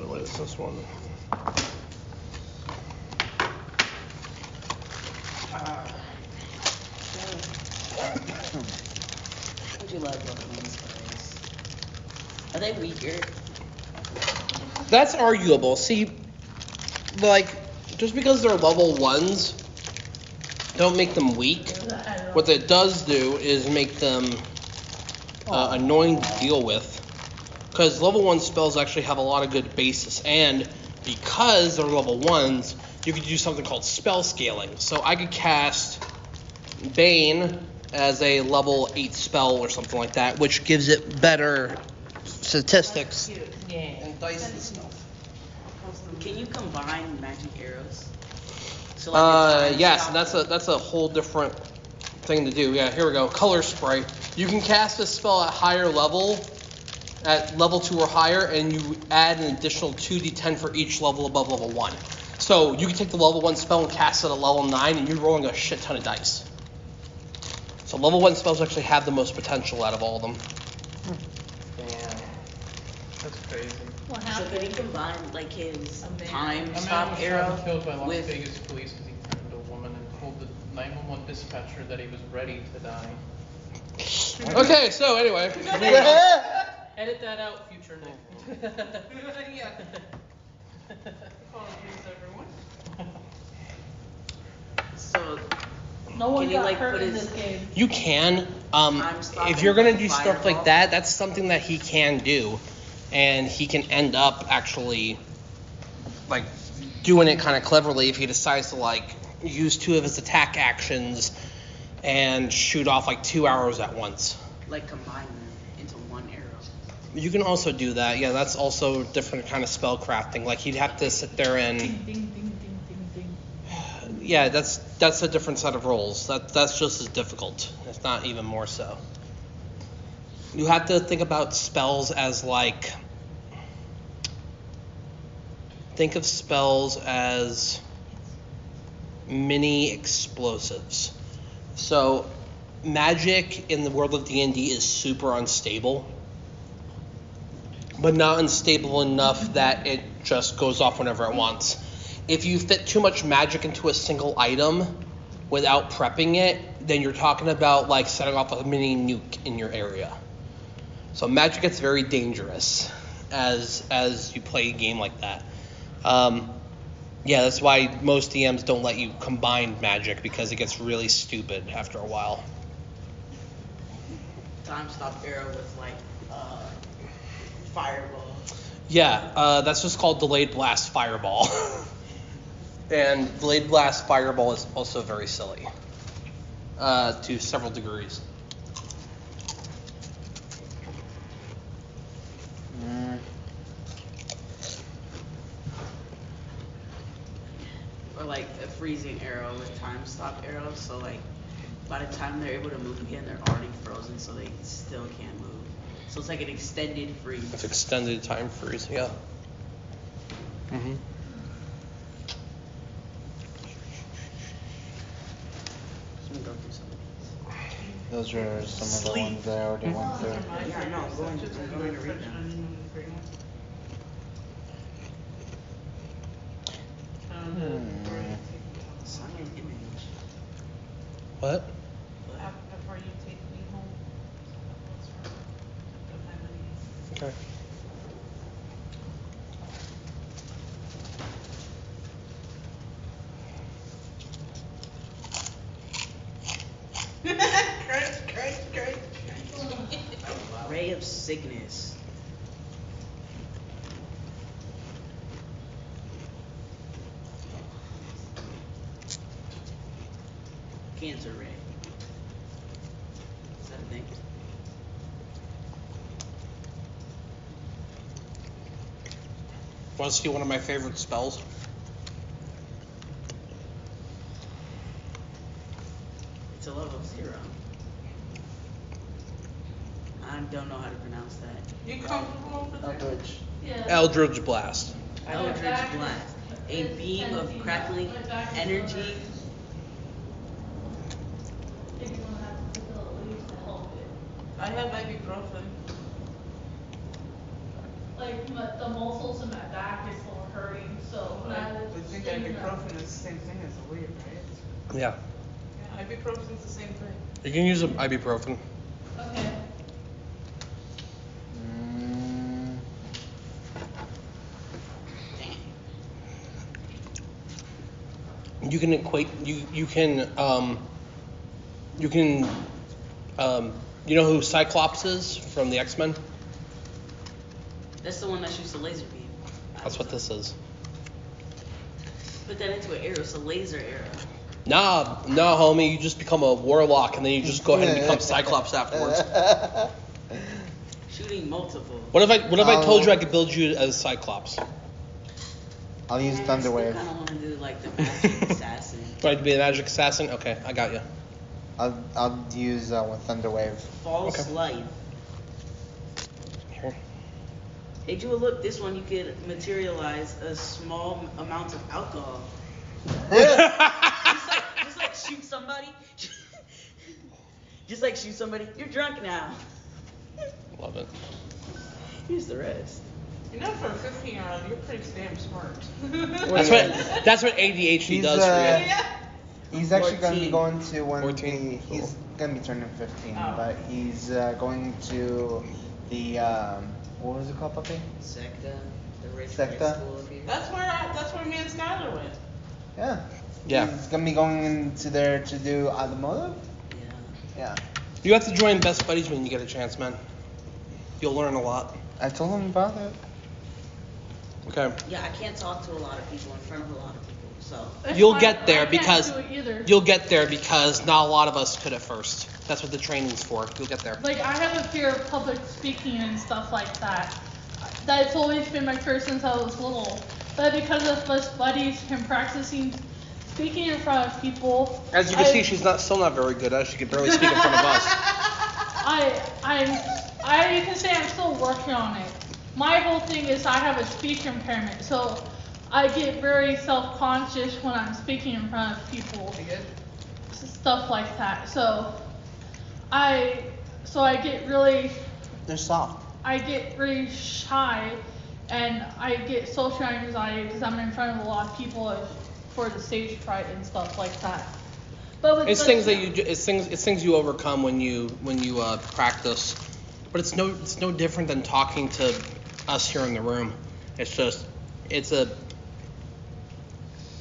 What is this one? Would you like level 1 spells? Are they weaker? That's arguable. See, like, just because they're level 1s, don't make them weak. What that does do is make them annoying to deal with. Because level 1 spells actually have a lot of good basis. And because they're level 1s, you could do something called spell scaling. So I could cast Bane as a level 8 spell or something like that, which gives it better statistics Yeah. and dice and stuff. Can you combine magic arrows? So like Yes, and that's a whole different thing to do. Yeah, here we go. Color spray. You can cast a spell at higher level, at level 2 or higher, and you add an additional 2d10 for each level above level 1. So you can take the level 1 spell and cast it at level 9, and you're rolling a shit ton of dice. So level 1 spells actually have the most potential out of all of them. Damn. That's crazy. What So happened? can he combine like his Amazing. time A man stop was arrow shot and killed by Las with Vegas police because he threatened a woman and told the 911 dispatcher that he was ready to die. Okay, so anyway. Edit that out, future Nick. Yeah. Apologies, everyone. so No one Can he, got like, hurt put in his- this game. You can. stop If and you're gonna like do stuff fireball? like that, that's something that he can do, and he can end up actually like doing it kind of cleverly if he decides to like use 2 of his attack actions and shoot off like 2 arrows at once. like combine them into one arrow. You can also do that. Yeah, that's also different kind of spell crafting. Like he'd have to sit there and Ding, ding, ding, ding, ding, ding. yeah, that's a different set of rolls. That's just as difficult, if not even more so. You have to think about spells as like think of spells as mini explosives. So, magic in the world of D&D is super unstable, but not unstable enough that it just goes off whenever it wants. If you fit too much magic into a single item without prepping it, then you're talking about like setting off a mini nuke in your area. So magic gets very dangerous as you play a game like that. Yeah, that's why most DMs don't let you combine magic, because it gets really stupid after a while. Time stop arrow with like fireball. Yeah, that's just called delayed blast fireball. And delayed blast fireball is also very silly to several degrees. Or like a freezing arrow with time stop arrows, so like by the time they're able to move again, they're already frozen, so they still can't move. So it's like an extended freeze. It's extended time freeze, yeah. Mm-hmm. Let me go through some of these. Those are some of the ones that I already went through. Yeah, no, I'm going to read them. Sign image. What? Before you take me home. Okay. Crunch. Ray of sickness. Cancer ray. Is that a thing? Want to see one of my favorite spells? It's a level 0. I don't know how to pronounce that. You comfortable with that? Eldritch. Yeah. Eldritch Blast. Eldritch Blast. A beam of crackling energy. If you want to have the leaves to help it. I have ibuprofen. Like the muscles in my back is still hurting, so I think ibuprofen is the same thing as a leaf, right? Yeah. Yeah, ibuprofen is the same thing. You can use ibuprofen. Okay. You can equate. You know who Cyclops is from the X-Men? That's the one that shoots the laser beam. That's what this is. Put that into an arrow. It's a laser arrow. Nah, homie. You just become a warlock, and then you just go ahead and become Cyclops afterwards. Shooting multiple. What if I told you I could build you as Cyclops? I'll use Thunder Wave. I kind of want to do like the magic assassin. Right, to be a magic assassin? Okay, I got you. I'll use with Thunder Wave. False Okay. life. Here. Hey, Jewel, look, this one you could materialize a small amount of alcohol. just like shoot somebody. Just like shoot somebody. You're drunk now. Love it. Here's the rest. You know, for a 15-year-old, you're pretty damn smart. That's what ADHD He's, does for you. Yeah. He's actually going to be 14. going to 14? he's going to be turning 15, Oh. but he's going to the what was it called, puppy? Secta, the rich Secta? school up here. That's where me and Skylar went. Yeah. Yeah. He's going to be going into there to do automotive. Yeah. Yeah. You have to join Best Buddies when you get a chance, man. You'll learn a lot. I told him about it. Okay. Yeah, I can't talk to a lot of people in front of a lot of people, so. It's You'll fine. get there I can't because do it either. you'll get there because not a lot of us could at first. That's what the training's for. You'll get there. Like, I have a fear of public speaking and stuff like that. That's always been my fear since I was little. But because of Best Buddies and practicing speaking in front of people, As you can see, she's still not very good at it. She can barely speak in front of us. I can say I'm still working on it. My whole thing is I have a speech impairment, so I get very self-conscious when I'm speaking in front of people. stuff like that. So I get really They're soft. shy, and I get social anxiety because I'm in front of a lot of people for the stage fright and stuff like that. But with It's things that it's things you overcome when you practice. But it's no different than talking to us here in the room. It's just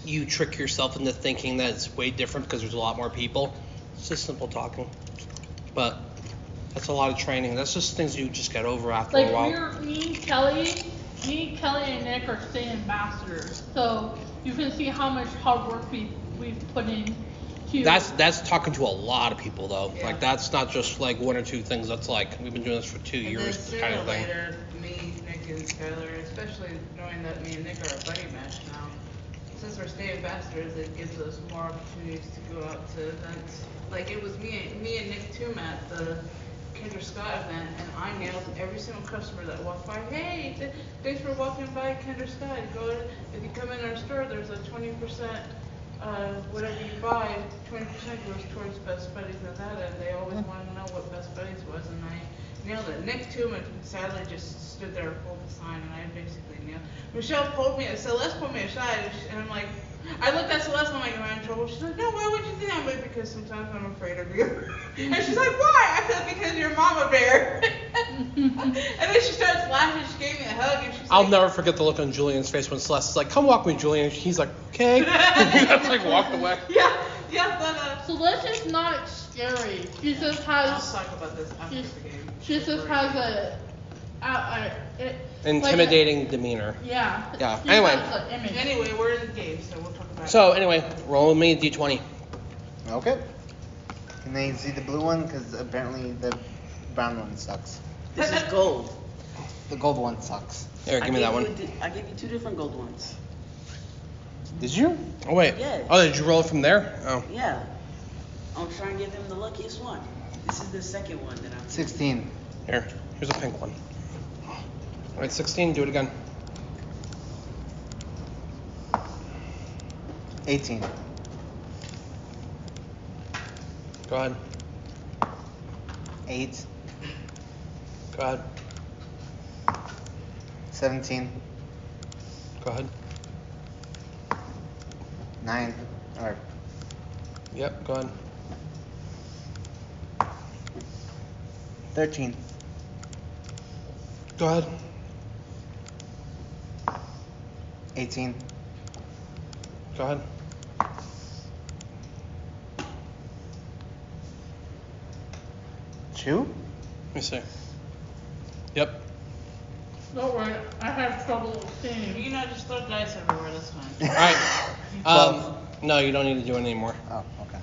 you trick yourself into thinking that it's way different because there's a lot more people. It's just simple talking. But that's a lot of training. That's just things you just get over after a while. Me, Kelly, and Nick are state ambassadors, so you can see how much hard work we've put in. That's talking to a lot of people though. Yeah. Like that's not just like one or two things. That's like we've been doing this for 2 years kind of thing. Later, me, Nick, and Skylar, especially knowing that me and Nick are a buddy match now, since we're state ambassadors, it gives us more opportunities to go out to events. Like it was me and Nick Toom at the Kendra Scott event, and I nailed every single customer that walked by. Hey, thanks for walking by Kendra Scott. If you come in our store, there's a 20%. Whatever you buy, 20% goes towards Best Buddies Nevada, and they always wanted to know what Best Buddies was, and I nailed it. Nick Tooman sadly just stood there and pulled the sign, and I basically nailed it. Celeste pulled me aside, and I'm like, I looked at Celeste and I'm like, am I in trouble? She's like, no, why would you do that? I'm like, because sometimes I'm afraid of you. And she's like, why? I said, because you're Mama Bear. And then she starts laughing, she gave me a hug, and she's I'll like, never forget the look on Julian's face when Celeste is like, come walk with me, Julian. He's like, okay. That's like walked away. yeah, but Celeste is not scary. She just I'll has. talk about this after the game. She just has Intimidating demeanor. Yeah. Yeah, She anyway. has an image. Anyway, we're in the game, so we'll talk about it. So anyway, roll with me D20. Okay. Can they see the blue one? Because apparently the brown one sucks. This is gold. The gold one sucks. Here, give me that one. I gave you 2 different gold ones. Did you? Oh wait. Yeah. Oh, did you roll it from there? Oh. Yeah. I'm trying to give him the luckiest one. This is the second one that I'm. 16. Here's a pink one. All right, 16. Do it again. 18. Go ahead. 8. Go ahead. 17. Go ahead. 9. Or Yep. Go ahead. 13. Go ahead. 18. Go ahead. 2. Let me see. Yep. Don't worry, I have trouble seeing. You know, just throw dice everywhere, that's fine. All right. No, you don't need to do it anymore. Oh, okay.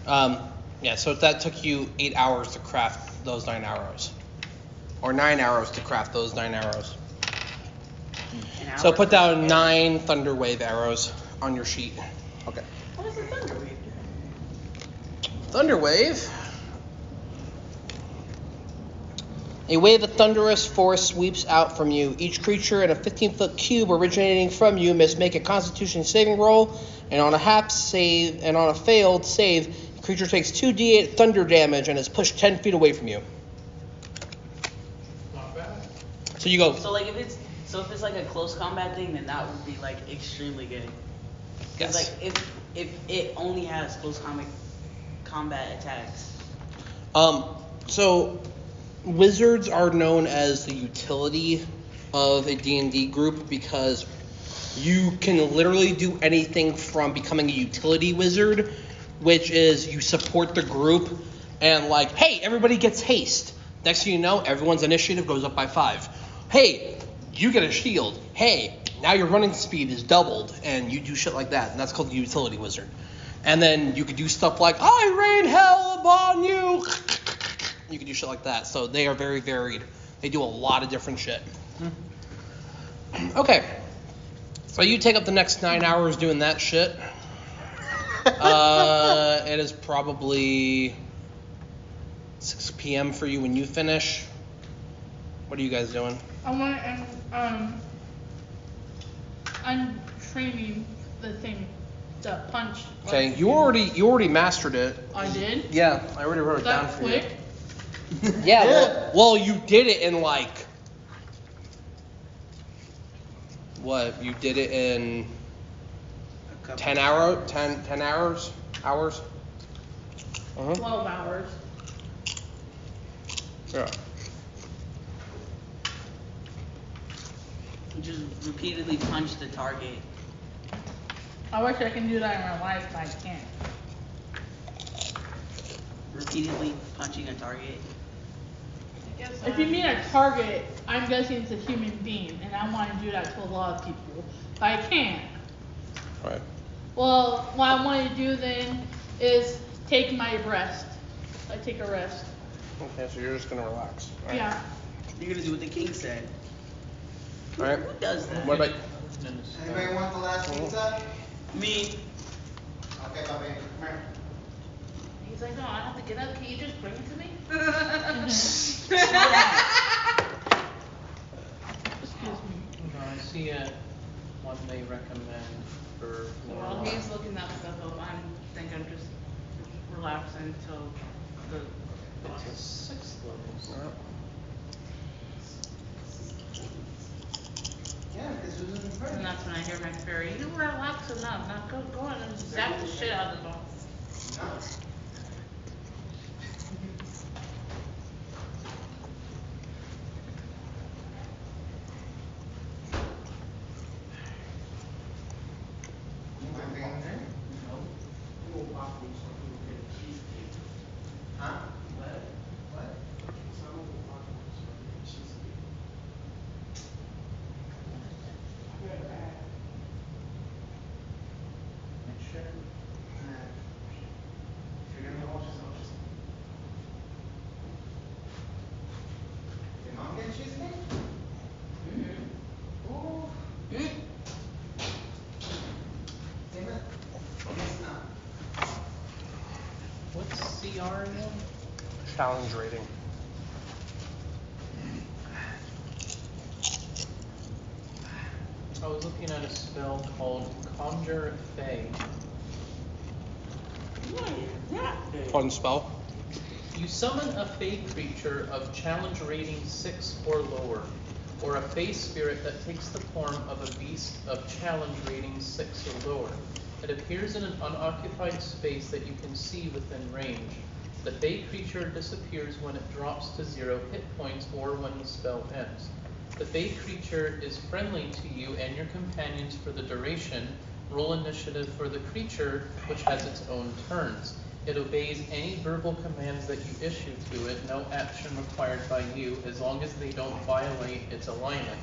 Yeah. So that took you 8 hours to craft those 9 arrows, or 9 arrows to craft those 9 arrows. So put down 9 thunder wave arrows on your sheet. Okay. What is a thunder wave? Thunder wave. A wave of thunderous force sweeps out from you. Each creature in a 15-foot cube originating from you must make a Constitution saving roll, and on a failed save, the creature takes 2d8 thunder damage and is pushed 10 feet away from you. Not bad. So you go. So like if it's like a close combat thing, then that would be like extremely good. 'Cause Yes. like if it only has close combat attacks. So wizards are known as the utility of a D&D group because you can literally do anything from becoming a utility wizard, which is you support the group and like, hey, everybody gets haste. Next thing you know, everyone's initiative goes up by 5. Hey, you get a shield. Hey, now your running speed is doubled, and you do shit like that, and that's called the utility wizard. And then you could do stuff like, I rain hell upon you. You can do shit like that. So they are very varied. They do a lot of different shit. Okay. So you take up the next 9 hours doing that shit. It is probably 6 p.m. for you when you finish. What are you guys doing? I'm training the thing. the punch. Okay, you already mastered it. I did? Yeah, I already wrote Was it down that for quick? you. Yeah, well, you did it in like what? You did it in 10 hours? Hours? Uh-huh. 12 hours. Yeah. Just repeatedly punch the target. I wish I can do that in real life, but I can't. Repeatedly punching a target. I guess If you mean a target, I'm guessing it's a human being, and I want to do that to a lot of people, but I can't. Right. Well, what I want to do then is take my rest. I take a rest. Okay, so you're just gonna relax. All right. Yeah. You're gonna do what the king said. All right. Who does that? What about? Anybody want the last pizza? Me. Okay, Bobby, come here. He's like, no, I have to get up. Can you just bring it to me? Excuse me. No, I see one they recommend for While more. he's looking that stuff up, I'm just relaxing until the. It's a 6th level. Yeah, this was in the And that's when I hear my fairy, you relax enough. Now go on and zap the shit out of the ball. No. Huh? What? Your mom get cheesecake? Ooh. Damn it. Guess not. What's CR again? Challenge rating. I was looking at a spell called Conjure Fey. Fun spell. You summon a Fey creature of challenge rating 6 or lower, or a Fey spirit that takes the form of a beast of challenge rating 6 or lower. It appears in an unoccupied space that you can see within range. The Fey creature disappears when it drops to 0 hit points or when the spell ends. The Fey creature is friendly to you and your companions for the duration. Roll initiative for the creature, which has its own turns. It obeys any verbal commands that you issue to it, no action required by you, as long as they don't violate its alignment.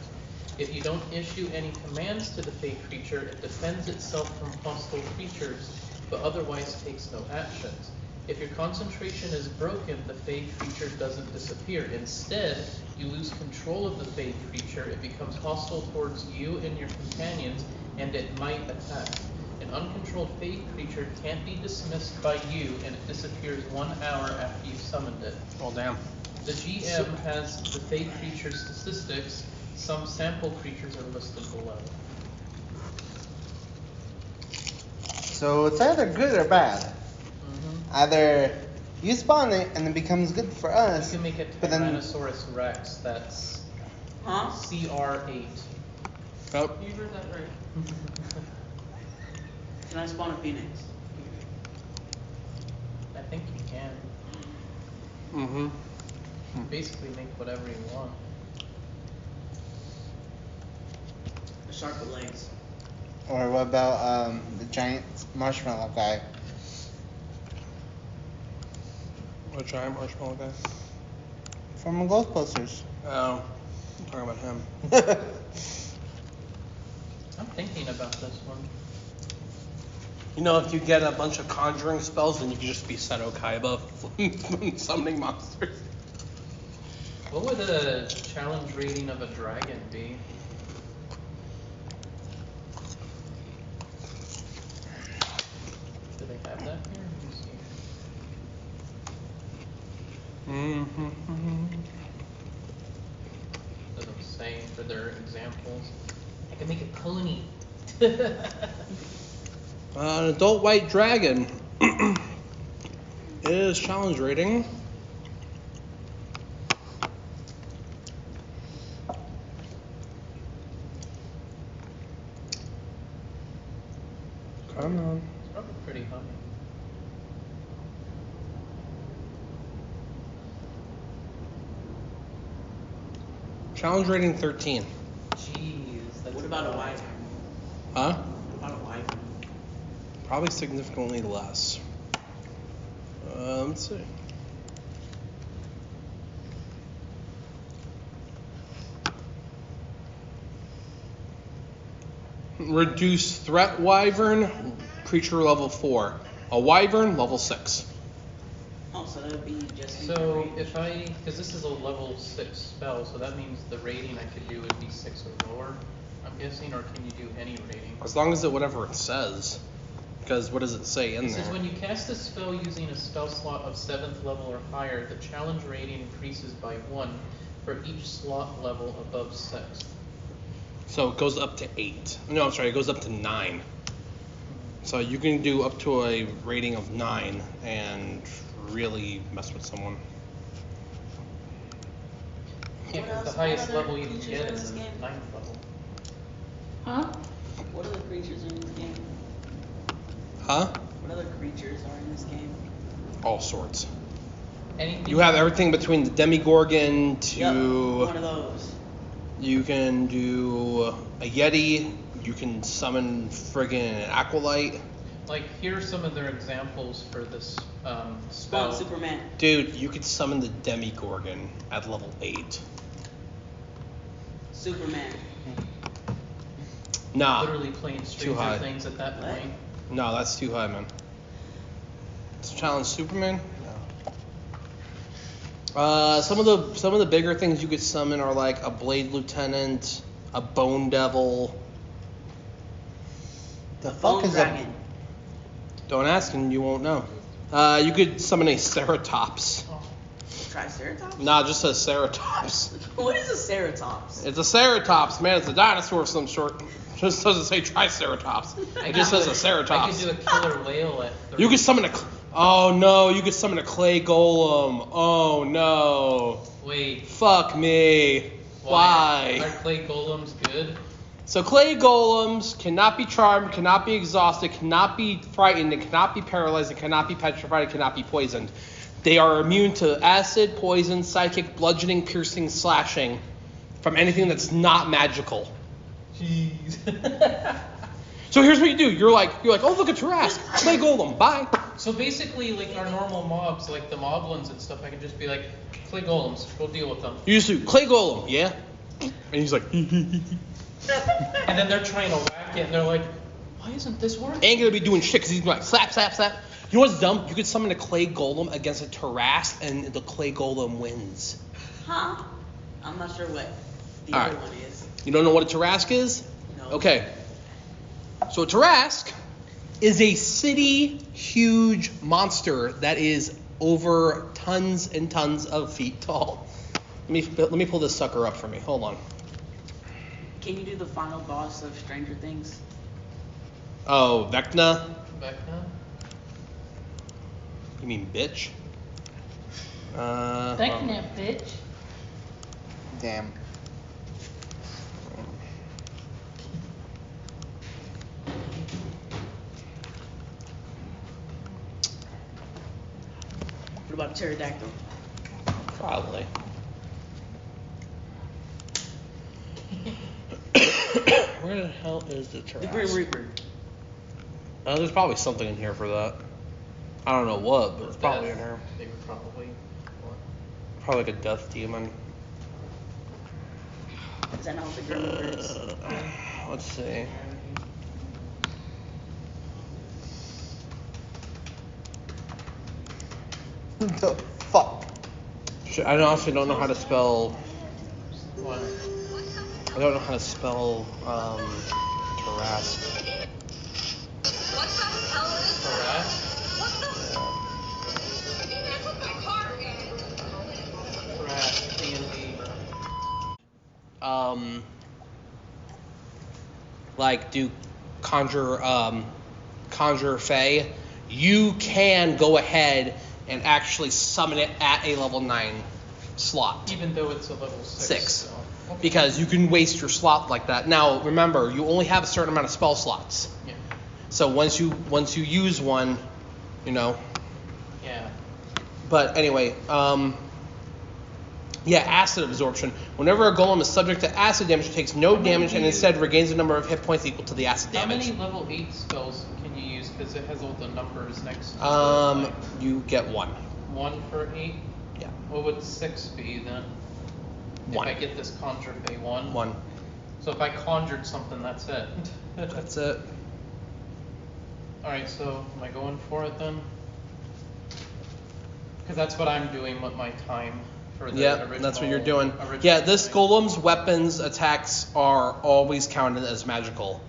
If you don't issue any commands to the Fey creature, it defends itself from hostile creatures, but otherwise takes no actions. If your concentration is broken, the Fey creature doesn't disappear. Instead, you lose control of the Fey creature. It becomes hostile towards you and your companions, and it might attack. An uncontrolled Fey creature can't be dismissed by you, and it disappears 1 hour after you've summoned it. Oh damn. The GM has the Fey creature statistics. Some sample creatures are listed below. So it's either good or bad. Either you spawn it and it becomes good for You us, can make a but then Tyrannosaurus Rex that's Huh? CR8. Oh. You heard that right. Can I spawn a phoenix? I think you can. Mm-hmm. Basically make whatever you want. A shark with legs. or what about the giant marshmallow guy? What giant marshmallow guy? From Ghostbusters. Oh, I'm talking about him. I'm thinking about this one. You know, if you get a bunch of conjuring spells, then you can just be Seto Kaiba summoning monsters. What would a challenge rating of a dragon be? Do they have that here? Let me see. Mm-hmm. Doesn't say for their examples. I can make a pony. An adult white dragon is challenge rating. Come on. It's probably pretty high. Challenge rating 13. Jeez. That's What about a wyvern? Huh? What about a wyvern? Probably significantly less. Let's see. Reduce threat wyvern, creature level 4. A wyvern, level 6. Oh, so that would be just. in So range. if because this is a level 6 spell, so that means the rating I could do would be 6 or lower, I'm guessing, or can you do any rating? As long as whatever it says. Because what does it say in It there? says when you cast a spell using a spell slot of 7th level or higher, the challenge rating increases by 1 for each slot level above 6th. So it goes up to 8. No, I'm sorry, it goes up to 9. So you can do up to a rating of 9 and really mess with someone. Yeah, What 'cause the else- highest what other level you can creatures get are in is this the game? 9th level. Huh? What other creatures are in this game? Huh? What other creatures are in this game? All sorts. Anything You have everything between the Demigorgon to... Yup, one of those. You can do a Yeti. You can summon friggin' Aqualite. Like, here are some of their examples for this Go spell. on, Superman. Dude, you could summon the Demigorgon at level 8. Superman. Nah. Literally playing Too high. Stranger Things at that What? point. No, that's too high, man. Let's challenge Superman? No. Some of the bigger things you could summon are like a Blade Lieutenant, a Bone Devil. The fuck Bone is Dragon. Don't ask and you won't know. You could summon a Ceratops. Triceratops? Nah, just a Ceratops. What is a Ceratops? It's a Ceratops, man. It's a dinosaur of some sort. Just doesn't say Triceratops. It just says a I Ceratops. could do a killer whale at 3. You could summon a. Oh no! You could summon a clay golem. Oh no! Wait. Fuck me. Why? Are clay golems good? So clay golems cannot be charmed, cannot be exhausted, cannot be frightened, and cannot be paralyzed, and cannot be petrified, and cannot be poisoned. They are immune to acid, poison, psychic, bludgeoning, piercing, slashing from anything that's not magical. Jeez. So here's what you do. You're like, oh look, a Tarrasque. Clay golem. Bye. So basically, like our normal mobs, like the moblins and stuff, I can just be like, clay golems, go deal with them. You just do clay golem, yeah? And he's like, And then they're trying to whack it, and they're like, why isn't this working? ain't gonna be doing shit because he's like slap, slap, slap. You know what's dumb? You could summon a clay golem against a Tarrasque and the clay golem wins. Huh? I'm not sure what the All other right. one is. You don't know what a Tarrasque is? No. Okay. So a Tarrasque is a city huge monster that is over tons and tons of feet tall. Let me pull this sucker up for me. Hold on. Can you do the final boss of Stranger Things? Oh, Vecna? Vecna? You mean bitch? Vecna, bitch. Damn. What about pterodactyl? Probably. Where the hell is the Tarrasque? The Grim Reaper. There's probably something in here for that. I don't know what, but it's probably in Death. here. They would probably. Probably like a death demon. Is that not what the Grim Reaper is? Let's see. The fuck? I honestly don't know how to spell. What? I don't know how to spell Tarrasque. Harass? Harass, D&D. Like do conjure Conjure Fey, you can go ahead and actually summon it at a level 9 slot. Even though it's a level 6. So. Okay. Because you can waste your slot like that. Now, remember, you only have a certain amount of spell slots. Yeah. So once you use one, you know. Yeah. But anyway, acid absorption. Whenever a golem is subject to acid damage, it takes no damage and instead regains a number of hit points equal to the acid damage. How many level 8 spells can you use? Because it has all the numbers next to it. You get 1. 1 for 8? Yeah. What would 6 be then? 1. If I get this Conjure Fey 1? 1. So if I conjured something, that's it. That's it. Alright, so am I going for it then? Because that's what I'm doing with my time for the original. That's what you're doing. Yeah, this golem's weapons attacks are always counted as magical.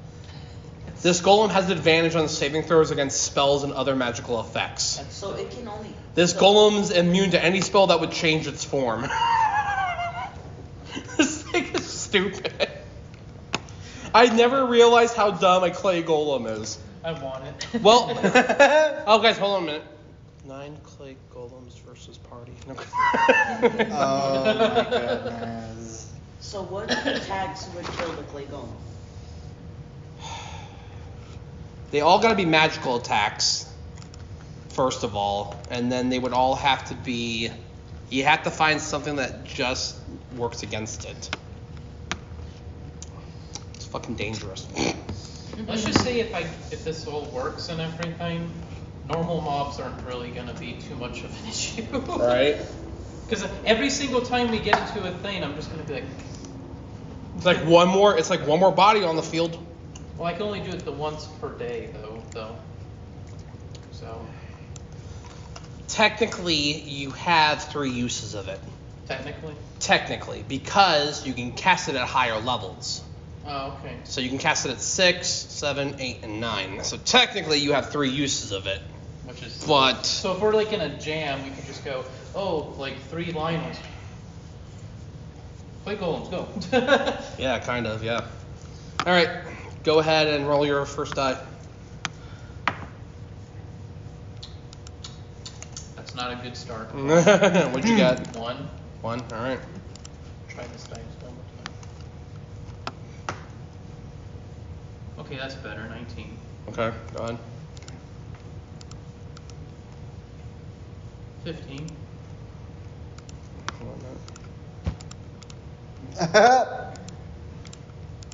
This golem has advantage on saving throws against spells and other magical effects. So it can only... This golem's immune to any spell that would change its form. This thing is stupid. I never realized how dumb a clay golem is. I want it. Well, oh guys, hold on a minute. 9 clay golems versus party. No. Oh my goodness. So what attacks would kill the clay golem? They all gotta be magical attacks, first of all, and then they would all have to be. You have to find something that just works against it. It's fucking dangerous. Let's just say if this all works and everything, normal mobs aren't really gonna be too much of an issue. Right? Because every single time we get into a thing, I'm just gonna be like. It's like one more body on the field. Well, I can only do it the once per day though. So. Technically, you have 3 uses of it. Technically, because you can cast it at higher levels. Oh, okay. So you can cast it at 6, 7, 8, and 9. So technically, you have 3 uses of it. Which is. But. So if we're like in a jam, we can just go, like 3 Lionels. Play golems, go. Yeah, kind of, yeah. All right, go ahead and roll your first die. That's not a good start. What'd you get? 1. 1, all right. Try this dice one more time. Okay, that's better. 19. Okay, go ahead. 15.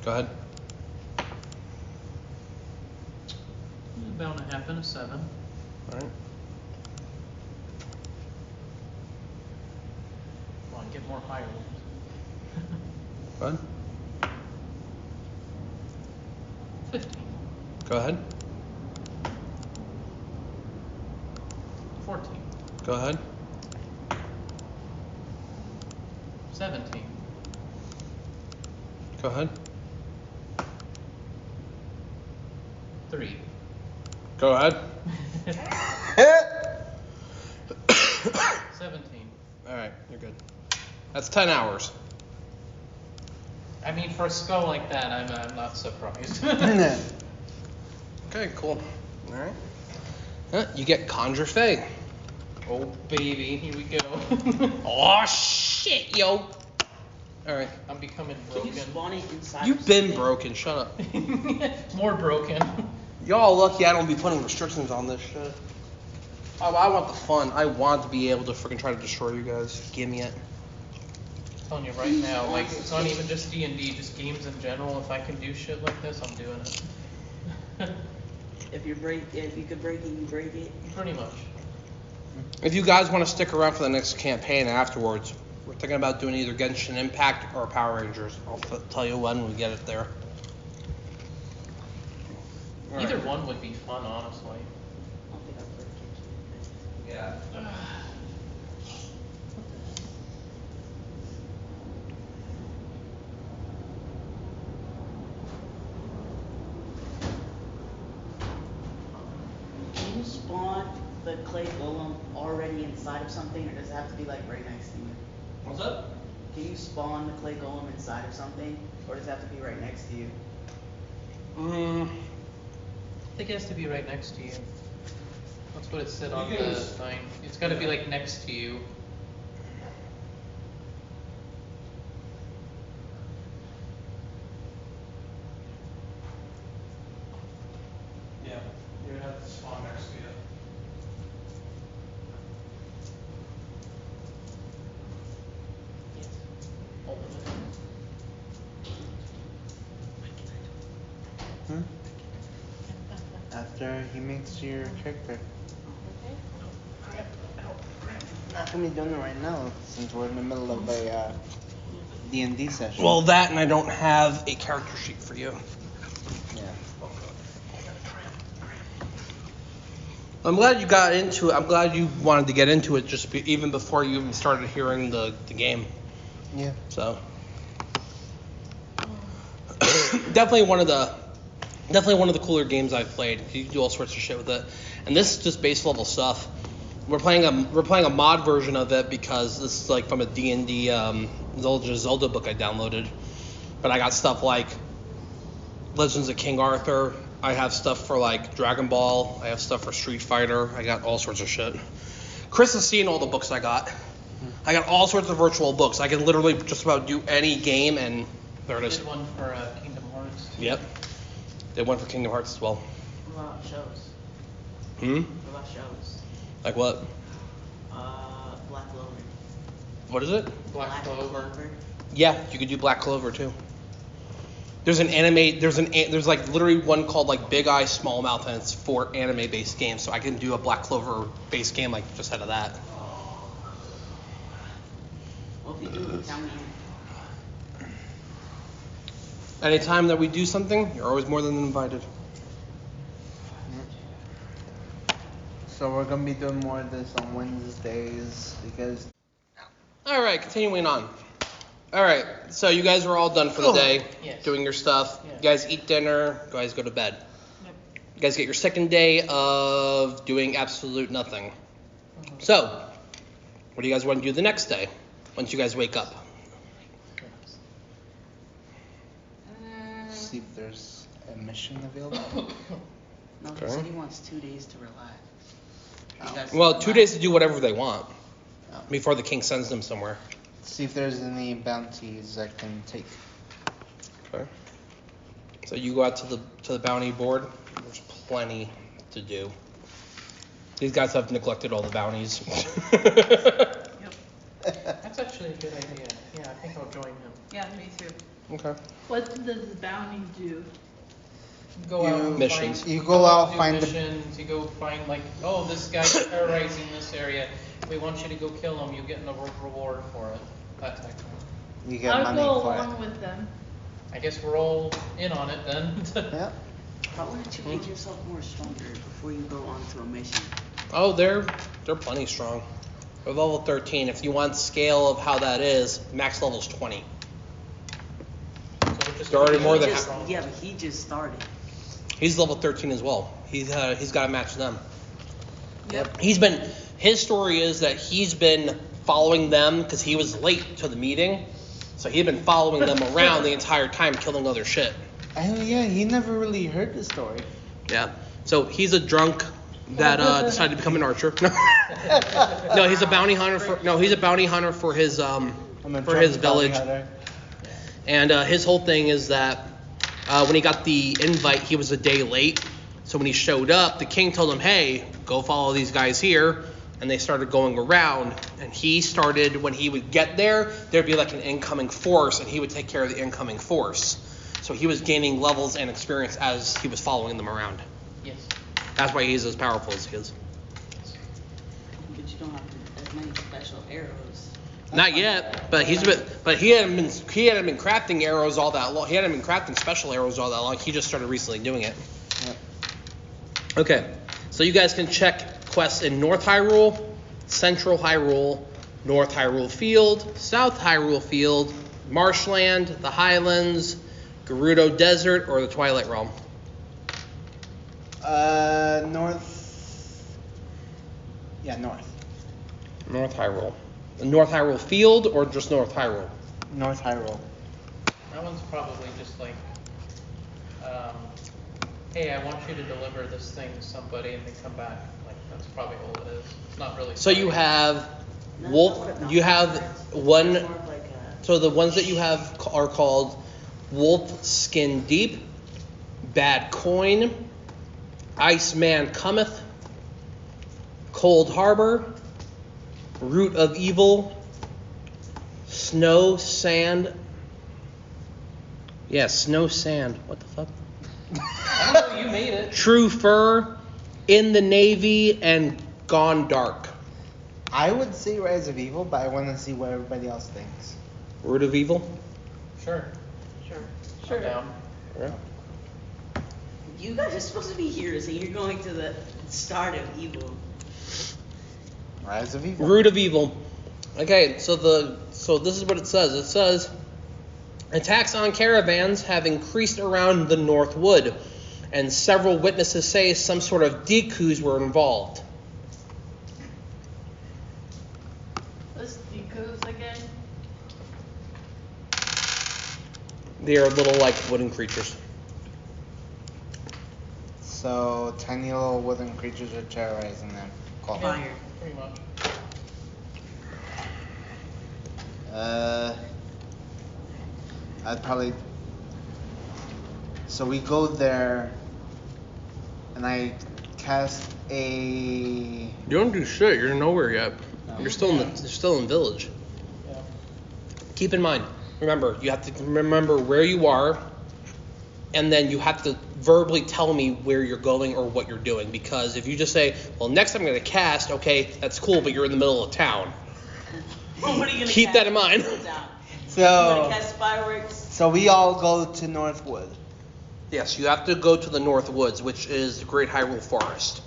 Go ahead. About a half and a 7. All right. Come on, get more higher ones. Go ahead. 15. Go ahead. 14. Go ahead. 17. Go ahead. 3. Go ahead. 17. All right, you're good. That's 10 hours. I mean, for a skull like that, I'm not surprised. Okay, cool. All right. You get Conjure Fey. Oh, baby, here we go. Oh, shit, yo. All right. I'm becoming Can broken. you spawn it inside? You've been broken. Shut up. More broken. Y'all lucky I don't be putting restrictions on this shit. I want the fun. I want to be able to freaking try to destroy you guys. Give me it. I'm telling you right now, like, it's not even just D&D, just games in general. If I can do shit like this, I'm doing it. If you could break it, you break it. Pretty much. If you guys want to stick around for the next campaign afterwards, we're thinking about doing either Genshin Impact or Power Rangers. I'll tell you when we get it there. Either one would be fun, honestly. I don't think I've played Genshin. Yeah. Can you spawn the clay golem already inside of something, or does it have to be like right next to you? What's up? Can you spawn the clay golem inside of something, or does it have to be right next to you? I think it has to be right next to you. That's what it said on You can the just- thing. It's got to be like next to you. Yeah, you have to spawn next to you. Yes. All of it. Hmm? After he makes your character. Not gonna be doing it right now since we're in the middle of a D&D session. Well, that and I don't have a character sheet for you. Yeah. I'm glad you got into it. I'm glad you wanted to get into it even before you even started hearing the game. Yeah. So definitely one of the cooler games I've played. You can do all sorts of shit with it, and this is just base level stuff. We're playing a mod version of it because this is like from a D&D Zelda book I downloaded. But I got stuff like Legends of King Arthur. I have stuff for like Dragon Ball. I have stuff for Street Fighter. I got all sorts of shit. Chris has seen all the books I got. I got all sorts of virtual books. I can literally just about do any game, and there it is. Did one for Kingdom Hearts. Too. Yep. Did one for Kingdom Hearts as well. What about shows? Hmm? What about shows? Like what? Black Clover. What is it? Black Clover. Yeah, you could do Black Clover too. There's an anime. There's like literally one called like Big Eye Small Mouth, and it's for anime based games. So I can do a Black Clover based game like just out of that. Well, if you do, tell me. Anytime that we do something, you're always more than invited. So we're gonna be doing more of this on Wednesdays because. All right, continuing on. All right, so you guys are all done for the day, Yes. doing your stuff. Yeah. You guys eat dinner. You guys go to bed. You guys get your second day of doing absolute nothing. So, what do you guys want to do the next day once you guys wake up? See if there's a mission available. No, Okay. he said he wants 2 days to relax. You guys Well, relax. 2 days to do whatever they want Oh. before the king sends them somewhere. See if there's any bounties I can take. Okay. So you go out to the bounty board. There's plenty to do. These guys have neglected all the bounties. That's actually a good idea. Yeah, I think I'll join him. Yeah, me too. Okay. What does bounty do? Go out You- and Missions. find, You go out, do find the- missions. You go find like, oh, this guy's terrorizing this area. We want you to go kill him. You get a reward for it. That type of thing. You get I'll money go for along it. with them. I guess we're all in on it then. Yeah. Why wouldn't you make yourself more stronger before you go on to a mission? Oh, they're plenty strong. They're level 13. If you want scale of how that is, max level's 20. So we're just They're already more He than just- half. Yeah, but he just started. He's level 13 as well. He's got to match them. Yep. His story is that he's been following them because he was late to the meeting. So he'd been following them around the entire time, killing other shit. Oh yeah, he never really heard the story. Yeah. So he's a drunk that decided to become an archer. No, he's a bounty hunter for his I'm a for his drunk bounty village. hunter. And his whole thing is that when he got the invite, he was a day late. So when he showed up, the king told him, hey, go follow these guys here. And they started going around. And he started, when he would get there, there'd be like an incoming force, and he would take care of the incoming force. So he was gaining levels and experience as he was following them around. Yes. That's why he's as powerful as he is. But you don't have as many special arrows. Not yet, but he hadn't been crafting arrows all that long. He hadn't been crafting special arrows all that long. He just started recently doing it. Yep. Okay, so you guys can check quests in North Hyrule, Central Hyrule, North Hyrule Field, South Hyrule Field, Marshland, the Highlands, Gerudo Desert, or the Twilight Realm. North. Yeah, north. North Hyrule. North Hyrule Field or just North Hyrule? North Hyrule. That one's probably just like hey, I want you to deliver this thing to somebody, and they come back. Like, that's probably all it is. It's not really. So you have Not wolf. what a You have mountain is. one. It's more of like a- So the ones that you have are called Wolf Skin Deep, Bad Coin, Iceman Cometh, Cold Harbor, Root of Evil, Snow Sand. Yeah, Snow Sand. What the fuck? I don't know, you made it. True Fur, In the Navy, and Gone Dark. I would say Rise of Evil, but I want to see what everybody else thinks. Root of Evil. Sure. Sure. I'm down. Yeah. You guys are supposed to be heroes, and you're going to the start of evil. Rise of Evil. Root of Evil. Okay, so this is what it says. It says attacks on caravans have increased around the North Wood, and several witnesses say some sort of decoys were involved. Let's decos again. They are little like wooden creatures. So tiny little wooden creatures are terrorizing them. Cool. Fire. Pretty much. I'd probably. So we go there, and I cast a. You don't do shit. You're nowhere yet. No. You're still in village. Yeah. Keep in mind. Remember, you have to remember where you are, and then you have to verbally tell me where you're going or what you're doing. Because if you just say, "Well, next I'm going to cast," okay, that's cool, but you're in the middle of town. What are you gonna Keep cast? that in mind. Put it down. You So. wanna cast fireworks? So we all go to Northwood. Yes, you have to go to the North Woods, which is the Great Hyrule Forest.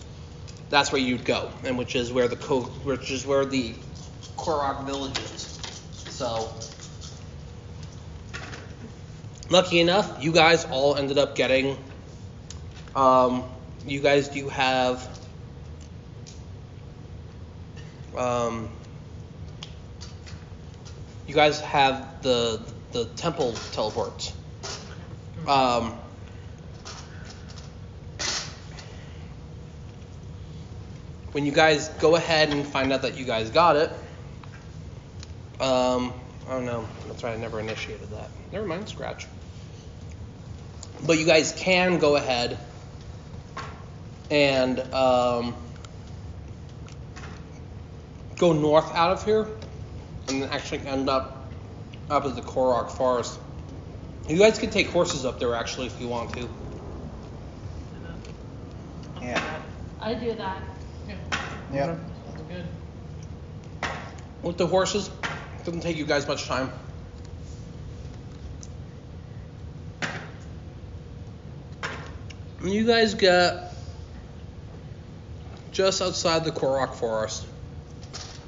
That's where you'd go, and which is where the Korok village is. So, lucky enough, you guys all ended up getting. You guys do have. You guys have the temple teleports. When you guys go ahead and find out that you guys got it, oh no, that's right, I never initiated that. Never mind, scratch. But you guys can go ahead and go north out of here, and then actually end up at the Korok Forest. You guys can take horses up there actually if you want to. Yeah. I do that. Yeah. Yep. Sounds good. With the horses, it doesn't take you guys much time. And you guys get just outside the Korok Forest.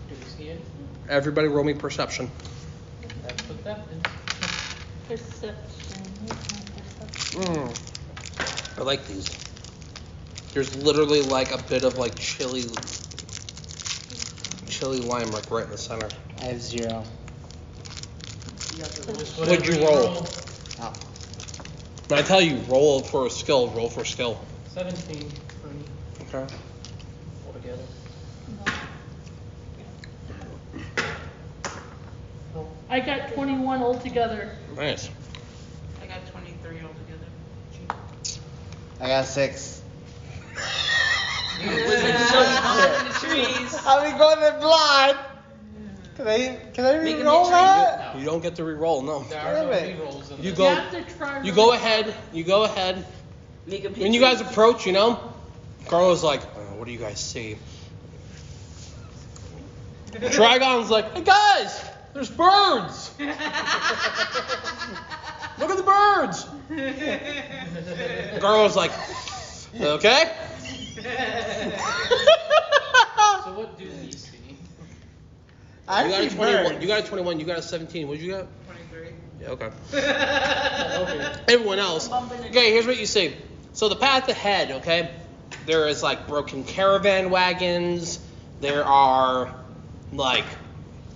Do we see it? Everybody roll me perception. That's what that is. Perception. Where's my perception? I like these. There's literally like a bit of like chili lime like right in the center. I have 0. You have to roll. Just What'd whatever you roll? Oh. When I tell you roll for skill, roll for skill. 17 for me Okay. altogether. No. I got 21 altogether. Nice. I got 23 altogether. I got 6. With the sun in the trees. I'll be going in blind. Can I Make him re-roll get that? You don't get to re-roll, no. There are no Really? rerolls in You this. go. You have to try You really go hard. ahead. You go ahead. Make him hit When you guys trees. approach, you know, Carlo's like, what do you guys see? Trigon's like, hey guys, there's birds. Look at the birds. Carlo's like, okay. So what do we see? I You got a see 21. birds. You got a 21. You got a 17. What'd you got? 23. Yeah, okay. Okay. Everyone else. Okay, here's what you see. So the path ahead, okay, there is like broken caravan wagons. There are like,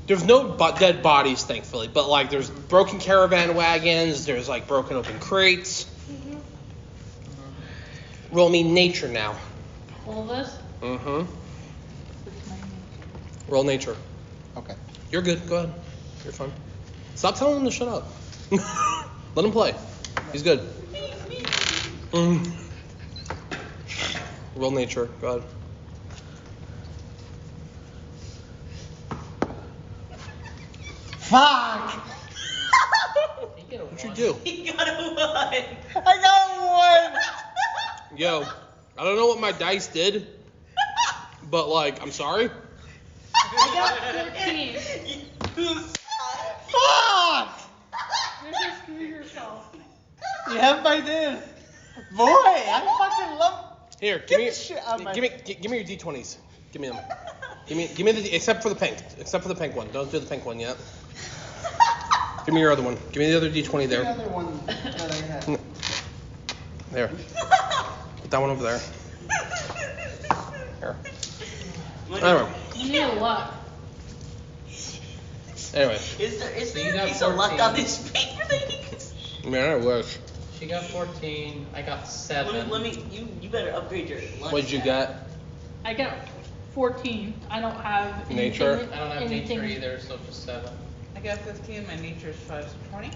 there's no dead bodies, thankfully, but like there's broken caravan wagons. There's like broken open crates. Roll me nature now. All this? Mm-hmm. What's my name? Roll nature. Okay. You're good. Go ahead. You're fine. Stop telling him to shut up. Let him play. He's good. Roll nature. Go ahead. Fuck! You get a What'd you one. do? He got a 1. I got one! Yo, I don't know what my dice did, but like, I'm sorry. I got 14. Fuck! This is screw yourself. Yeah, by this. Boy, I fucking love. Here, Get give me, the shit out of my- give me your d20s. Give me them. Give me the, except for the pink one. Don't do the pink one yet. Give me your other one. Give me the other d20 The there. other one that I had. There. Put that one over there. Here. Anyway. You need a luck. Anyway. Is So there you a got piece of luck 14. on this paper that you can see? Man, I wish. She got 14. I got 7. Let me, you better upgrade your lunch. What'd you get? I got 14. I don't have Nature? anything. I don't have anything. nature either, so just 7. I got 15, my nature's 5, so 20.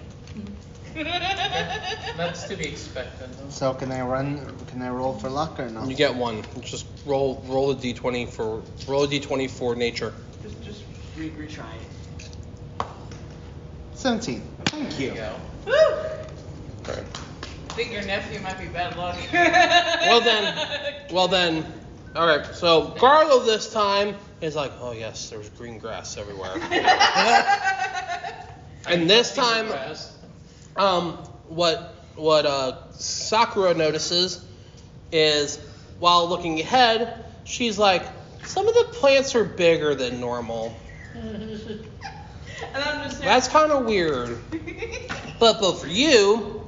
That's to be expected. Though. So can I roll for luck or no? You get one. Just roll a d20 for nature. Just retry it. 17. Thank There you. you go. Woo! Okay. I think your nephew might be bad luck. Well then. All right. So Garlo this time is like, oh yes, there's green grass everywhere. And this time, what Sakura notices is while looking ahead, she's like, some of the plants are bigger than normal. And I'm just That's kind of weird. But for you,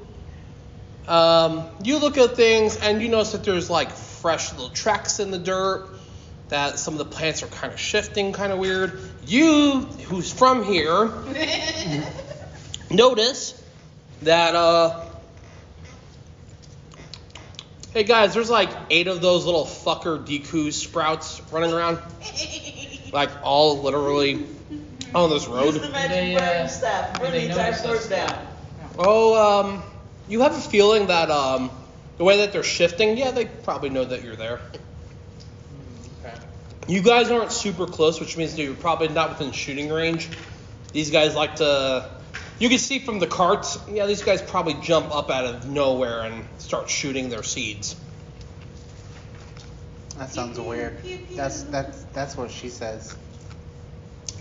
you look at things and you notice that there's like fresh little tracks in the dirt, that some of the plants are kind of shifting, kind of weird. You, who's from here, notice that, hey guys, there's like 8 of those little fucker Deku sprouts running around. Like all literally on this road. Use the magic They, burn staff. Burn they the entire notice forest us. down. Oh, you have a feeling that the way that they're shifting, yeah, they probably know that you're there. Okay. You guys aren't super close, which means that you're probably not within shooting range. These guys like to... You can see from the carts, yeah, these guys probably jump up out of nowhere and start shooting their seeds. That sounds weird. That's what she says.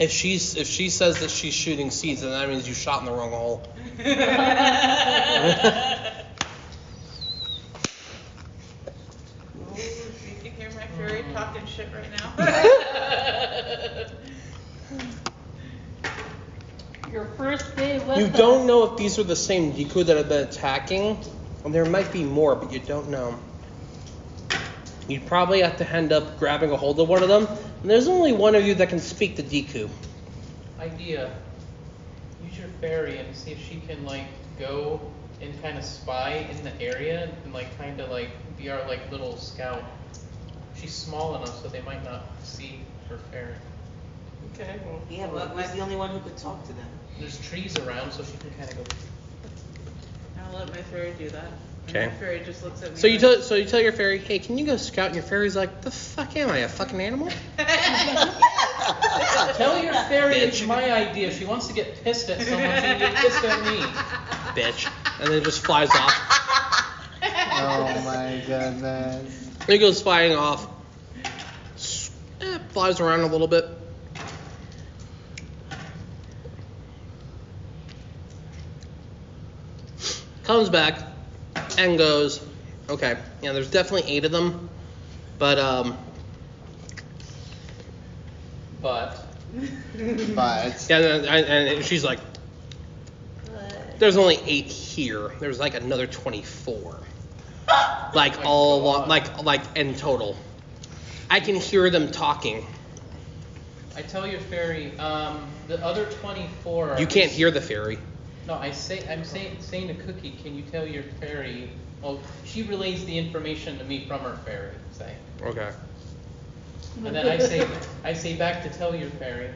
If she says that she's shooting seeds, then that means you shot in the wrong hole. Ooh, you can hear my fairy talking shit right now. Your first day with You us. don't know if these are the same Deku that have been attacking, and there might be more, but you don't know. You'd probably have to end up grabbing a hold of one of them, and there's only one of you that can speak to Deku. Idea. Use your fairy and see if she can like go and kind of spy in the area and like kind of like be our like little scout. She's small enough so they might not see her fairy. Okay, well. Yeah, but who's the only one who could talk to them? There's trees around so she can kind of go. I'll let my fairy do that. And Okay. my fairy just looks at me. So you like, tell your fairy, hey, can you go scout? And your fairy's like, the fuck am I, a fucking animal? Tell your fairy it's Bitch. my idea. If she wants to get pissed at someone, she can get pissed at me. Bitch. And then it just flies off. Oh my goodness. It goes flying off. Flies around a little bit. Comes back and goes, okay, yeah, there's definitely 8 of them, but But yeah, and she's like, there's only 8 here. There's like another 24, like all along, like in total. I can hear them talking. I tell your fairy, the other 24. You can't hear the fairy. No, I'm saying to Cookie, can you tell your fairy Well, she relays the information to me from her fairy, say. Okay. And then I say back to tell your fairy,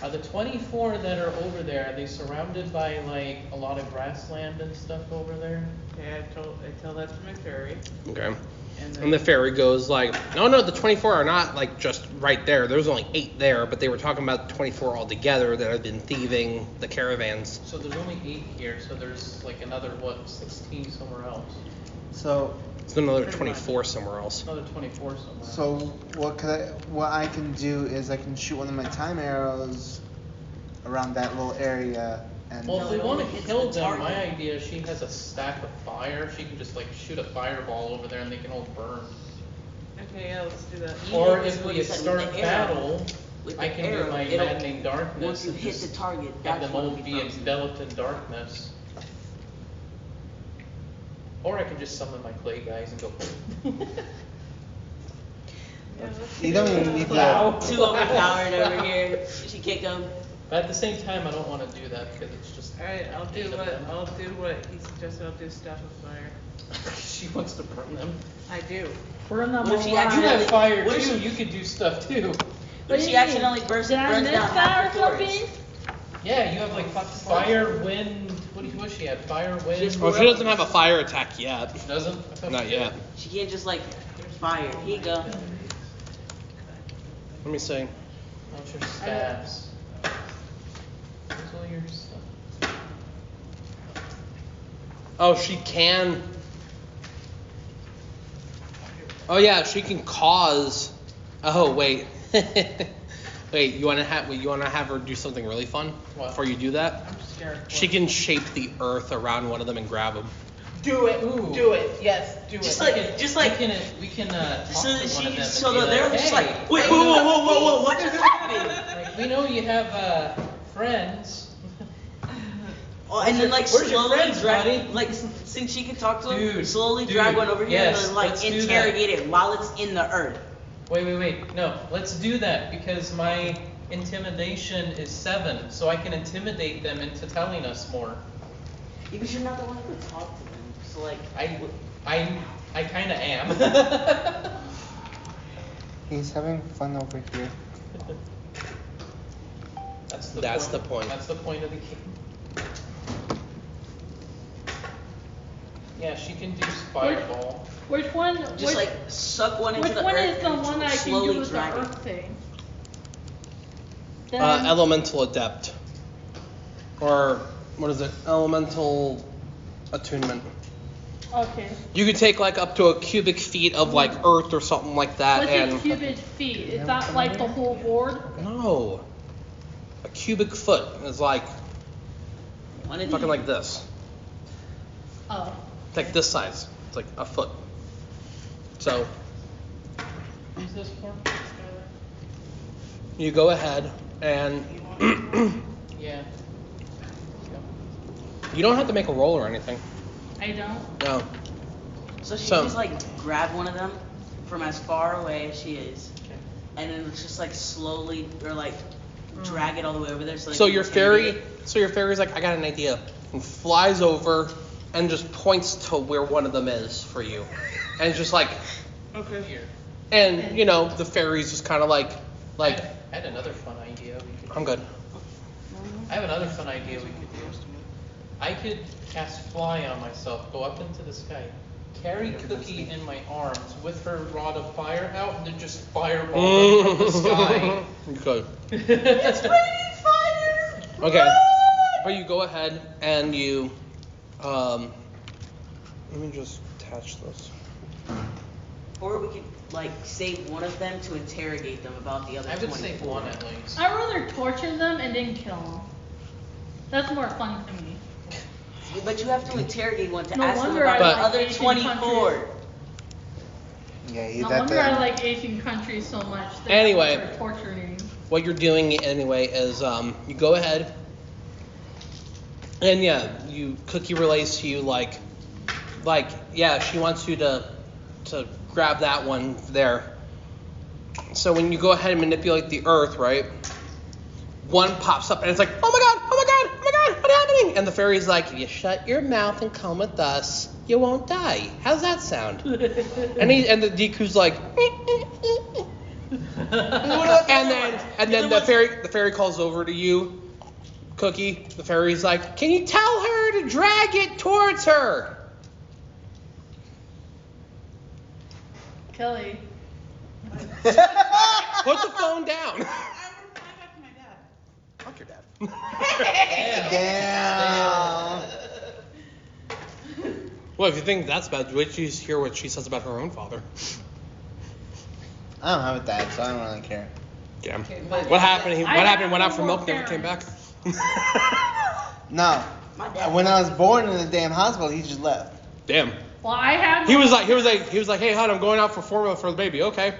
are the 24 that are over there, are they surrounded by like a lot of grassland and stuff over there? Okay, I tell that to my fairy. Okay. And And the fairy goes like, no, the 24 are not like just right there. There's only 8 there, but they were talking about 24 altogether that have been thieving the caravans. So there's only 8 here, so there's like another, 16 somewhere else? So There's another 24 somewhere else. Another 24 somewhere else. So what I can do is I can shoot one of my time arrows around that little area and Well, if we it want only to hits kill the them, my target. idea is she has a stack of fire. She can just like shoot a fireball over there and they can all burn. Okay, yeah, let's do that. Or Even if what we you said, with start the arrow, battle, with I the can arrow, do my it'll- maddening darkness. Once you and hit the just target, have that's them when all it'll be be frozen. enveloped in darkness. Or I can just summon my clay guys and go. Yeah, let's you do don't that. even need Wow. to. Too overpowered over here. She kick him. But at the same time, I don't want to do that because it's just. Alright, I'll do 8 of them. what he suggested. I'll do Staff of Fire. She wants to burn them. I do. Burn them What if she alive. You have fire What if too. she- You could do stuff too. But do she you mean? accidentally burns Did I down miss half that the or something? forest. Yeah, you have like fire, wind. What does she have? Fire, wind. Just- Oh, she doesn't have a fire attack yet. She doesn't? I thought Not she did. yet. She can't just like fire. Here you go. Let me see. What's your staffs? Where's all your stuff? Oh, she can. Oh yeah, she can cause. Oh wait. Wait, you wanna have her do something really fun What? before you do that? I'm scared. She can shape the earth around one of them and grab them. Do it. Ooh. Do it. Yes, do it. Just like we can talk so to one of them. so and be they're like, just hey, like wait whoa what just happened? like, we know you have friends. Oh, and then like Where's your slowly friends, drag buddy? like since she can talk to him, Dude, slowly dude, drag one over here yes, and then, like let's do that. interrogate it while it's in the earth. Wait. No, let's do that because my intimidation is 7, so I can intimidate them into telling us more. Because you're not the one who could talk to them. So like I kind of am. He's having fun over here. That's That's the point. That's the point of the game. Yeah, she can do fireball. Which one? just like suck one into Which the one earth is the and one I can slowly do with the drag it. earth thing? Then, Elemental adept. Or what is it? Elemental attunement. okay. You could take like up to a cubic feet of like earth or something like that, What's and a cubic feet? Is that like the whole board? no, a cubic foot is like One of fucking these. like this. Oh. It's like this size. It's like a foot. So Who's this for? you go ahead and Yeah. you don't have to make a roll or anything. I don't. No. So she So- just like grab one of them from as far away as she is, Okay. and then it's just like slowly or like drag it all the way over there. So, they So can your intimidate fairy, it. so your fairy's like, I got an idea, and flies over and just points to where one of them is for you, and it's just like, Okay. Here. and you know the fairy's just kind of like, I had another fun idea we could I'm good. I have another fun idea we could do. I could cast fly on myself, go up into the sky, carry Cookie in my arms with her rod of fire out, and then just fireball them from the sky. Good. It's raining fire. Okay. But you go ahead and you, let me just attach this. Or we could like save one of them to interrogate them about the other I would 24. save one at least. I'd rather torture them and then kill them. That's more fun to me. But you have to interrogate one to No ask them wonder about I the like other Asian 24. Yeah, you No that wonder I the, like Asian countries so much. They Anyway. have their torture names. What you're doing anyway is you go ahead and yeah, Cookie relays to you like yeah, she wants you to grab that one there. So when you go ahead and manipulate the earth, right? One pops up and it's like, oh my god, what's happening? going? And the fairy's like, if you shut your mouth and come with us, you won't die. How's that sound? and the Deku's like, and then the fairy calls over to you, Cookie. The fairy's like, can you tell her to drag it towards her? Kelly. Put the phone down. I reply back to my dad. Fuck your dad. Damn. Well, if you think that's bad, wait till you hear what she says about her own father. I don't have a dad, so I don't really care. Yeah. Okay, but- What happened? He I went have out for no milk, never came back. No. My dad. When I was born in the damn hospital, he just left. Damn. Well, I had. He was like, hey, hon, I'm going out for formula for the baby. Okay.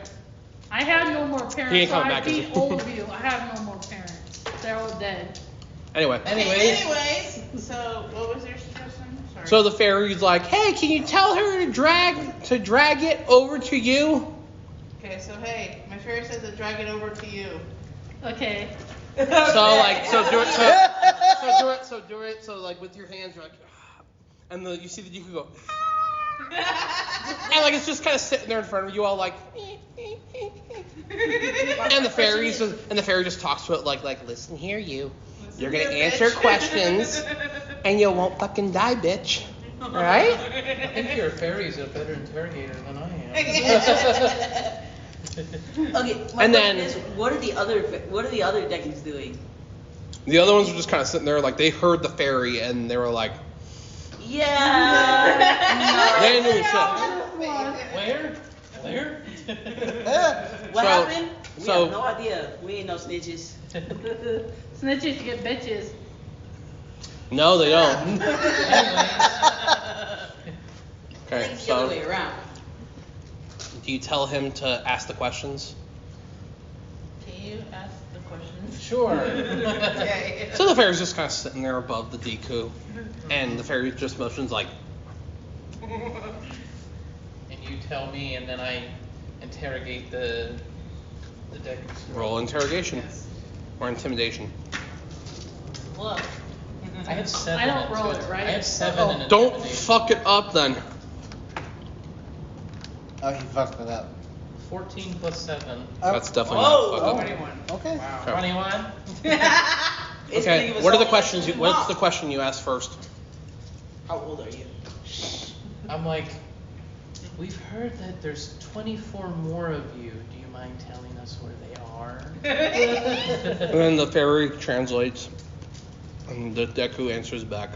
I have no more parents. He ain't So coming I back, is beat he? all of you. I have no more parents. They're all dead. Anyway. Anyways, so what was your suggestion? Sorry. So the fairy's like, hey, can you tell her to drag it over to you? Okay, so hey, my fairy says to drag it over to you. Okay. So do it. So like with your hands, you're like, and you see the Deku go, and like it's just kind of sitting there in front of you, all like, and the fairy just talks to it like, listen here, you're gonna answer questions, and you won't fucking die, bitch. All right? I think your fairy's a better interrogator than I am. Okay, my And question then- is, what are the other Dekins doing? The other ones were just kind of sitting there, like they heard the fairy, and they were like, Yeah. they didn't do shit. Where? What So- happened? We so- have no idea. We ain't no snitches. Snitches get bitches. No, they don't. I Okay, think it's the other way so around. do you tell him to ask the questions? Can you ask the questions? Sure. Okay. So the fairy's just kind of sitting there above the Deku, and the fairy just motions like, And you tell me, and then I interrogate the Dekins. roll interrogation Yes. or intimidation. Look. I have 7. I don't in roll intimid- it, right? I have 7 in Don't intimidation. fuck it up then. Oh, he fucked it up. 14 plus 7. That's definitely Oh, not fuck up. 21. Okay. Wow. 21. It's gonna Okay, give us what are the all questions? answers we What's want. the question you asked first? How old are you? I'm like, we've heard that there's 24 more of you. Do you mind telling us where they are? And then the fairy translates, and the Deku answers back.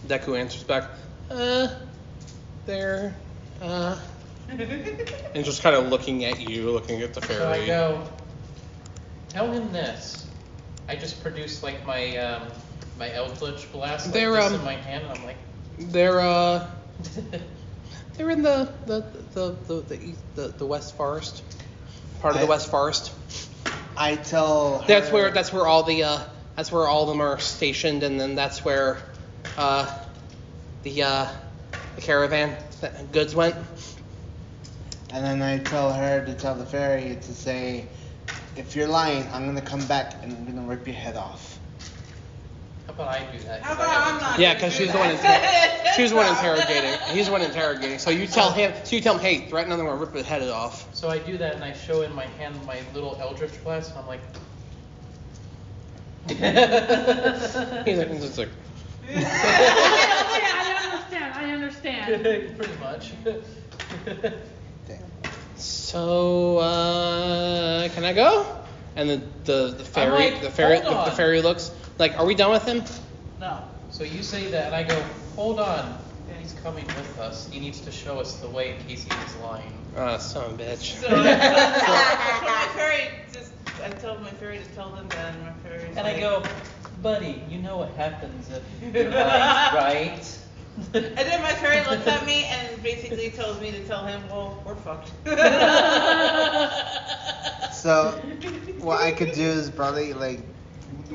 Deku answers back, they're, and just kind of looking at you, looking at the So I fairy. go, tell him this. I just produced like my my Eldritch Blast like They're, this in my hand, and I'm like, They're in the West Forest, part of the West Forest. I tell her. That's where all the that's where all of them are stationed, and then that's where the caravan goods went. And then I tell her to tell the fairy to say, if you're lying, I'm gonna come back and I'm gonna rip your head off. how about I do that? How 'Cause I about have I'm to not? do Yeah, gonna because do she's the one that. she's the one interrogating. He's the one interrogating. So you tell him. Hey, threaten him, I'm gonna rip his head off. So I do that, and I show in my hand my little Eldritch Blast, and I'm like, He's like, I understand. pretty much. Damn. so can I go? And the fairy like, the fairy hold on. the fairy looks like, are we done with him? No. So you say that, and I go, hold on. He's coming with us. He needs to show us the way in case he was lying. Son of a bitch. So my fairy I told my fairy to tell them that, and my fairy's And like, I go, buddy, you know what happens if you're lying, right? And then my fairy looks at me and basically tells me to tell him, well, we're fucked. So, what I could do is probably like,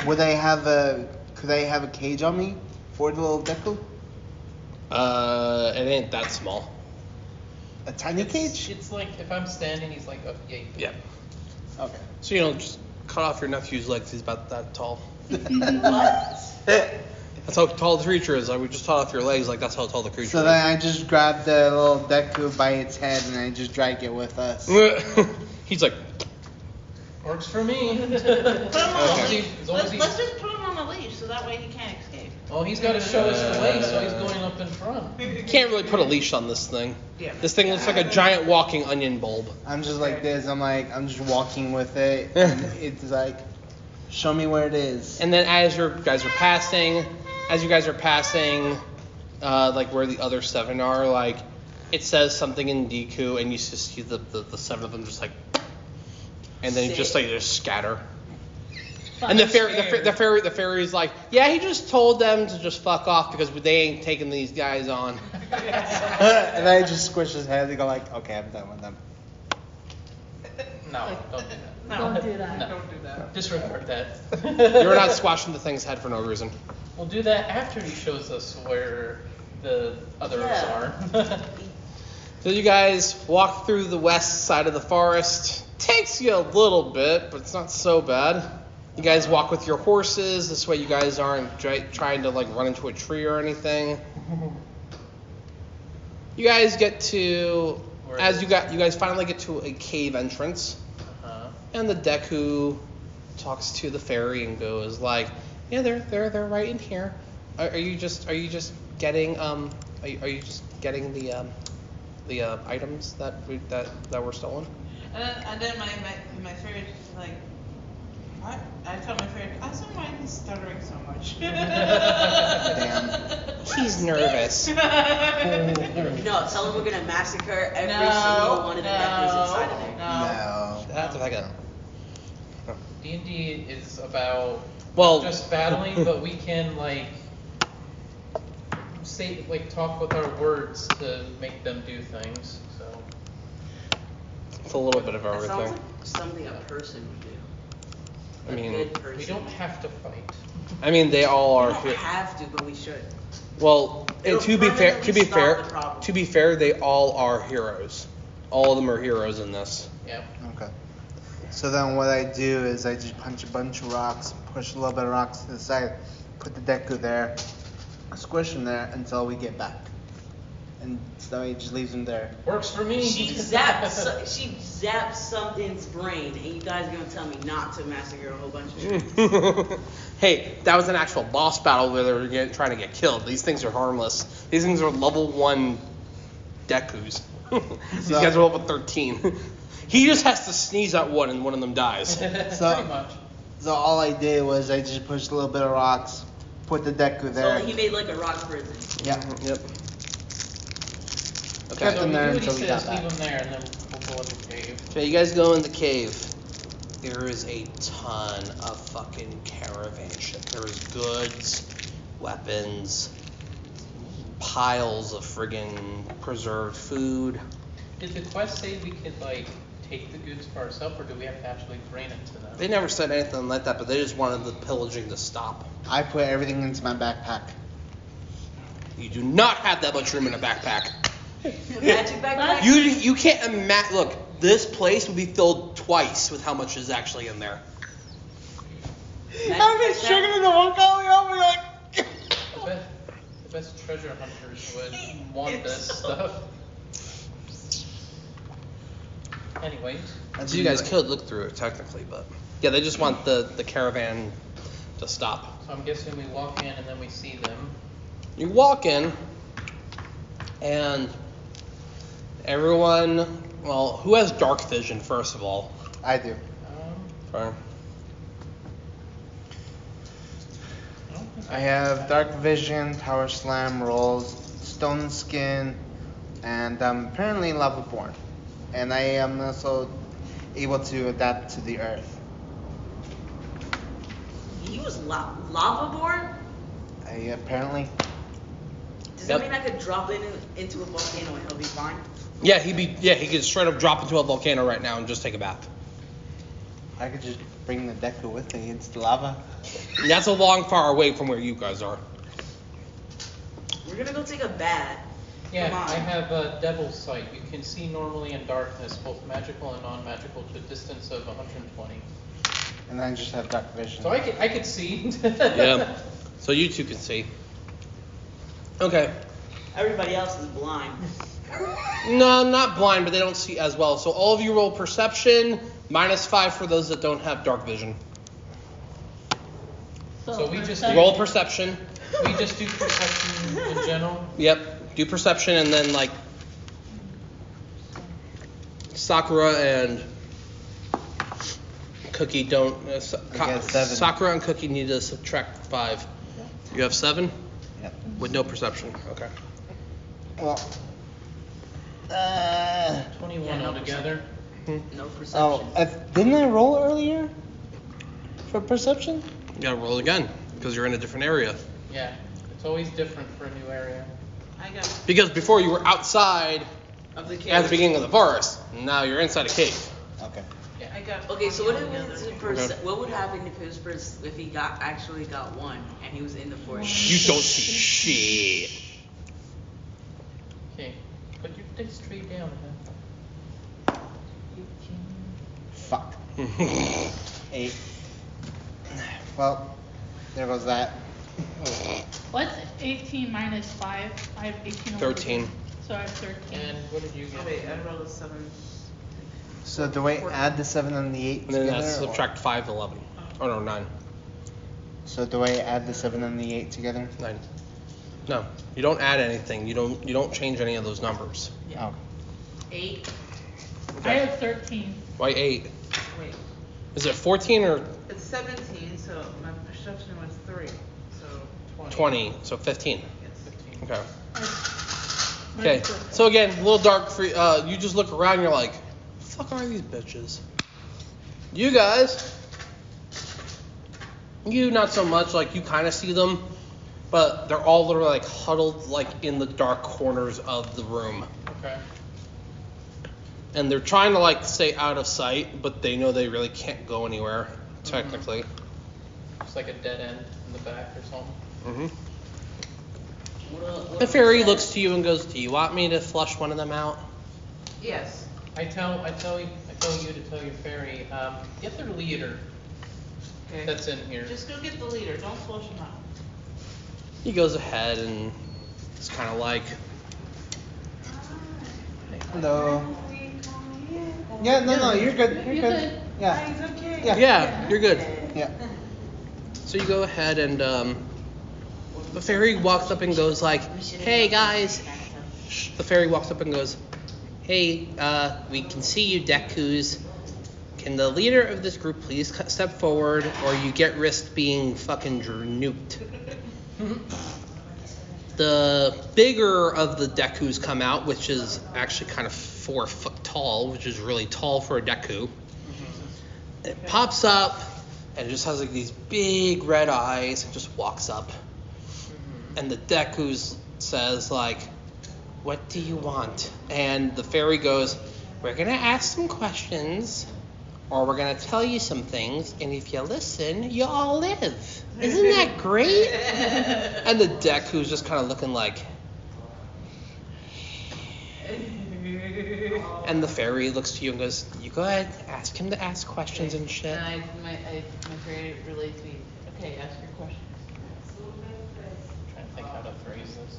could I have a cage on me for the little Deku? It ain't that small. A tiny cage? It's like if I'm standing, he's like, oh, yeah. Yeah. Okay. So just cut off your nephew's legs. He's about that tall. What? That's how tall the creature is. Like, we just cut off your legs. Like, that's how tall the creature So then I just grabbed the little Deku by its head and I just drag it with us. is. He's like, Works for me. Put him on Okay. a leash. As long as he- Let's just put him on a leash so that way he can't escape. Well, he's got to show his legs, so he's going up in front. you can't really put a leash on this thing. Yeah. This thing looks like a giant walking onion bulb. I'm just like this. I'm just walking with it. And it's like, show me where it is. And then as you guys are passing, like where the other 7 are, like it says something in Deku, and you just see the 7 of them just like, and then just like just scatter. And the fairy's like, yeah, he just told them to just fuck off because they ain't taking these guys on. And I just squish his head and go like, okay, I'm done with them. No, don't do that. No. Don't do that. No. Don't do that. Disregard that. You're not squashing the thing's head for no reason. We'll do that after he shows us where the others Yeah. are. So you guys walk through the west side of the forest. Takes you a little bit, but it's not so bad. You guys walk with your horses. This way you guys aren't trying to like run into a tree or anything. You guys get to, you guys finally get to a cave entrance. Uh-huh. And the Deku talks to the fairy and goes like, yeah, they're right in here. Are you just getting are you just getting the items that were stolen? And then my fairy just like, what? I told my fairy, I don't mind he's stuttering so much. Damn. He's nervous. No, tell him we're gonna massacre every single one of the Dekus inside of there. No. That's if I can. D&D is about Well, just battling, but we can talk with our words to make them do things. So it's a little bit of That sounds everything. like something a person would do. I mean, A good person. we don't have to fight. I mean, they all We are don't here. have to, but we should. Well, It'll to be permanently stop the problem. to be fair, they all are heroes. All of them are heroes in this. Yeah. Okay. So then what I do is I just punch a bunch of rocks, push a little bit of rocks to the side, put the Deku there, squish him there until we get back. And so he just leaves him there. Works for me. She zapped something's brain, and you guys are gonna tell me not to massacre a whole bunch of trees. Hey, that was an actual boss battle where they were trying to get killed. These things are harmless. These things are level 1 Dekus. These guys are level 13. He just has to sneeze at one and one of them dies. Pretty much. So all I did was I just pushed a little bit of rocks, put the Deku there. So he made like a rock prison. Yeah. Yep. Kept Okay. So him we there do what he until we says, got leave back. him there, and then we'll go in the cave. So you guys go in the cave. There is a ton of fucking caravan shit. There is goods, weapons, piles of friggin' preserved food. Did the quest say we could take the goods for ourselves, or do we have to actually bring it to them? They never said anything like that, but they just wanted the pillaging to stop. I put everything into my backpack. You do not have that much room in a backpack. Magic backpack? You can't imagine. Look, this place would be filled twice with how much is actually in there. Magic I'm just backpack? checking in the one going over like. The best treasure hunters would want this stuff. Anyways, So you guys could look through it technically, but yeah, they just want the caravan to stop. so I'm guessing we walk in and then we see them. You walk in, and everyone. Well, who has dark vision first of all? I do. Fine. I don't think I have dark vision, power slam, rolls, stone skin, and I'm apparently lava born. And I am also able to adapt to the earth. He was lava born? Apparently. Does Yep. that mean I could drop into a volcano and he'll be fine? Yeah, he could straight up drop into a volcano right now and just take a bath. I could just bring the Deku with me into the lava. And that's a long far away from where you guys are. We're gonna go take a bath. Yeah, Come on. I have Devil's Sight. You can see normally in darkness, both magical and non-magical, to a distance of 120. And I just have dark vision. So I could see. Yeah. So you two can see. Okay. Everybody else is blind. No, not blind, but they don't see as well. So all of you roll perception, -5 for those that don't have dark vision. So we just Roll perception. We just do perception in general. Yep. Do perception, and then like Sakura and Cookie don't. I get 7. Sakura and Cookie need to subtract 5. You have 7 Yep. with no perception. Okay. Well. 21 no altogether. No Oh, perception. didn't I roll earlier for perception? You gotta roll again because you're in a different area. Yeah, it's always different for a new area. I got Because before you were outside Of the at the cave. beginning of the forest. Now you're inside a cave. Okay. I got Okay, so what, 20 altogether. what would happen if it was if he actually got 1 and he was in the forest? You don't see shit. Okay, put your dick straight down. Fuck. 8. Well, there goes that. What's 18 minus 5? I have 18 over 13. So I have 13. And what did you Oh, get? wait, I rolled a 7. So do I add the 7 and the 8 And then together? that's or- subtract 5, 11. Oh no, 9. So do I add the 7 and the 8 together? 9. No, you don't add anything. You don't change any of those numbers. Oh. 8. I have 13. Why 8? Wait. Is it 14 or It's 17, so my perception was 3. So 20? So 15. yes. Okay. Mine's Okay. perfect. So again, a little dark for you. Just look around. And you're like, the fuck are these bitches? You guys, you not so much. Like you kind of see them, but they're all literally like huddled like in the dark corners of the room. Okay. And they're trying to like stay out of sight, but they know they really can't go anywhere, technically. Just like a dead end in the back or something. The fairy looks to you and goes, "Do you want me to flush one of them out?" Yes. I tell you to tell your fairy, get their leader Okay. that's in here. Just go get the leader. Don't flush him out. He goes ahead and it's kind of like, Hello. Yeah, no, you're good. You're You're good. good. Yeah. He's okay. Yeah. "Yeah, you're good." Yeah. So you go ahead and the fairy walks up and goes like, "Hey guys." The fairy walks up and goes, "Hey, we can see you, Dekus. Can the leader of this group please step forward, or you get risked being fucking nuked?" The bigger of the Dekus come out, which is actually kind of 4 foot tall, which is really tall for a Deku. It pops up and it just has like these big red eyes and just walks up. And the Deku says like, "What do you want?" And the fairy goes, "We're gonna ask some questions, or we're gonna tell you some things, and if you listen, you all live. Isn't that great?" And the Deku's just kind of looking like. And the fairy looks to you and goes, "You go ahead, ask him to ask questions and shit." And my fairy relates me. Okay, ask your questions. Trying to think how to phrase this.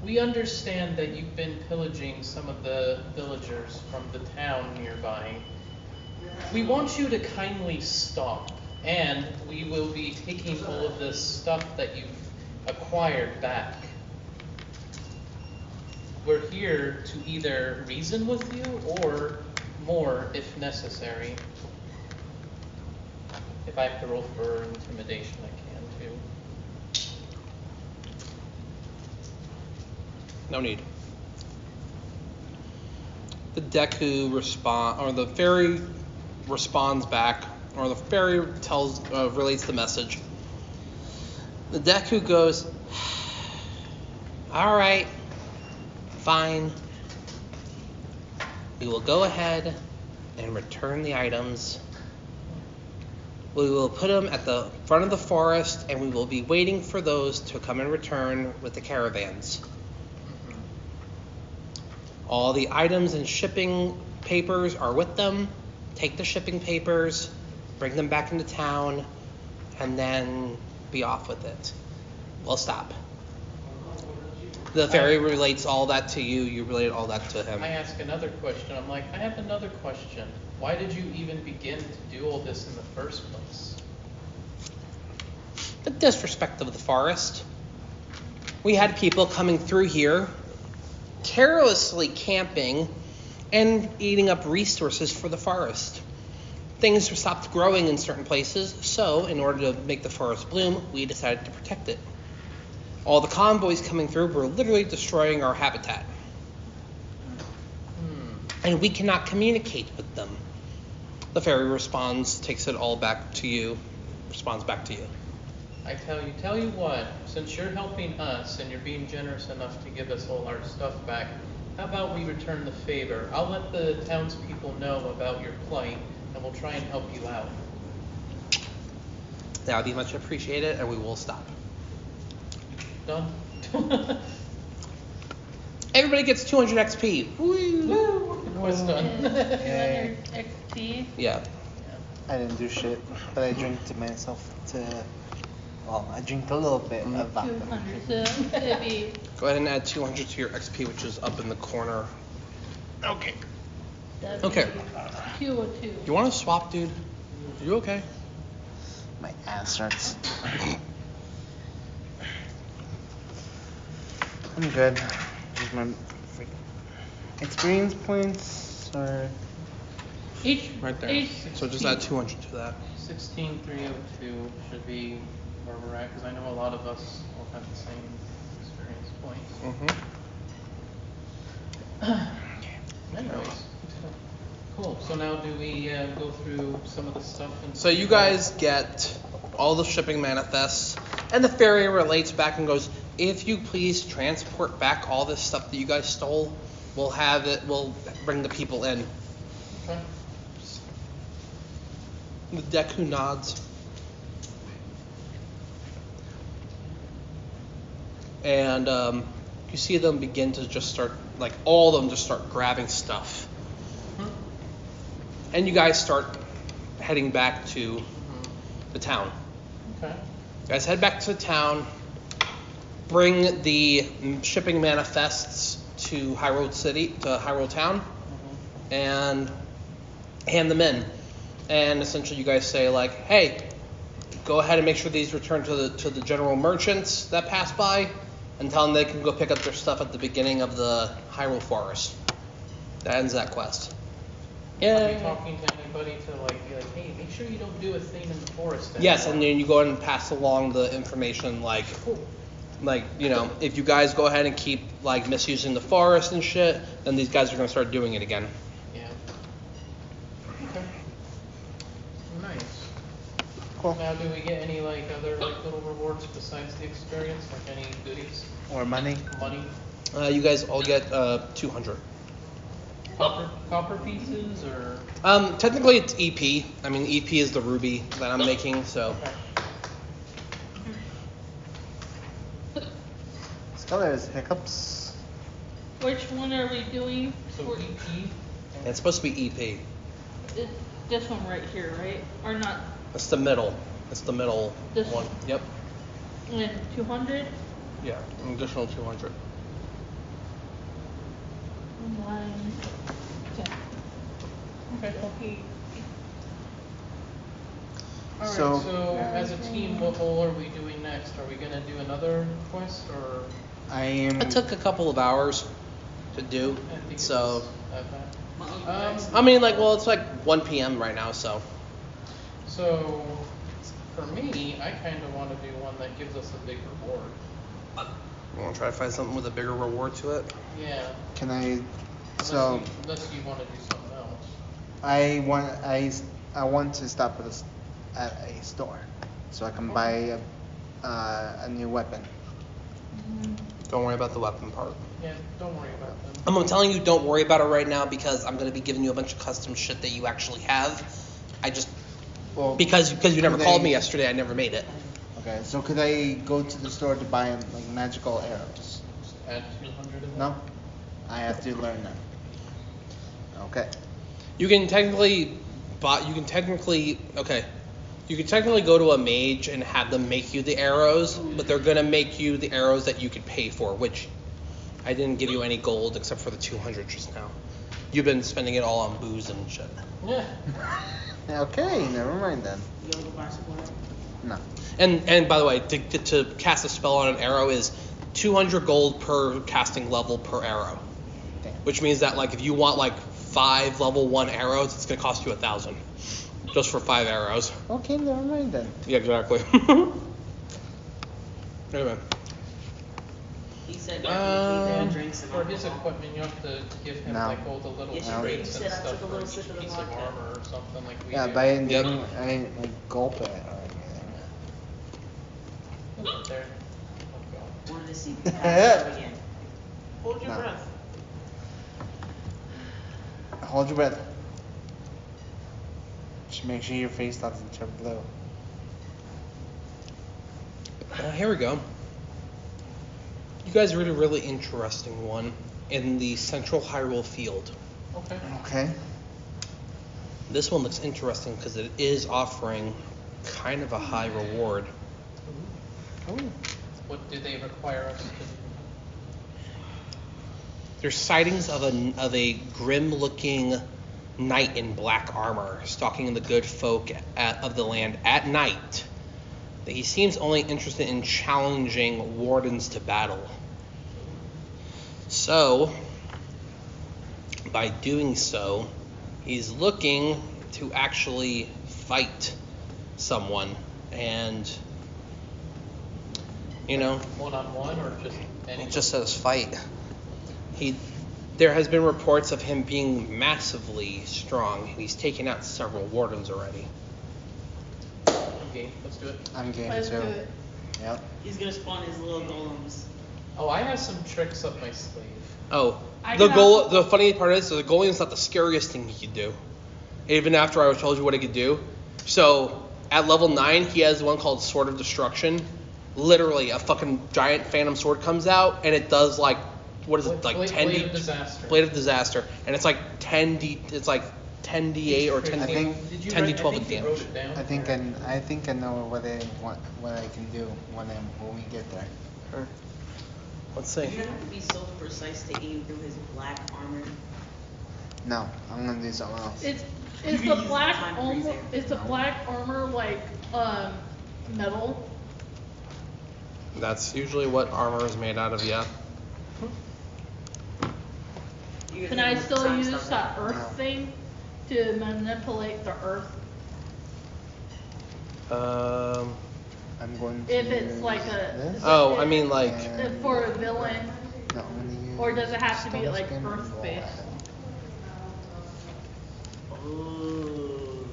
We understand that you've been pillaging some of the villagers from the town nearby. We want you to kindly stop, and we will be taking all of this stuff that you've acquired back. We're here to either reason with you or more if necessary. If I have to roll for intimidation, I can too. No need. The Deku the fairy responds back, or the fairy relates the message. The Deku goes, "All right, fine. We will go ahead and return the items. We will put them at the front of the forest, and we will be waiting for those to come and return with the caravans. All the items and shipping papers are with them, take the shipping papers, bring them back into town, and then be off with it. We'll stop. The fairy relates all that to you, you relate all that to him. I ask another question. I'm like, I have another question. Why did you even begin to do all this in the first place? The disrespect of the forest. We had people coming through here, carelessly camping and eating up resources for the forest. Things stopped growing in certain places, so in order to make the forest bloom, we decided to protect it. All the convoys coming through were literally destroying our habitat. And we cannot communicate with them. The fairy responds, takes it all back to you, responds back to you. I tell you what, since you're helping us and you're being generous enough to give us all our stuff back, how about we return the favor? I'll let the townspeople know about your plight and we'll try and help you out. That would be much appreciated, and we will stop. Done? Everybody gets 200 XP. Woo! Quest done. 200 XP. Yeah. I didn't do shit, but I drank to myself I drank a little bit of vodka. 200. So it'd be. Go ahead and add 200 to your XP, which is up in the corner. Okay. That'd Okay. Be 202. You want to swap, dude? You okay? My ass hurts. I'm good. Here's my experience points or Each. Right there. Each. So just add 200 to that. 16302 should be where we're at, because I know a lot of us all have the same experience points. Anyways, cool. So now do we go through some of the stuff? And So you guys get all the shipping manifests, and the fairy relates back and goes, if you please transport back all this stuff that you guys stole, we'll bring the people in. Okay. The Deku nods. And you see them begin to just start, like all of them just start grabbing stuff. And you guys start heading back to the town. Okay. You guys head back to the town, bring the shipping manifests to Hyrule Town, and hand them in. And essentially you guys say like, hey, go ahead and make sure these return to the general merchants that pass by, and tell them they can go pick up their stuff at the beginning of the Hyrule Forest. That ends that quest. Are you talking to anybody to be like, hey, make sure you don't do a thing in the forest anymore? Yes, and then you go ahead and pass along the information like, if you guys go ahead and keep misusing the forest and shit, then these guys are gonna start doing it again. Yeah. Okay. Nice. Cool. Now, do we get any other little rewards besides the experience, any goodies? or money. Money? You guys all get 200. Copper pieces or? Technically it's EP. I mean, EP is the ruby that I'm making, so. Okay. There's hiccups. Which one are we doing? So for- EP? It's supposed to be EP. It's this one right here, right? Or not? It's the middle. It's the middle This one. Yep. And 200? Yeah, an additional 200. One. Okay. Alright, So- so as a team, what all are we doing next? Are we gonna do another quest or? It took a couple of hours to do, I think so. Okay. I mean, it's 1 p.m. right now, so. So, for me, I kind of want to do one that gives us a big reward. You want to try to find something with a bigger reward to it? Yeah. Can I? So Unless you want to do something else. I want to stop at a store so I can buy a new weapon. Don't worry about the weapon part. Yeah, don't worry about them. I'm telling you, don't worry about it right now because I'm going to be giving you a bunch of custom shit that you actually have. Because you never called me yesterday, I never made it. Okay, so could I go to the store to buy magical arrows? Just add 200 of them. No, I have to learn them. Okay. You can technically go to a mage and have them make you the arrows, but they're gonna make you the arrows that you could pay for, which I didn't give you any gold except for the 200 just now. You've been spending it all on booze and shit. Yeah. Okay, never mind then. You wanna go buy some water? No. And by the way, to cast a spell on an arrow is 200 gold per casting level per arrow. Damn. Which means that like if you want like 5 level 1 arrows, it's gonna cost you 1,000 just for 5 arrows. Okay, never mind then. Yeah, exactly. Anyway. He said that he drinks and For his equipment, you have to give him No. like all the little Yes, you did. traits You and said I stuff took a for little each sip of the piece of vodka. armor or something like we Yeah, do. but I didn't, Yep. I didn't like gulp it or anything. Look up there. Oh, Wanted to see if you pass it again. Hold your No. breath. Hold your breath. Just make sure your face doesn't turn blue. Here we go. You guys read a really interesting one in the Central Hyrule Field. Okay. Okay. This one looks interesting because it is offering kind of a high reward. What do they require us to There's sightings of a grim-looking knight in black armor stalking the good folk of the land at night. He seems only interested in challenging wardens to battle. So, by doing so, he's looking to actually fight someone and, one-on-one or just any? it just says fight. There has been reports of him being massively strong. He's taken out several wardens already. Okay, let's do it. I'm game Let's too. do it. Yep. He's gonna spawn his little golems. Oh, I have some tricks up my sleeve. Oh, I the can goal. also- The funny part is, the goalie is not the scariest thing he could do. Even after I told you what he could do. So at level 9, he has one called Sword of Destruction. Literally, a fucking giant phantom sword comes out, and it does like, what is it, like Blade 10 of d Disaster. Blade of Disaster, and it's like 10d. It's like 10d8 or 10. I think- Did you 10d12 write, I think you damage. wrote it down. I think I know what I can do when we get there. Let's see. You're gonna have to be so precise to aim through his black armor. No, I'm gonna do something else. Is You the can use black the time armor freezer. is the black armor like metal? That's usually what armor is made out of. Yeah. You're Can gonna I hit him with still time use stop that No. earth thing to manipulate the earth I'm going to if it's use like this. Oh, I mean like. and- for a villain? No, I'm gonna use Or does it have to be, stone like, skin and earth roll based? at him. Ooh.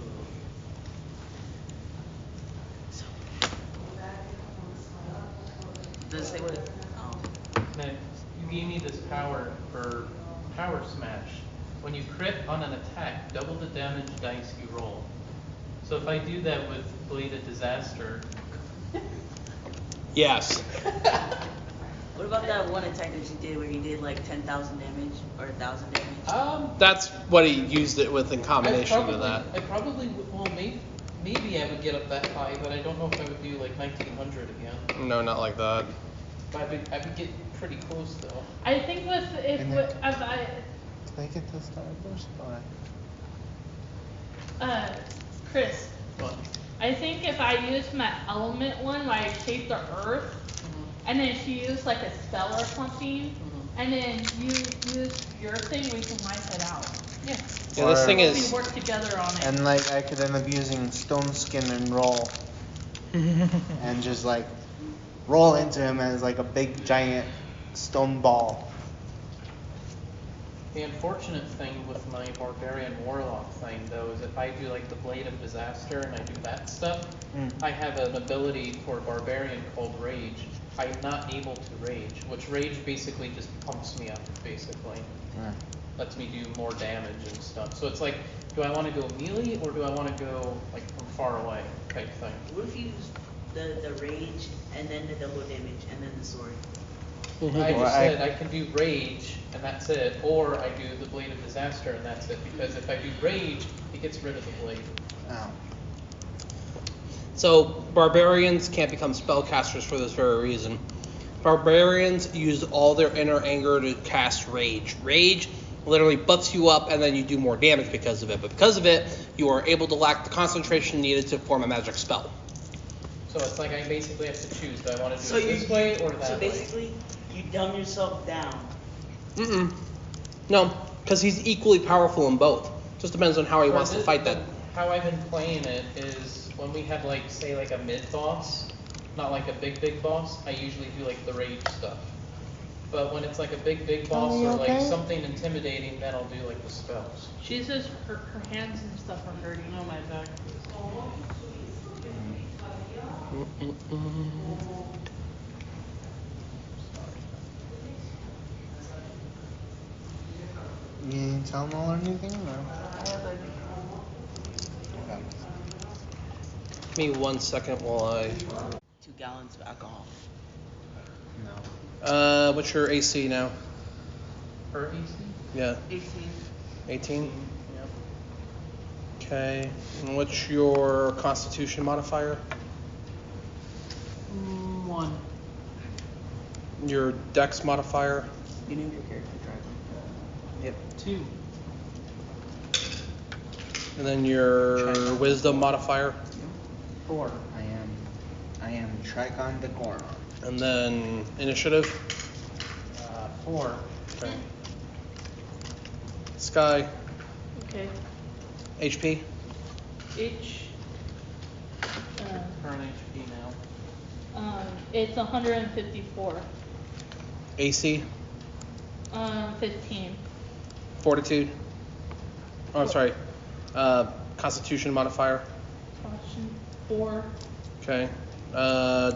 Does it say what? Oh. Now, you gave me this power for Power Smash. When you crit on an attack, double the damage dice you roll. So if I do that with Blade of Disaster, Yes. What about that one attack that you did where you did like 10,000 damage or 1,000 damage? That's what he used it with in combination with that. I probably would, well, maybe I would get up that high, but I don't know if I would do like 1900 again. No, not like that. But I would get pretty close though. I think And then- as I Did I get the Starburst or? Chris, But I think if I use my element one, where I shape the earth, and then she used like a spell or something, and then you use your thing, we can wipe it out. yeah. Yeah, this Or- thing We is. work together on it. And like I could end up using stone skin and roll and just like roll into him as like a big giant stone ball. The unfortunate thing with my Barbarian Warlock thing, though, is if I do like the Blade of Disaster and I do that stuff, I have an ability for Barbarian called Rage. I'm not able to Rage, which Rage basically just pumps me up, basically. Yeah. Lets me do more damage and stuff. So it's like, do I want to go melee or do I want to go like from far away type thing? What if you use the rage and then the double damage and then the sword? I Or just I- said I can do Rage and that's it, or I do the Blade of Disaster. disaster and that's it. Because if I do rage, it gets rid of the blade. Oh. So barbarians can't become spellcasters for this very reason. Barbarians use all their inner anger to cast rage. Rage literally butts you up and then you do more damage because of it. But because of it, you are able to lack the concentration needed to form a magic spell. So it's like I basically have to choose. Do I want to do So it this way or that So way? basically, you dumb yourself down. No, because he's equally powerful in both. Just depends on how he wants to fight that. How I've been playing it is when we have like, say like a mid boss, not like a big boss, I usually do like the rage stuff. But when it's like a big boss or like something intimidating, then I'll do like the spells. She says her hands and stuff are hurting. Oh my back. You didn't tell them all or anything? Or? Okay. Give me 1 second while I. 2 gallons of alcohol. No. What's your AC now? Her AC? Yeah, 18. 18. Yep. Okay. And what's your Constitution modifier? 1. Your Dex modifier? You named your character driver. Yep. 2. And then your Wisdom modifier? 4. I am Trigon the Goron. And then Initiative? 4. Okay. Sky? Okay. HP? Current HP now. It's 154. AC? 15. Fortitude? Oh, I'm sorry. Constitution modifier? Caution 4. Okay.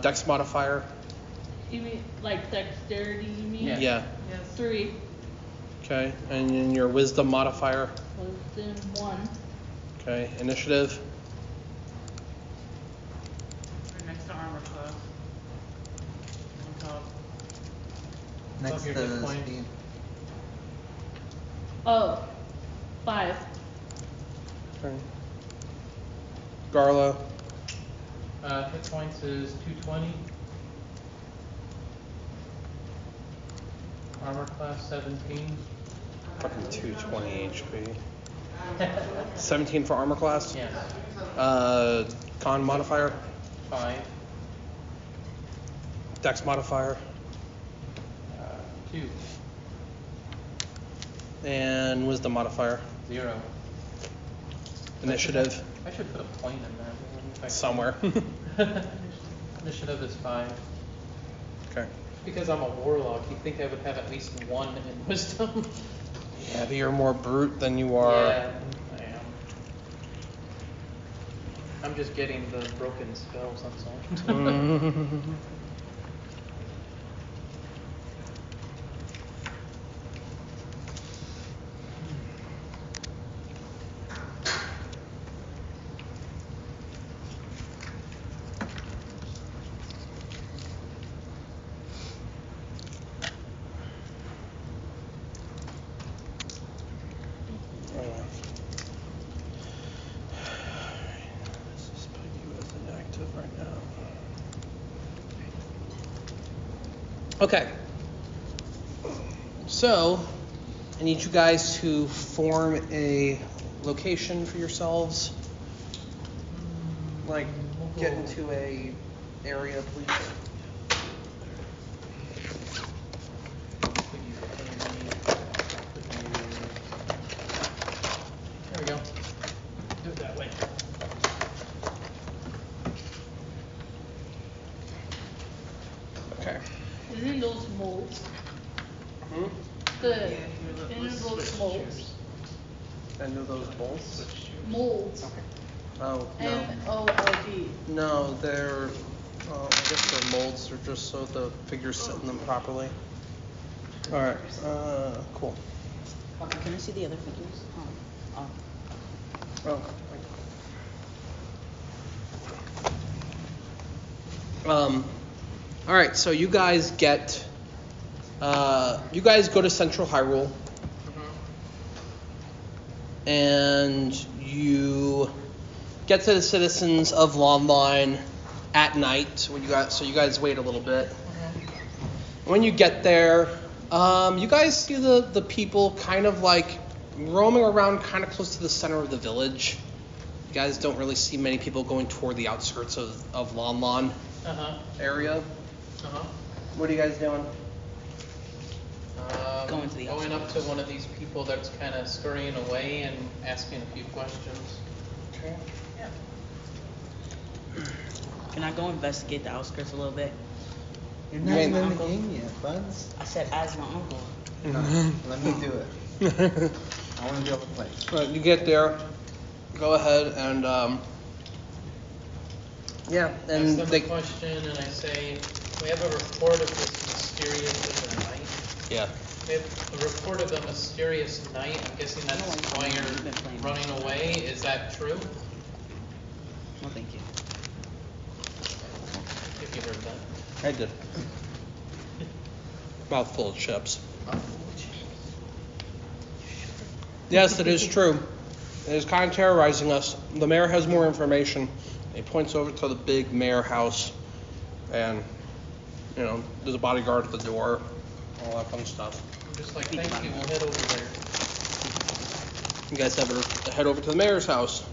Dex modifier? You mean like dexterity? You mean? Yeah. Yeah. Yes. 3. Okay. And then your Wisdom modifier? Wisdom 1. Okay. Initiative? Right next to armor class. On top. Next your to hit points. speed. Oh, 5. Okay. Garlo? Hit points is 220. Armor class 17. Fucking 220 HP. 17 for armor class? Yes. Con modifier? 5. Dex modifier? 2. And Wisdom modifier? 0. Initiative? I should put a point in that. If I can. Somewhere. Initiative is 5. Okay. Because I'm a warlock, you'd think I would have at least 1 in wisdom. Yeah, but you're more brute than you are. Yeah, I am. I'm just getting the broken spells, that's all. Let's just put you as inactive right now. Okay. So, I need you guys to form a location for yourselves. Like, get into a area, please. There we go. Do it that way. Okay. Isn't those molds? The isn't those molds? End of those bolts? Molds. Oh, no. MOLD. No, they're, I guess they're molds. They're just so the figures sit in them properly. All right. Cool. Can I see the other figures? Oh. All right. So you guys get. You guys go to Central Hyrule. and you get to the citizens of Longline at night. So you guys wait a little bit. When you get there, you guys see the people kind of like roaming around kind of close to the center of the village. You guys don't really see many people going toward the outskirts of Lon area. What are you guys doing? Going up to one of these people that's kind of scurrying away and asking a few questions. Okay. Yeah. Can I go investigate the outskirts a little bit? You're not even in the game yet, Buds. I said, as my uncle. Let me do it. I want to be able to play. Right, you get there. Go ahead and Ask them a question, and I say, we have a report of this mysterious night. Yeah. We have a report of a mysterious night. I'm guessing that's why you're running away. Is that true? No, thank you. If you heard that. I did. Mouthful of chips. Yes, it is true. It is kind of terrorizing us. The mayor has more information. He points over to the big mayor house, and there's a bodyguard at the door, all that fun stuff. I'm just like, thank you. We'll head over there. You guys head over to the mayor's house.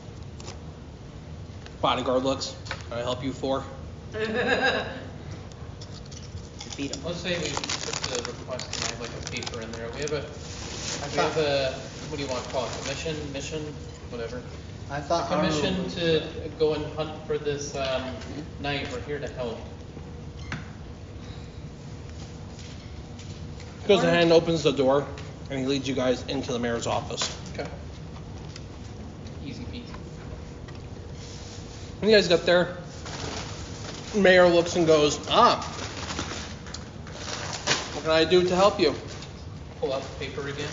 Bodyguard looks. Can I help you for? Defeat him. Let's say we put the request and I have like a paper in there. We have a what do you want to call it? Mission, whatever. I thought A commission to go and hunt for this night. We're here to help. Goes ahead and opens the door, and he leads you guys into the mayor's office. Okay. Easy peasy. When you guys get there, the mayor looks and goes, what can I do to help you? Pull out the paper again.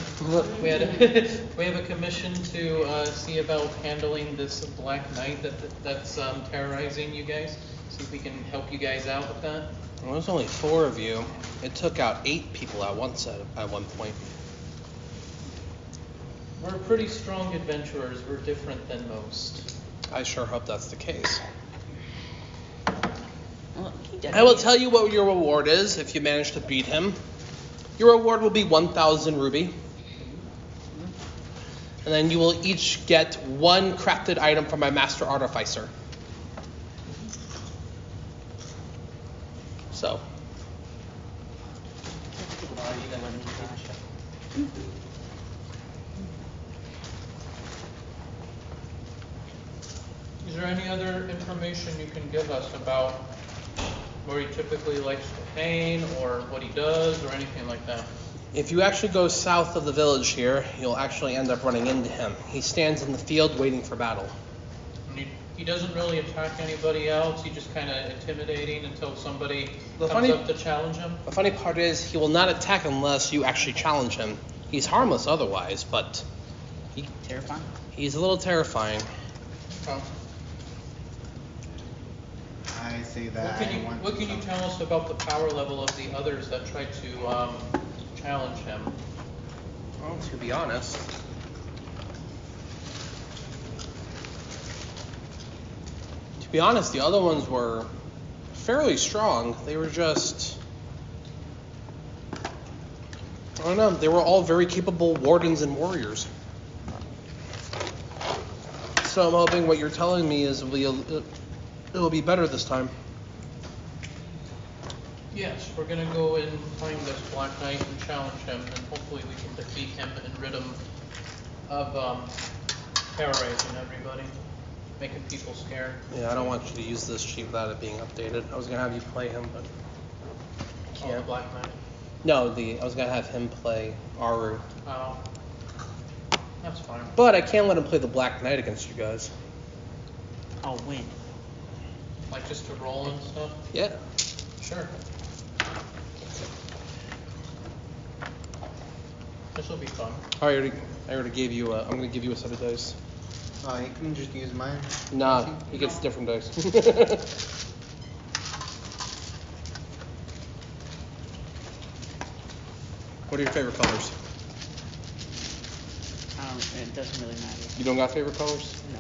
We have a commission to see about handling this Black Knight that's terrorizing you guys. See if we can help you guys out with that. Well, there's only 4 of you. It took out 8 people at one point. We're pretty strong adventurers. We're different than most. I sure hope that's the case. Well, I will tell you what your reward is if you manage to beat him. Your reward will be 1,000 ruby. And then you will each get 1 crafted item from my master artificer. So. Is there any other information you can give us about where he typically likes to hang, or what he does, or anything like that? If you actually go south of the village here, you'll actually end up running into him. He stands in the field waiting for battle. And he doesn't really attack anybody else. He's just kind of intimidating until somebody comes up to challenge him. The funny part is he will not attack unless you actually challenge him. He's harmless otherwise, but Terrifying? he's a little terrifying. Oh. I say that. What can you tell us about the power level of the others that try to challenge him? Well, to be honest, the other ones were fairly strong. They were just, I don't know, they were all very capable wardens and warriors. So I'm hoping what you're telling me is it'll be better this time. Yes, we're gonna go and find this Black Knight and challenge him, and hopefully we can defeat him and rid him of terrorizing everybody, making people scared. Yeah, I don't want you to use this sheet without it being updated. I was gonna have you play him, but Oh, the Black Knight. no, I was gonna have him play Aru. Oh, that's fine. But I can't let him play the Black Knight against you guys. I'll win. Like just to roll and stuff. Yeah. Sure. This will be fun. I already gave you I'm gonna give you a set of dice. Oh, you can just use mine. Nah, he gets different dice. What are your favorite colors? It doesn't really matter. You don't got favorite colors? No.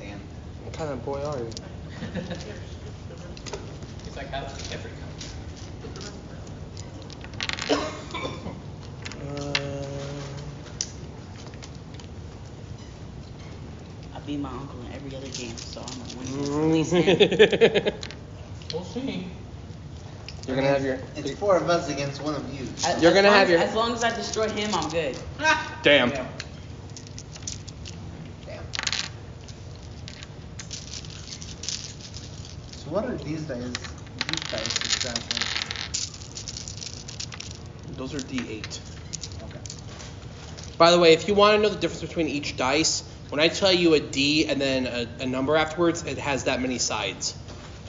Damn. What kind of boy are you? He's like, I like every color. I beat my uncle in every other game, so I'm gonna win at least him. We'll see. You're gonna have your. It's 4 of us against 1 of you. You're gonna have your. As long as I destroy him, I'm good. Damn. Yeah. Damn. So what are these dice? These dice exactly. Those are D8. Okay. By the way, if you want to know the difference between each dice, when I tell you a D and then a number afterwards, it has that many sides.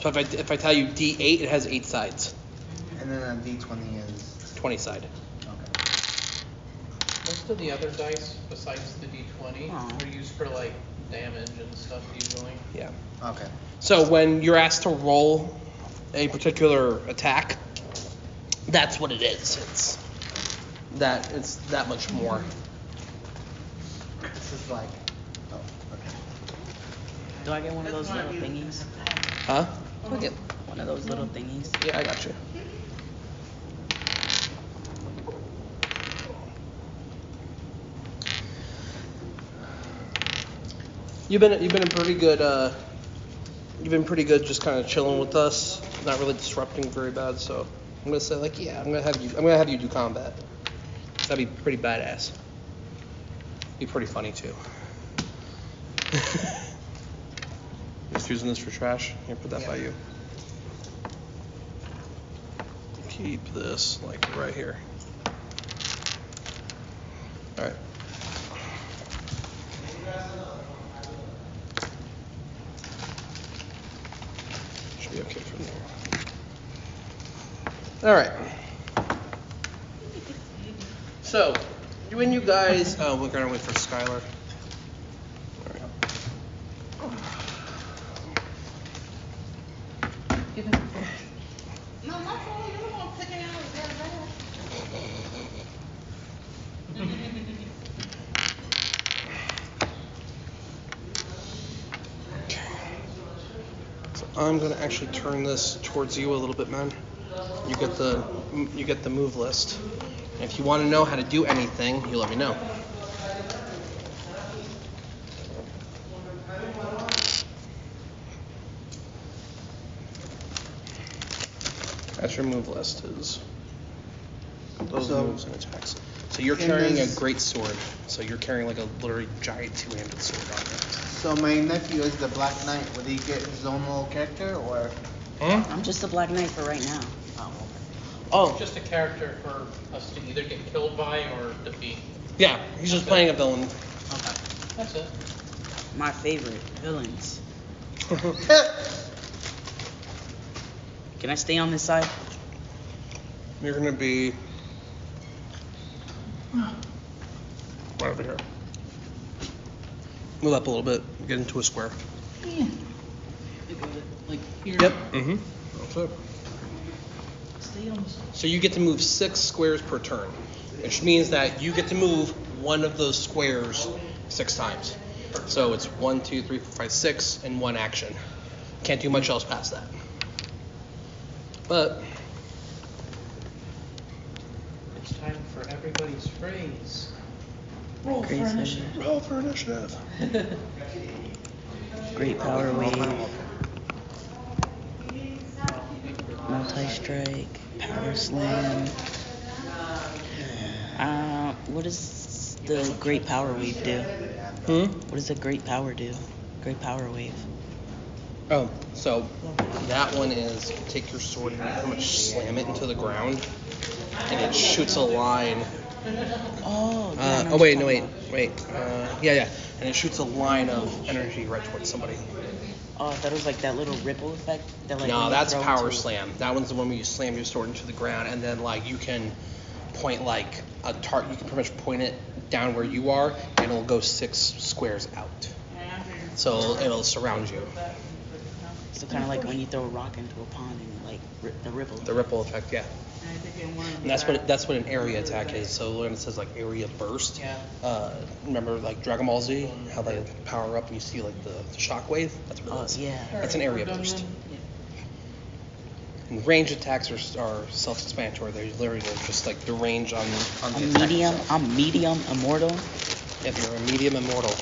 So if I tell you D8, it has 8 sides. And then a D20 is 20 side. okay. Most of the other dice, besides the D20, Aw. are used for like damage and stuff usually. Yeah. Okay. So when you're asked to roll a particular attack, that's what it is. It's that much more. This is like oh, okay. Do I get one of those little thingies? Huh? Do I get one of those little thingies? Yeah, I got you. You've been pretty good. You've been pretty good, just kind of chilling with us, not really disrupting very bad. So I'm gonna say like, yeah, I'm gonna have you do combat. That'd be pretty badass. Be pretty funny too. Just using this for trash. Here, put that by you. Keep this like right here. All right. Should be okay from there. All right. So, when you guys, we're gonna wait for Skylar. All right. No, my fault. You're the one picking out his bad. So I'm gonna actually turn this towards you a little bit, man. You get the move list. And if you want to know how to do anything, you let me know. That's your move list. Is those moves and attacks. So you're carrying a great sword. So you're carrying like a literally giant two-handed sword on it. So my nephew is the Black Knight. Would he get his own little character or? Huh? I'm just a Black Knight for right now. Oh, Just a character for us to either get killed by or defeat. yeah. He's just playing a villain. Okay. That's it. My favorite villains. Can I stay on this side? You're gonna be right over here. Move up a little bit. Get into a square. Like here. Yep. Mm-hmm. That's it. Stay on the side. So you get to move 6 squares per turn, which means that you get to move one of those squares 6 times. So it's 1, 2, 3, 4, 5, 6 in one action. Can't do much else past that. But It's time for everybody's phrase. Roll for initiative. roll for initiative. Great power wave. Multi-strike. Power slam. What does the great power wave do? What does the great power do? Great power wave. Oh, so that one is you take your sword and you pretty much slam it into the ground, and it shoots a line. Oh, yeah, I know Oh what wait, you're no talking wait, about. yeah, and it shoots a line of energy right towards somebody. Oh, I thought it was like that little ripple effect. That, like, when No, you that's throw power to- slam. That one's the one where you slam your sword into the ground, and then like you can point like a target. You can pretty much point it down where you are, and it'll go 6 squares out. So it'll surround you. So kind of like when you throw a rock into a pond and like the ripple. The ripple effect, yeah. And I think in one of them. And that's what an area attack is. So when it says like area burst, Yeah. remember like Dragon Ball Z, how they power up and you see like the shockwave? That's what it is. Yeah. That's an area burst. And range attacks are self-explanatory. They're literally just like the range on the attack itself. I'm medium immortal. If you're a medium immortal.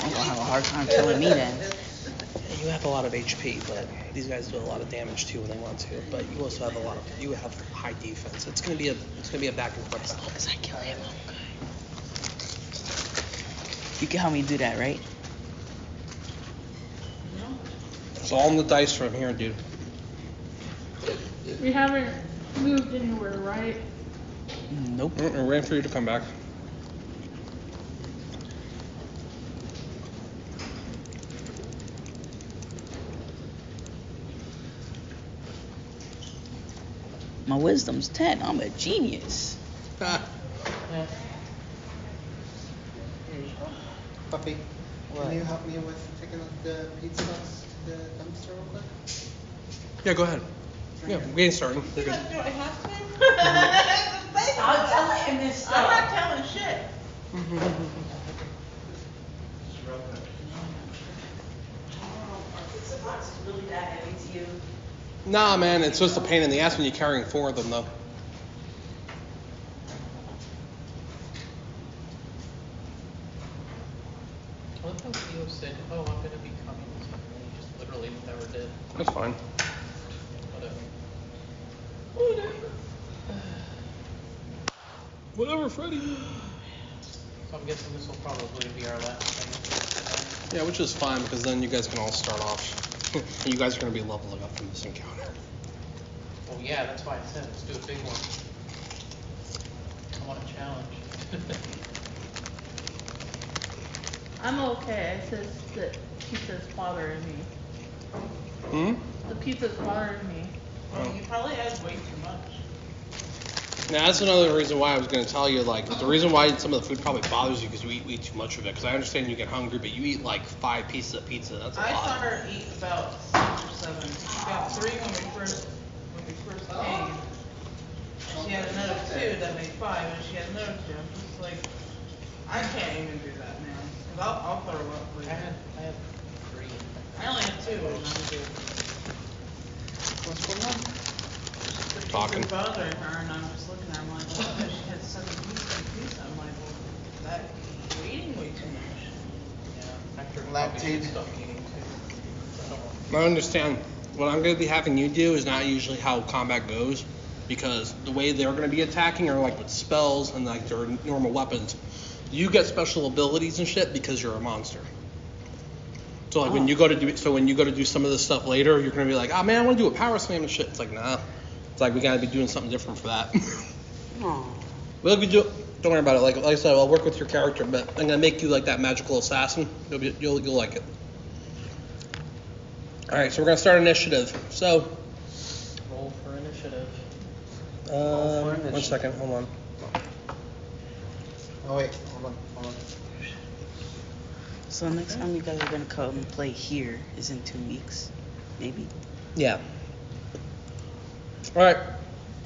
I'm gonna have a hard time killing me then. You have a lot of HP, but these guys do a lot of damage too when they want to. But you also have you have high defense. It's gonna be a back and forth. As long as I kill him, I'm good. You can help me do that, right? It's all on the dice from here, dude. We haven't moved anywhere, right? Nope. We're waiting for you to come back. My wisdom's 10. I'm a genius. Yeah. Puppy, What? can you help me with taking the pizza box to the dumpster real quick? Yeah, go ahead. Yeah, we're getting started. We're good. Do I have to? I'm telling him this I'm not telling shit. Pizza box is really that heavy to you? Nah, man, it's just a pain in the ass when you're carrying 4 of them, though. I love how Theo said, "Oh, I'm gonna be coming," or something. He just literally never did. That's fine. Whatever. Whatever, Freddy. So I'm guessing this will probably be our last thing. Yeah, which is fine because then you guys can all start off. And you guys are going to be leveling up from this encounter. Well, yeah, that's why I said let's do a big one. I want a challenge. I'm okay. It's just that pizza's bothering me. The pizza's bothering me. Well, you probably had way too much. Now, that's another reason why I was going to tell you, like, the reason why some of the food probably bothers you because you eat way too much of it. Because I understand you get hungry, but you eat like 5 pieces of pizza. That's a lot. I saw her eat about 6 or 7. She got 3 when we first came. And she had another 2 that made 5, and she had another 2. I'm just like, I can't even do that, man. Cause I'll throw up. I had 3. I only had 2, and I'm good. What's going on? Talking. It's bothering her, and I'm just looking at her. I'm like, oh, she had 7 pieces. I'm like, well, you're eating way too much. Yeah, after Lactate. stop eating too. I understand. What I'm going to be having you do is not usually how combat goes, because the way they're going to be attacking are like with spells and like their normal weapons. You get special abilities and shit because you're a monster. So like when you go to do some of this stuff later, you're going to be like, oh man, I want to do a power slam and shit. It's like, nah. It's like we got to be doing something different for that. Don't worry about it. Like I said, I'll work with your character, but I'm gonna make you like that magical assassin. You'll like it. All right, so we're gonna start initiative. So, Roll for initiative. 1 second, hold on. Oh wait, hold on. So next time you guys are gonna come and play here is in 2 weeks, maybe. Yeah. All right.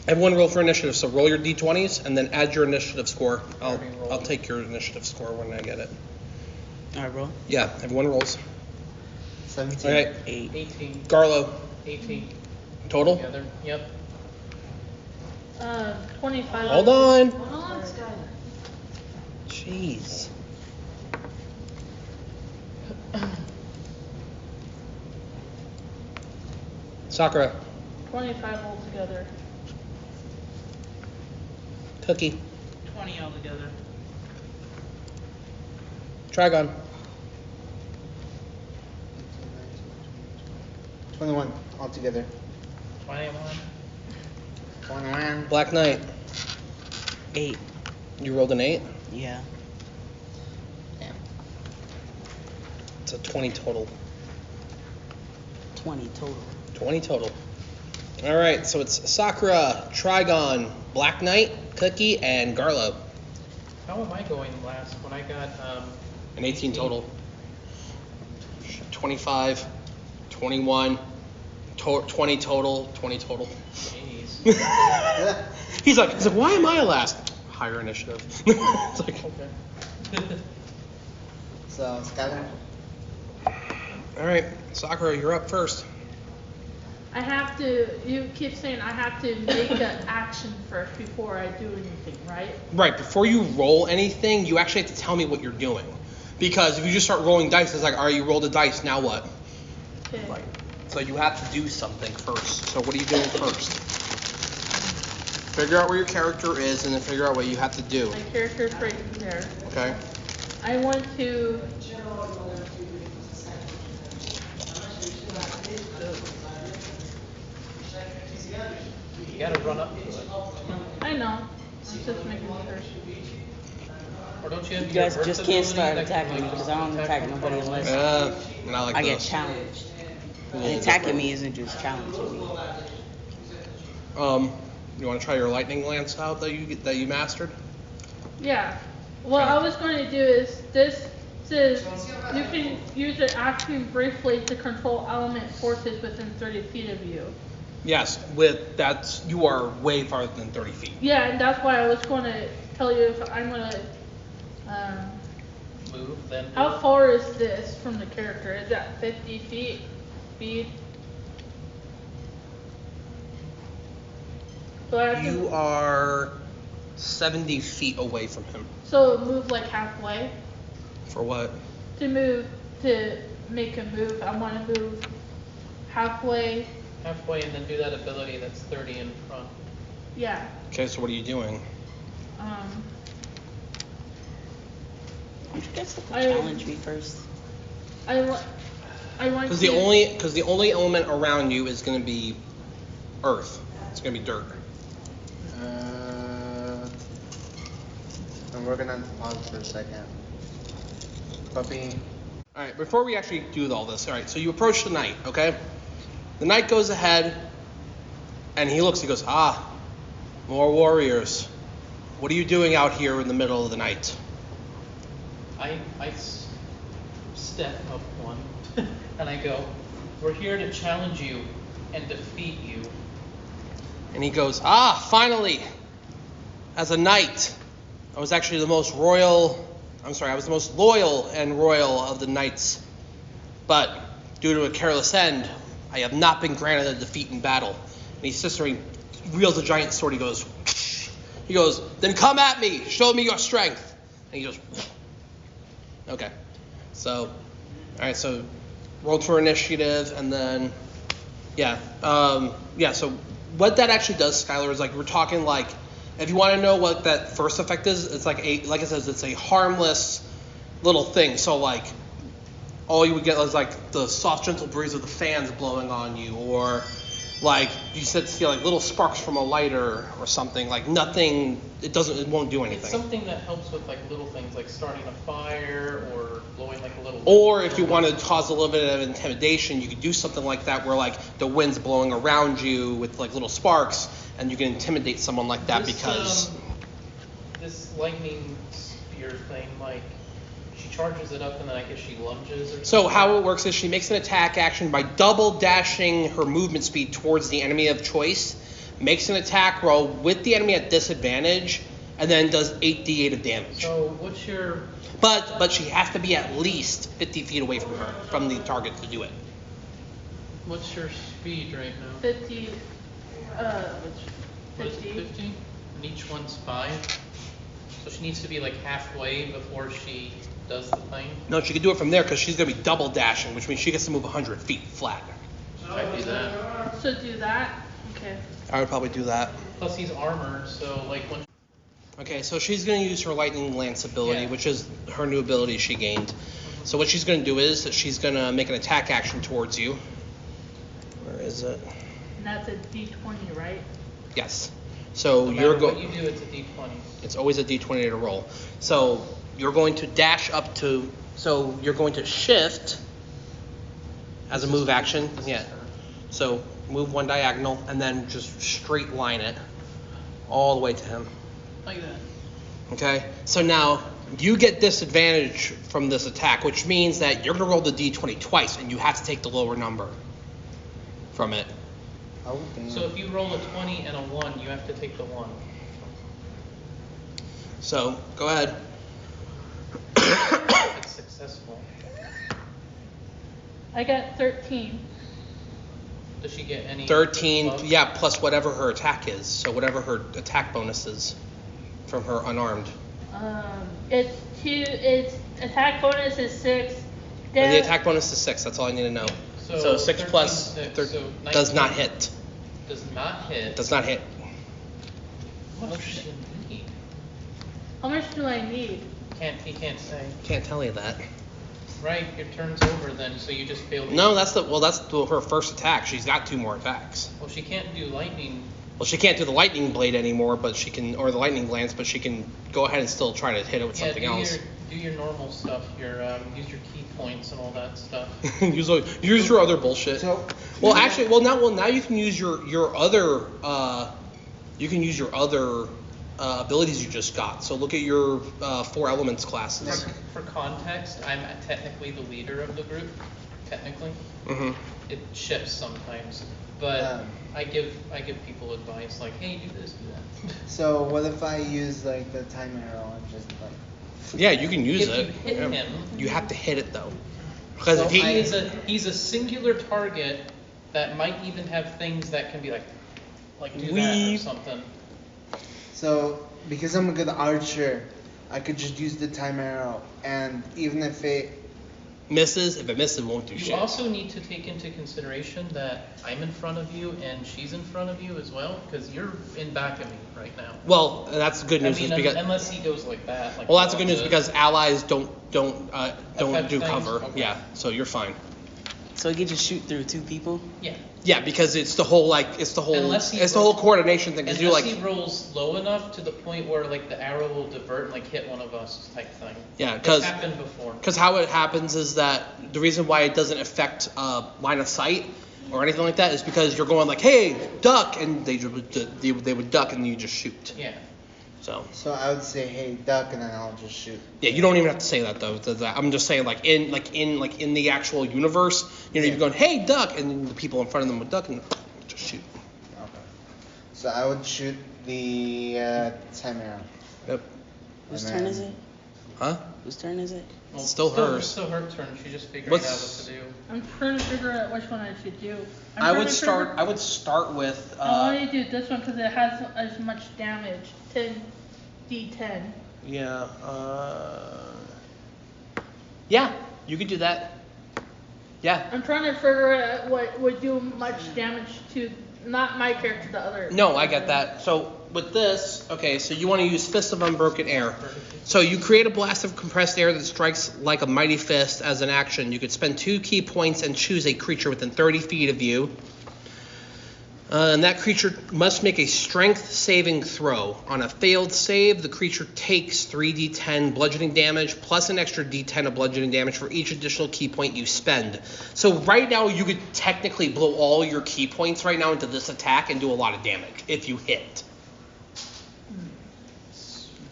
Everyone roll for initiative. So roll your d20s and then add your initiative score. I'll take your initiative score when I get it. All right, bro. Yeah, everyone rolls. 17. All right. 8. 18. Garlo, 18. total. Together. Yep. 25. Hold on. Hold on, Skylar. Jeez. Sakura, 25 altogether. Cookie, 20 altogether. Trigon, 21 altogether. 21. 21. Black Knight. 8. You rolled an 8. Yeah. It's a 20 total. 20 total. 20 total. All right, so it's Sakura, Trigon, Black Knight, Cookie, and Garlo. How am I going last when I got An 18 total. 25, 21, 20 total. 20 total. Jeez. He's like, why am I last? Higher initiative. It's like, Okay. So, Skylar? all right, Sakura, you're up first. I have to, you keep saying I have to make an action first before I do anything, right? Right, before you roll anything, you actually have to tell me what you're doing. Because if you just start rolling dice, it's like, all right, you rolled a dice, now what? Okay. Right. So you have to do something first. So what are you doing first? Figure out where your character is and then figure out what you have to do. My character's right there. Okay? I want to. You gotta run up to it. I know. I'm just making sure. Or don't you have You your guys Earth just can't ability start that attacking can me make because you I don't attack attack nobody unless Not like I get this. challenged. A And little attacking different. me isn't just challenging me. You want to try your lightning lance out that you mastered? Yeah. What I was going to do is this says you can use an action briefly to control element forces within 30 feet of you. Yes, you are way farther than 30 feet. Yeah, and that's why I was going to tell you if I'm going to. move, then do How it. far is this from the character? Is that 50 feet speed? So I have to, You are 70 feet away from him. so move like halfway. For what? To make a move, I want to move halfway. Halfway and then do that ability that's 30 in front. Yeah. Okay, so what are you doing? Why don't you guys I- challenge me first? I want Because to. the only element around you is going to be earth. It's going to be dirt. And we're gonna pause for a second. Puppy. All right, before we actually do all this, all right, so you approach the knight, okay? The knight goes ahead, and he goes, more warriors. What are you doing out here in the middle of the night? I step up one and I go, we're here to challenge you and defeat you. And he goes, finally, as a knight, I was actually the most loyal and royal of the knights. But due to a careless end, I have not been granted a defeat in battle. And he sits there, he wields a giant sword, he goes, then come at me, show me your strength. And he goes, okay. So, all right, so roll for initiative, and then, so what that actually does, Skylar, is like we're talking like, if you want to know what that first effect is, it's like I said, it's a harmless little thing. So like, all you would get is like the soft, gentle breeze of the fans blowing on you, or like you said, see like little sparks from a lighter or something. Like nothing, it won't do anything. It's something that helps with like little things like starting a fire or blowing like a little. Or if you want to cause a little bit of intimidation, you could do something like that where like the wind's blowing around you with like little sparks, and you can intimidate someone like that because this lightning spear thing, like she charges it up and then I guess she lunges or So something. how it works is she makes an attack action by double dashing her movement speed towards the enemy of choice, makes an attack roll with the enemy at disadvantage, and then does 8d8 of damage. So what's your But she has to be at least 50 feet away from the target to do it. speed right now? 50. What is it, 50. 50? And each one's 5. So she needs to be like halfway before she does the thing. No, she can do it from there because she's going to be double dashing, which means she gets to move 100 feet flat. I do that. So do that. Okay. I would probably do that. Plus he's armored, so like when. Okay, so she's going to use her Lightning Lance ability, Yeah. which is her new ability she gained. So what she's going to do is that she's going to make an attack action towards you. Where is it? And that's a D20, right? Yes. So No you're matter what going. you do, it's a D20. It's always a d20 to roll. So you're going to dash up to. So you're going to shift as a move action. Yeah. So move one diagonal and then just straight line it all the way to him. Like that. Okay. So now you get disadvantage from this attack, which means that you're going to roll the d20 twice and you have to take the lower number from it. Oh, damn. So if you roll a 20 and a 1, you have to take the 1. So go ahead. It's successful. I got 13. Does she get any? 13, buff? yeah, plus whatever her attack is. So whatever her attack bonus is from her unarmed. It's 2. Its attack bonus is 6. And the attack bonus is 6. That's all I need to know. So 6 13, plus 6, thir- so does 19. not hit. Does not hit. Does not hit. What does she need? How much do I need? He can't say. Can't tell you that. Right, your turn's over then, so you just failed. No, that's her first attack. She's got 2 more attacks. Well, she can't do lightning. Well, she can't do the lightning blade anymore, but she can, or the lightning glance, but she can go ahead and still try to hit it with something else. Do your normal stuff. Use your key points and all that stuff. use your other bullshit. So, Now you can use your other abilities you just got. So look at your 4 elements classes. For context, I'm technically the leader of the group. Technically, Mm-hmm. it shifts sometimes, but I give people advice like, hey, do this, do that. So what if I use like the time arrow and just like? Yeah, you can use If it. you hit Yeah. him, You have to hit it though, because So if he he's a singular target that might even have things that can be like do that or Weave. something. So because I'm a good archer, I could just use the time arrow, and even if it misses, if it misses, it won't do You shit. also need to take into consideration that I'm in front of you and she's in front of you as well, because you're in back of me right now. Well, that's good news is because unless he goes like that. Like well, that's good news the- because allies don't Affect do things? cover. Okay. Yeah, so you're fine. So he can just shoot through 2 people? Yeah. Yeah, because it's the whole Unless he it's the whole rolls- coordination thing. Because Unless you he rolls low enough to the point where like the arrow will divert and like hit one of us type thing. Yeah, It's 'cause- happened before. Because how it happens is that the reason why it doesn't affect line of sight or anything like that is because you're going like, hey, duck, and they would duck and you just shoot. Yeah. So I would say, hey, duck, and then I'll just shoot. yeah, you don't even have to say that though. I'm just saying like in the actual universe, you're going, hey, duck, and then the people in front of them would duck and just shoot. Okay. So I would shoot the time arrow. Yep. Whose And turn then- is it? Huh? Whose turn is it? Well, Still hers. It's still her turn. She's just figuring What's- out what to do. I'm trying to figure out which one I should do. I would start with. I want to do this one because it has as much damage. 10d10. Yeah. Yeah, you could do that. Yeah. I'm trying to figure out what would do much damage to not my character, the other. No, I get that. So with this, okay, so you want to use Fist of Unbroken Air. So you create a blast of compressed air that strikes like a mighty fist as an action. You could spend 2 key points and choose a creature within 30 feet of you. And that creature must make a strength saving throw. On a failed save, the creature takes 3d10 bludgeoning damage plus an extra d10 of bludgeoning damage for each additional key point you spend. So right now, you could technically blow all your key points right now into this attack and do a lot of damage if you hit.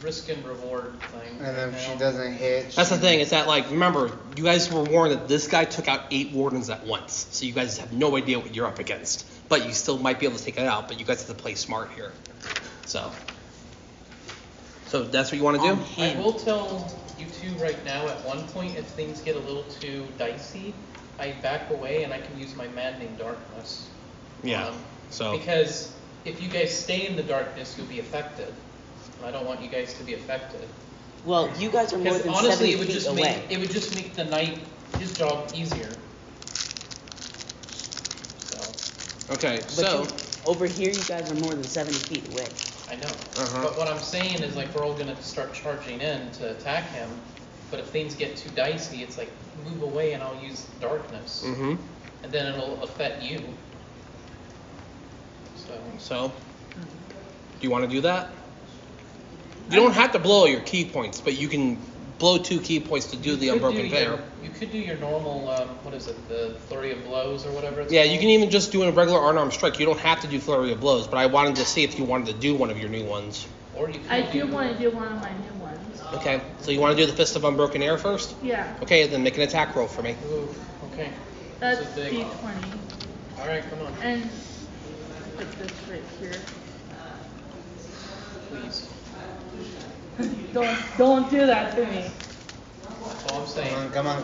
Risk and reward thing. And if right she now. doesn't hit, That's the thing, is that, like, remember, you guys were warned that this guy took out 8 wardens at once. So you guys have no idea what you're up against. But you still might be able to take it out, but you guys have to play smart here. So that's what you want to do? I will tell you two right now, at one point, if things get a little too dicey, I back away and I can use my Maddening Darkness. Yeah. So Because if you guys stay in the darkness, you'll be affected. I don't want you guys to be affected. Well, you guys are more Because than honestly, 70 it would feet just away. make the knight, his job easier. So, okay, But so over here, you guys are more than 70 feet away. I know. Uh-huh. But what I'm saying is, like, we're all gonna start charging in to attack him. But if things get too dicey, it's like, move away and I'll use darkness. mm-hmm. And then it'll affect you. So do you want to do that? You don't have to blow your key points, but you can blow 2 key points to do the Unbroken Veil. You could do your normal, what is it, the Flurry of Blows or whatever it's Yeah, called. you can even just do a regular unarmed strike. You don't have to do Flurry of Blows, but I wanted to see if you wanted to do one of your new ones. Or you could I do want to do one of my new ones. Okay, so you want to do the Fist of Unbroken Air first? Yeah, Okay, then make an attack roll for me. Ooh, okay. that's This is big. d20. All right, come on. And put this right here. Please. Don't do that to me. That's all I'm saying. Come on.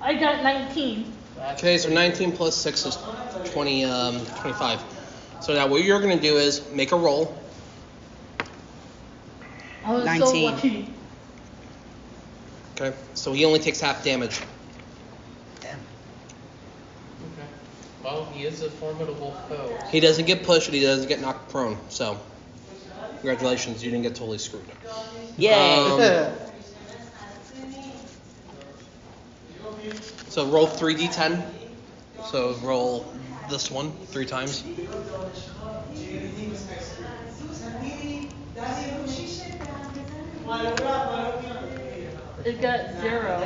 I got 19. Okay, so 19 plus 6 is 25. So now what you're going to do is make a roll. I was so 19. lucky. Okay, so he only takes half damage. Damn. Okay. Well, he is a formidable foe. He doesn't get pushed and he doesn't get knocked prone. So, congratulations, you didn't get totally screwed. Yay. So roll 3d10. So roll this one 3 times. It got 0.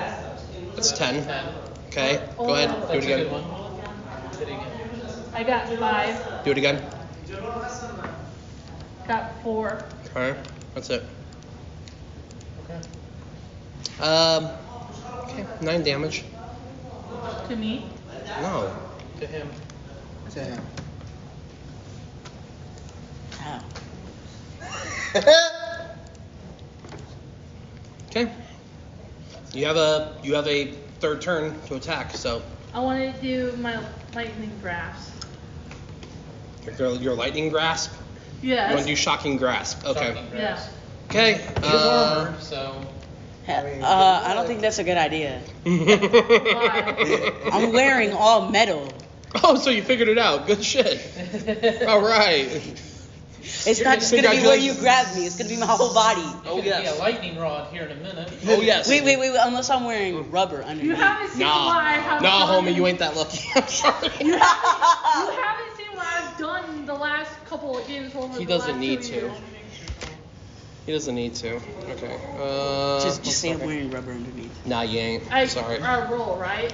That's 10. 10. Okay, go ahead, do it That's a good again. one. Hit it again. I got 5. Do it again. Got 4. Okay, that's it. Okay. Okay, 9 damage. To me. No. To him. To him. Ow. Okay. You have a third turn to attack, so I want to do my lightning grasp. your lightning grasp. Yes. You want to do shocking grasp. Okay. Shocking Yeah. grasp. Okay. He is armor, so I don't think that's a good idea. Why? I'm wearing all metal. Oh, so you figured it out. Good shit. All right. It's not just gonna be where you grab me. It's gonna be my whole body. Oh, It's gonna yes. be a lightning rod here in a minute. Oh yes. Wait. Unless I'm wearing rubber underneath. You haven't seen Nah, what I have nah, done. homie, you ain't that lucky. I'm sorry. You haven't seen what I've done the last couple of games over He the doesn't last need 2 to. years. He doesn't need to. Okay. Just say I'm wearing rubber underneath. Nah, you ain't. I Sorry. roll, right?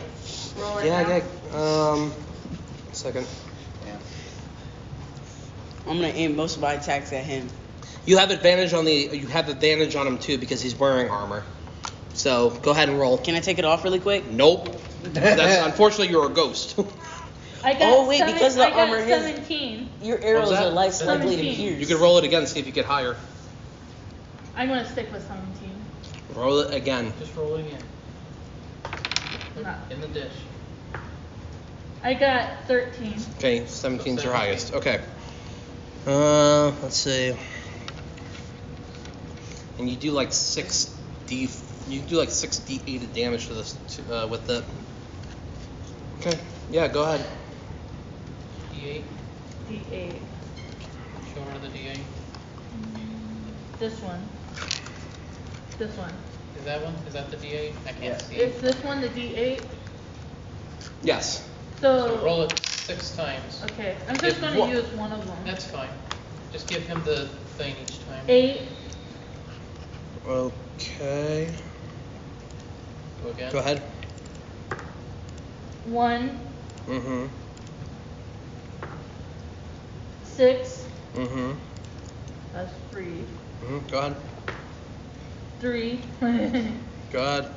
Roll it Yeah, now. yeah. Second. I'm gonna aim most of my attacks at him. You have advantage on him too because he's wearing armor. So go ahead and roll. Can I take it off really quick? Nope. That's unfortunately you're a ghost. I got Oh, wait, because of the I got armor, his- 17. Your arrows that? are less likely to 17. pierce. You can roll it again, see if you get higher. I'm gonna stick with 17. Roll it again. Just roll it again. No. In the dish. I got 13. Okay, 17's your highest. Okay. Let's see. And you do like 6d8 of damage to this with it. Okay. Yeah, go ahead. D8. D8. Show her the D8. This one. This one. Is that one? Is that the D8? I can't see. Is this one the D8? Yes. So roll it 6 times. Okay, I'm just Give gonna one- use one of them. That's fine. Just give him the thing each time. 8. Okay. Go again. Go ahead. 1. Mm-hmm. 6. Mm-hmm. That's 3. Mm-hmm. Go ahead. 3. Go ahead.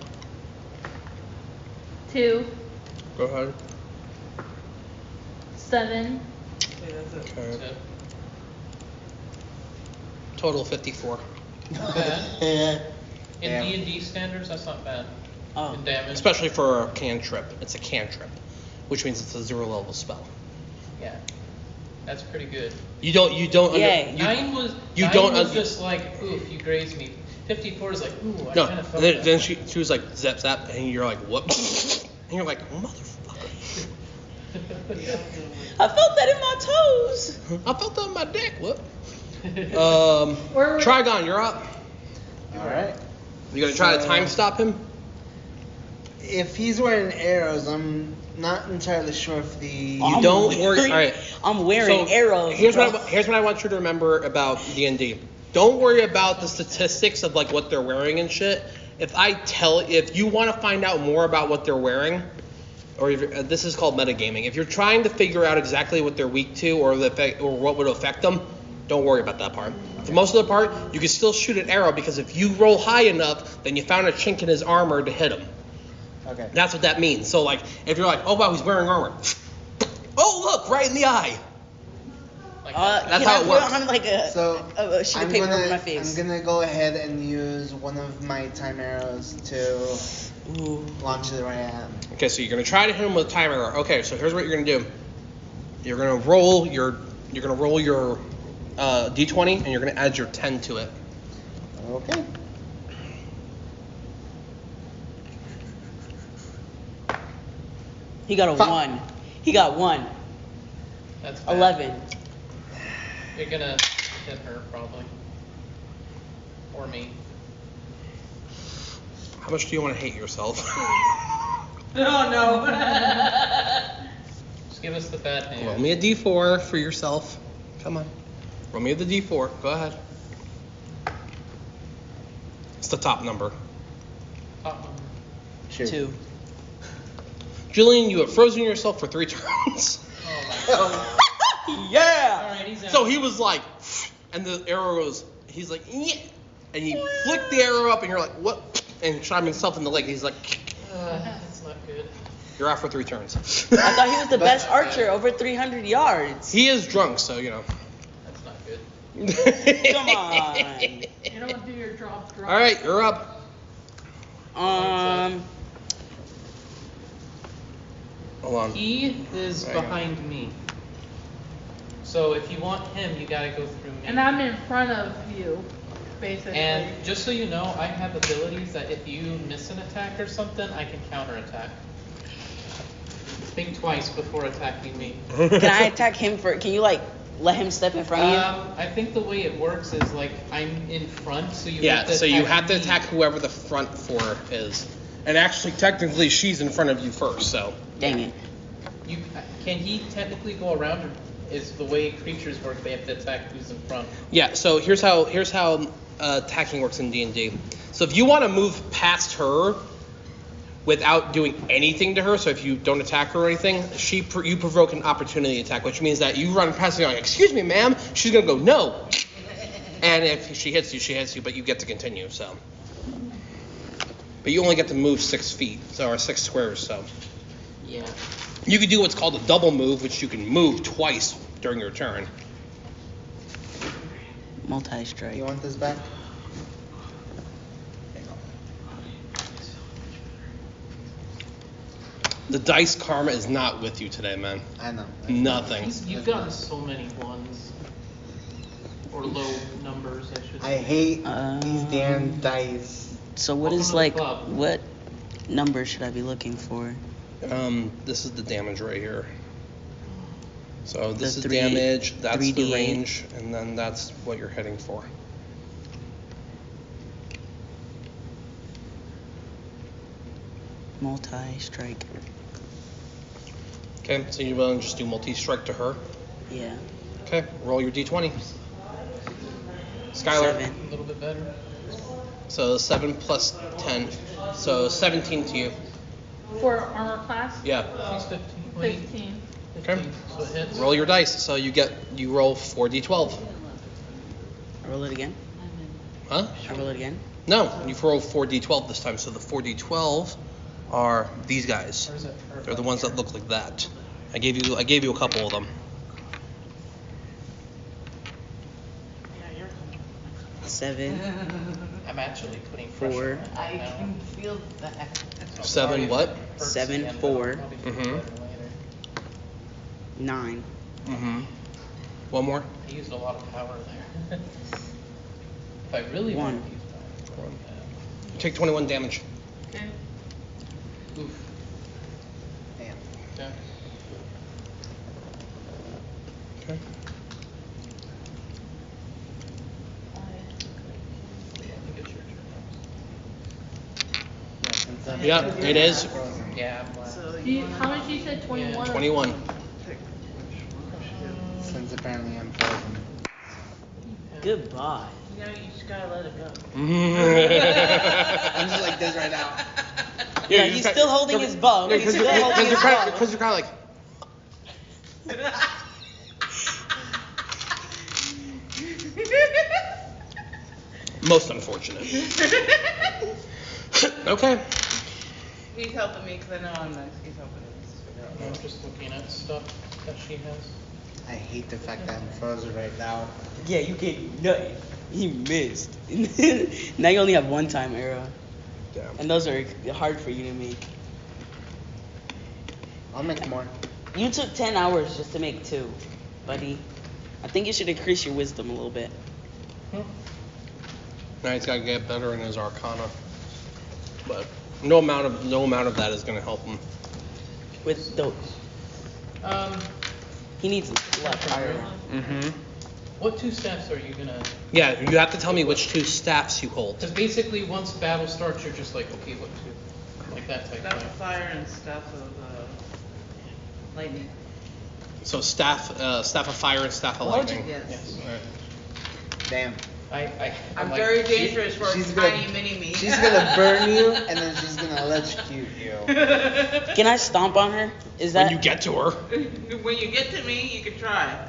2. Go ahead. 7. Okay. That's it. Total 54. Not bad. In Yeah. D&D standards, that's not bad. Oh. In damage. Especially for a cantrip. It's a cantrip, which means it's a 0 level spell. Yeah. That's pretty good. You don't. Yay. 9 was. you 9 don't was un- just like, oof, you grazed me. 54 is like, ooh, I No. kind of felt Then, that. then she was like zap zap, and you're like what? And you're like motherfucker. I felt that in my toes. I felt that in my dick. What? Where- Trigon, you're up. All right. You gonna try to So- time stop him? If he's wearing arrows, I'm not entirely sure if the. You don't worry. All right. I'm wearing arrows. Here's bro. what I want you to remember about D&D. Don't worry about the statistics of like what they're wearing and shit. If you want to find out more about what they're wearing, or if, this is called metagaming. If you're trying to figure out exactly what they're weak to or what would affect them, don't worry about that part. For most of the part, you can still shoot an arrow because if you roll high enough, then you found a chink in his armor to hit him. Okay. That's what that means. So like, if you're like, oh wow, he's wearing armor. Oh look, right in the eye. Like That's can how I it put works. on like a sheet of paper over my face? I'm gonna go ahead and use one of my time arrows to launch it right at him. Okay, so you're gonna try to hit him with a time arrow. Okay, so here's what you're gonna do. You're gonna roll your d20 and you're gonna add your 10 to it. Okay. He got a 1. He got 1. That's bad. 11. You're gonna hit her probably. Or me. How much do you want to hate yourself? Oh no. Just give us the bad hand. Roll me a d4 for yourself. Come on. Roll me the d4. Go ahead. It's the top number. Top number. Shoot. 2. Julian, you have frozen yourself for 3 turns. Oh Yeah. Alright, he's out. So he was like, and the arrow goes, he's like, yeah. And he flicked the arrow up and you're like, what? And shot himself in the leg. He's like, That's not good. you're out for 3 turns. I thought he was the best archer, over 300 yards. He is drunk, so you know. That's not good. Come on. You don't do your drop. All right, you're up. Hold on. He is There you go. behind me. So if you want him, you gotta go through me. And I'm in front of you, basically. And just so you know, I have abilities that if you miss an attack or something, I can counterattack. Think twice before attacking me. Can I attack him can you like let him step in front of you? I think the way it works is like I'm in front, so you Yeah, have to so you have to me. attack whoever the front 4 is. And actually, technically, she's in front of you first, so. Dang it. Can he technically go around, or is the way creatures work, they have to attack who's in front? Yeah, so here's how attacking works in D&D. So if you want to move past her without doing anything to her, so if you don't attack her or anything, you provoke an opportunity attack, which means that you run past her and you're like, excuse me, ma'am. She's going to go, no. And if she hits you, she hits you, but you get to continue, so. But you only get to move 6 feet, or 6 squares, so. Yeah. You could do what's called a double move, which you can move twice during your turn. Multi-strike. You want this back? The dice karma is not with you today, man. I know. Nothing. You've gotten so many ones. Or low numbers, I should say. I hate these damn dice. So what Welcome is to the like, club. what number should I be looking for? This is the damage right here. So this is The damage, that's the 3d8. range, and then that's what you're heading for. Multi-strike. Okay, so you will just do multi-strike to her. Yeah. Okay, roll your d20. Skylar. 7. A little bit better. So 7 plus 10. So 17 to you. For armor class, Yeah. He's 15. Wait, 15. 15. Okay. So it hits. Roll your dice. So you roll 4d12. I roll it again? Huh? I roll it again? No, you roll 4d12 this time. So the 4d12 are these guys. Where's it? They're the ones that look like that. I gave you a couple of them. 7. I'm actually putting 4. pressure on I now. can feel that. 7 what? Perks 7, again, but 4. I'll probably feel Mhm. better later. 9. Mm-hmm. One more? I used a lot of power there. If I really One. wanted to use power. You take 21 damage. Okay. Oof. Damn. Okay. Okay. I think it's your turn. Yeah, it is. Yeah, I'm last. So How much you said? 21? 21. Since apparently I'm frozen. Goodbye. you just gotta let it go. I'm just like this right now. Yeah, he's still holding his bow. He's still holding his bow. Because you're kind of like. Most unfortunate. Okay. He's helping me because I know I'm nice. He's helping me figure out. I'm just looking at stuff that she has. I hate the fact that I'm frozen right now. Yeah, you get nothing. He missed. Now you only have one time arrow. Damn. And those are hard for you to make. I'll make more. You took 10 hours just to make 2, buddy. I think you should increase your wisdom a little bit. Now he's got to get better in his Arcana, but no amount of that is going to help him. With those. He needs a lot higher. Mm-hmm. What 2 staffs are you gonna? Yeah, you have to tell me which 2 staffs you hold. Because basically, once battle starts, you're just like, okay, what 2? Like that type Staff thing. of fire and staff of lightning. So staff of fire and staff of lightning. Yes. All right. Damn. I'm like, very dangerous for a she's tiny gonna- mini me. She's gonna burn you, and then she's gonna electrocute you. Can I stomp on her? Is When that you get to her. When you get to me, you can try.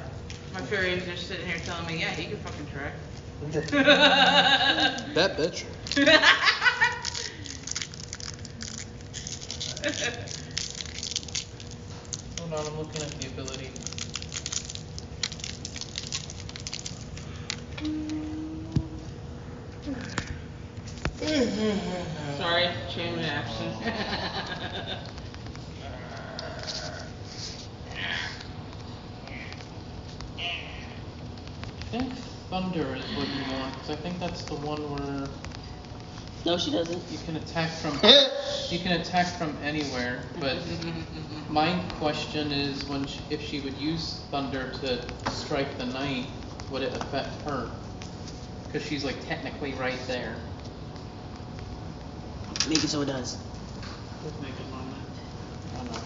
My fairy is just sitting here telling me, yeah, you can fucking try. Bet, bitch. Hold on, I'm looking at the ability. Sorry, chain reaction. I think thunder is what you want, because I think that's the one where No, she doesn't. you can attack from anywhere. But my question is, if she would use thunder to strike the knight, would it affect her? Because she's like technically right there. Make it so it does. Let's make a moment. I don't know.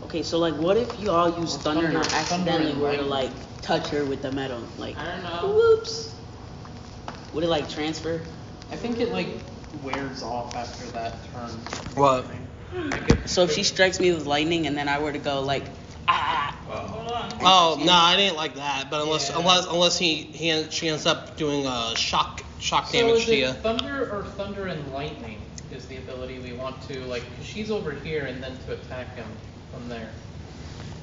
Okay, so like, what if you all use Or thunder and I thunder accidentally and were to lightning. like touch her with the metal? Like, I don't know. whoops. Would it like transfer? I think it like wears off after that turn. What? So if she strikes me with lightning and then I were to go like, ah. Hold on. Oh no, I didn't like that. But unless Yeah. she ends up doing shock So damage is to you. it thunder or thunder and lightning is the ability we want to like? Cause she's over here and then to attack him from there.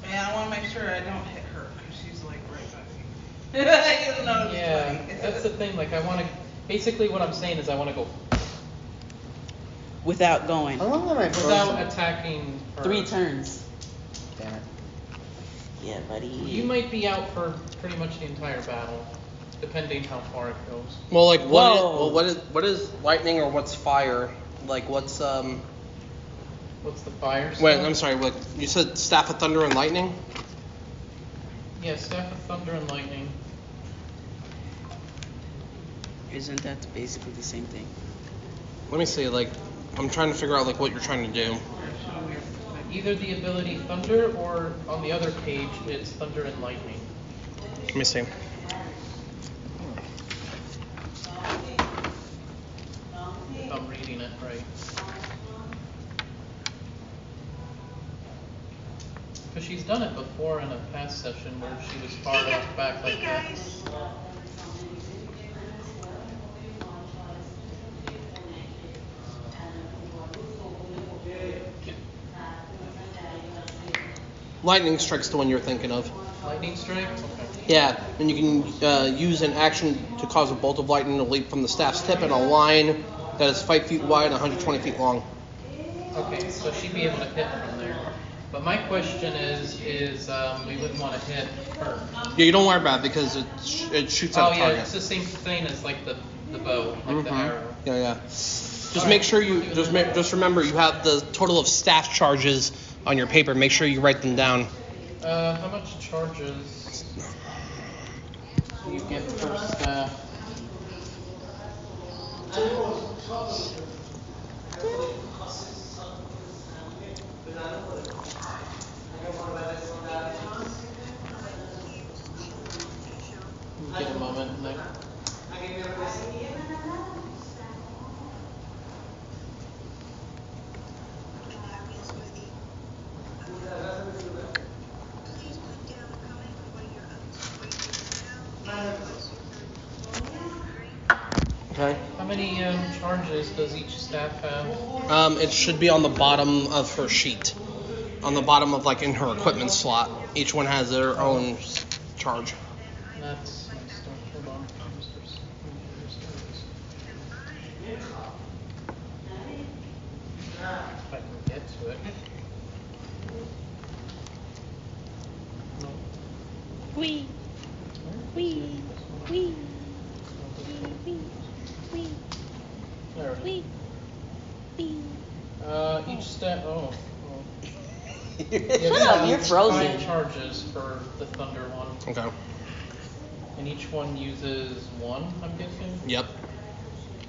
Man, I want to make sure I don't hit her because she's like right by me. You don't know it's Yeah, funny. that's the thing. Like I want to. Basically, what I'm saying is I want to go Without going. How long am I frozen? without attacking her. 3 turns. Damn it. Yeah, buddy. You might be out for pretty much the entire battle, depending how far it goes. Well, like Whoa. what is lightning or what's fire? Like what's What's the fire? Wait, stuff? I'm sorry. What you said? Staff of thunder and lightning. Yeah, staff of thunder and lightning. Isn't that basically the same thing? Let me see. Like, I'm trying to figure out like what you're trying to do. Either the ability thunder or on the other page it's thunder and lightning. Let me see. If I'm reading it right. Because she's done it before in a past session where she was far enough back like that. Lightning strike's the one you're thinking of. Lightning strike? Okay. Yeah, and you can use an action to cause a bolt of lightning to leap from the staff's tip in a line that is 5 feet wide and 120 feet long. Okay, so she'd be able to hit from there. But my question is we wouldn't want to hit her. Yeah, you don't worry about it because it shoots at Oh a yeah, target. it's the same thing as like the bow, like the arrow. Yeah, yeah. Just make sure you just remember you have the total of staff charges on your paper. Make sure you write them down. How much charges do you get per staff? Get a moment, Nick. Okay. How many charges does each staff have? It should be on the bottom of her sheet. On the bottom of in her equipment slot. Each one has their own charge. That's my stuff. Hold on. If I can get to it. No. Wee. Wee. Wee. Wee. Wee. There. Wee. Wee. Each step. Oh. You're frozen. 5 charges for the thunder one. Okay. And each one uses 1, I'm guessing? Yep.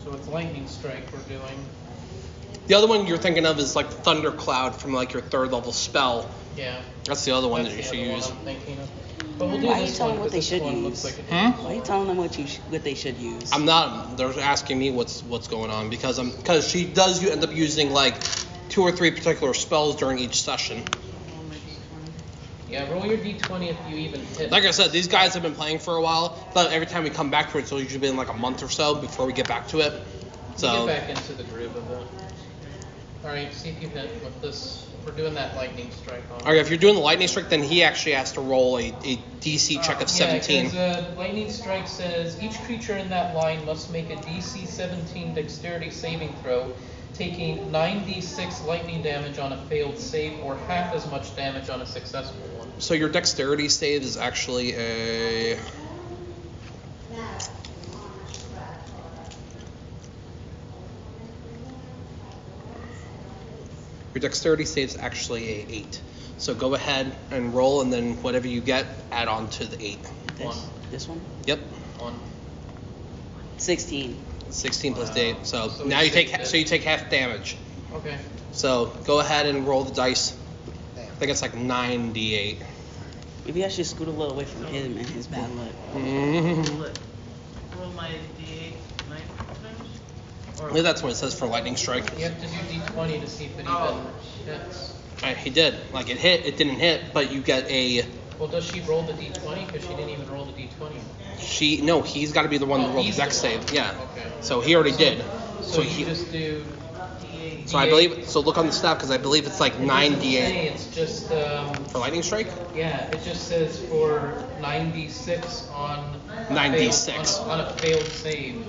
So it's lightning strike we're doing. The other one you're thinking of is Thundercloud from your 3rd level spell. Yeah. That's the other one That's that you the should other use. one I'm thinking of. But we'll do Why are you this telling one them what they because this should one use? looks like Hmm? a Why are you telling them what they should use? I'm not. They're asking me what's going on because she does end up using 2 or 3 particular spells during each session. Yeah, roll your d20 if you even hit. Like I said, these guys have been playing for a while, but every time we come back to it, it's usually been a month or so before we get back to it. So Get back into the groove of it. Alright, see if you hit with this. We're doing that lightning strike on. okay, if you're doing the lightning strike, then he actually has to roll a DC check of 17. Yeah, because lightning strike says each creature in that line must make a DC 17 dexterity saving throw, taking 9d6 lightning damage on a failed save or half as much damage on a successful one. So your dexterity save is actually a... Your dexterity save is actually a 8. So go ahead and roll, and then whatever you get, add on to the 8. This one? Yep. 1. 16. 16 plus the 8. So So now we you take saved it. so you take half damage. Okay. So go ahead and roll the dice. I think it's 9d8. Maybe I should scoot a little away from him and his bad luck. Roll my D8 9 damage? I believe that's what it says for lightning strike. You have to do d20 to see if it Oh. even hits. He did. It hit. It didn't hit, but you get a... Well, does she roll the d20? Because she didn't even roll the d20. No, he's got to be the one to roll the he's dex the one. save. Yeah. Okay. So he already did. So he... you just do D8. So I believe... So look on the staff, because I believe it's It doesn't 9d8. say, it's just For lightning strike? yeah, it just says for 9d6 on 9d6. on a failed save.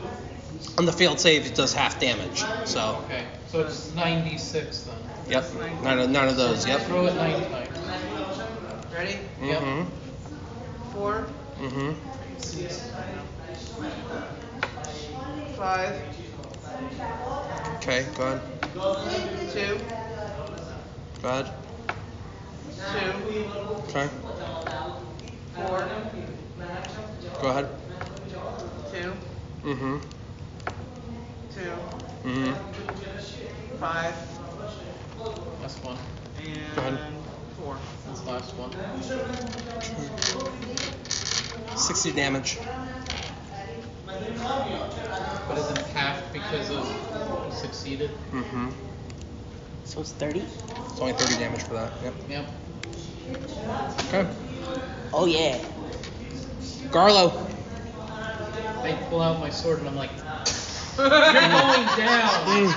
On the failed save, it does half damage. So, Okay, so it's 9d6 then. yep. None of those. Yep. Throw it 9 times. Ready? Yep. Mm-hmm. 4, Mm-hmm. 5, Okay, go ahead. 2, Go ahead. 2, Okay. 4, Go ahead. 2, Mm-hmm. 2, Mm-hmm. 5, Last one. Go ahead. and 4. That's the last one. 60 damage. But isn't half because of succeeded? Mm-hmm. So it's 30? It's only 30 damage for that. Yep. Yep. Okay. Oh, yeah. Garlo. I pull out my sword and I'm like, you're going down!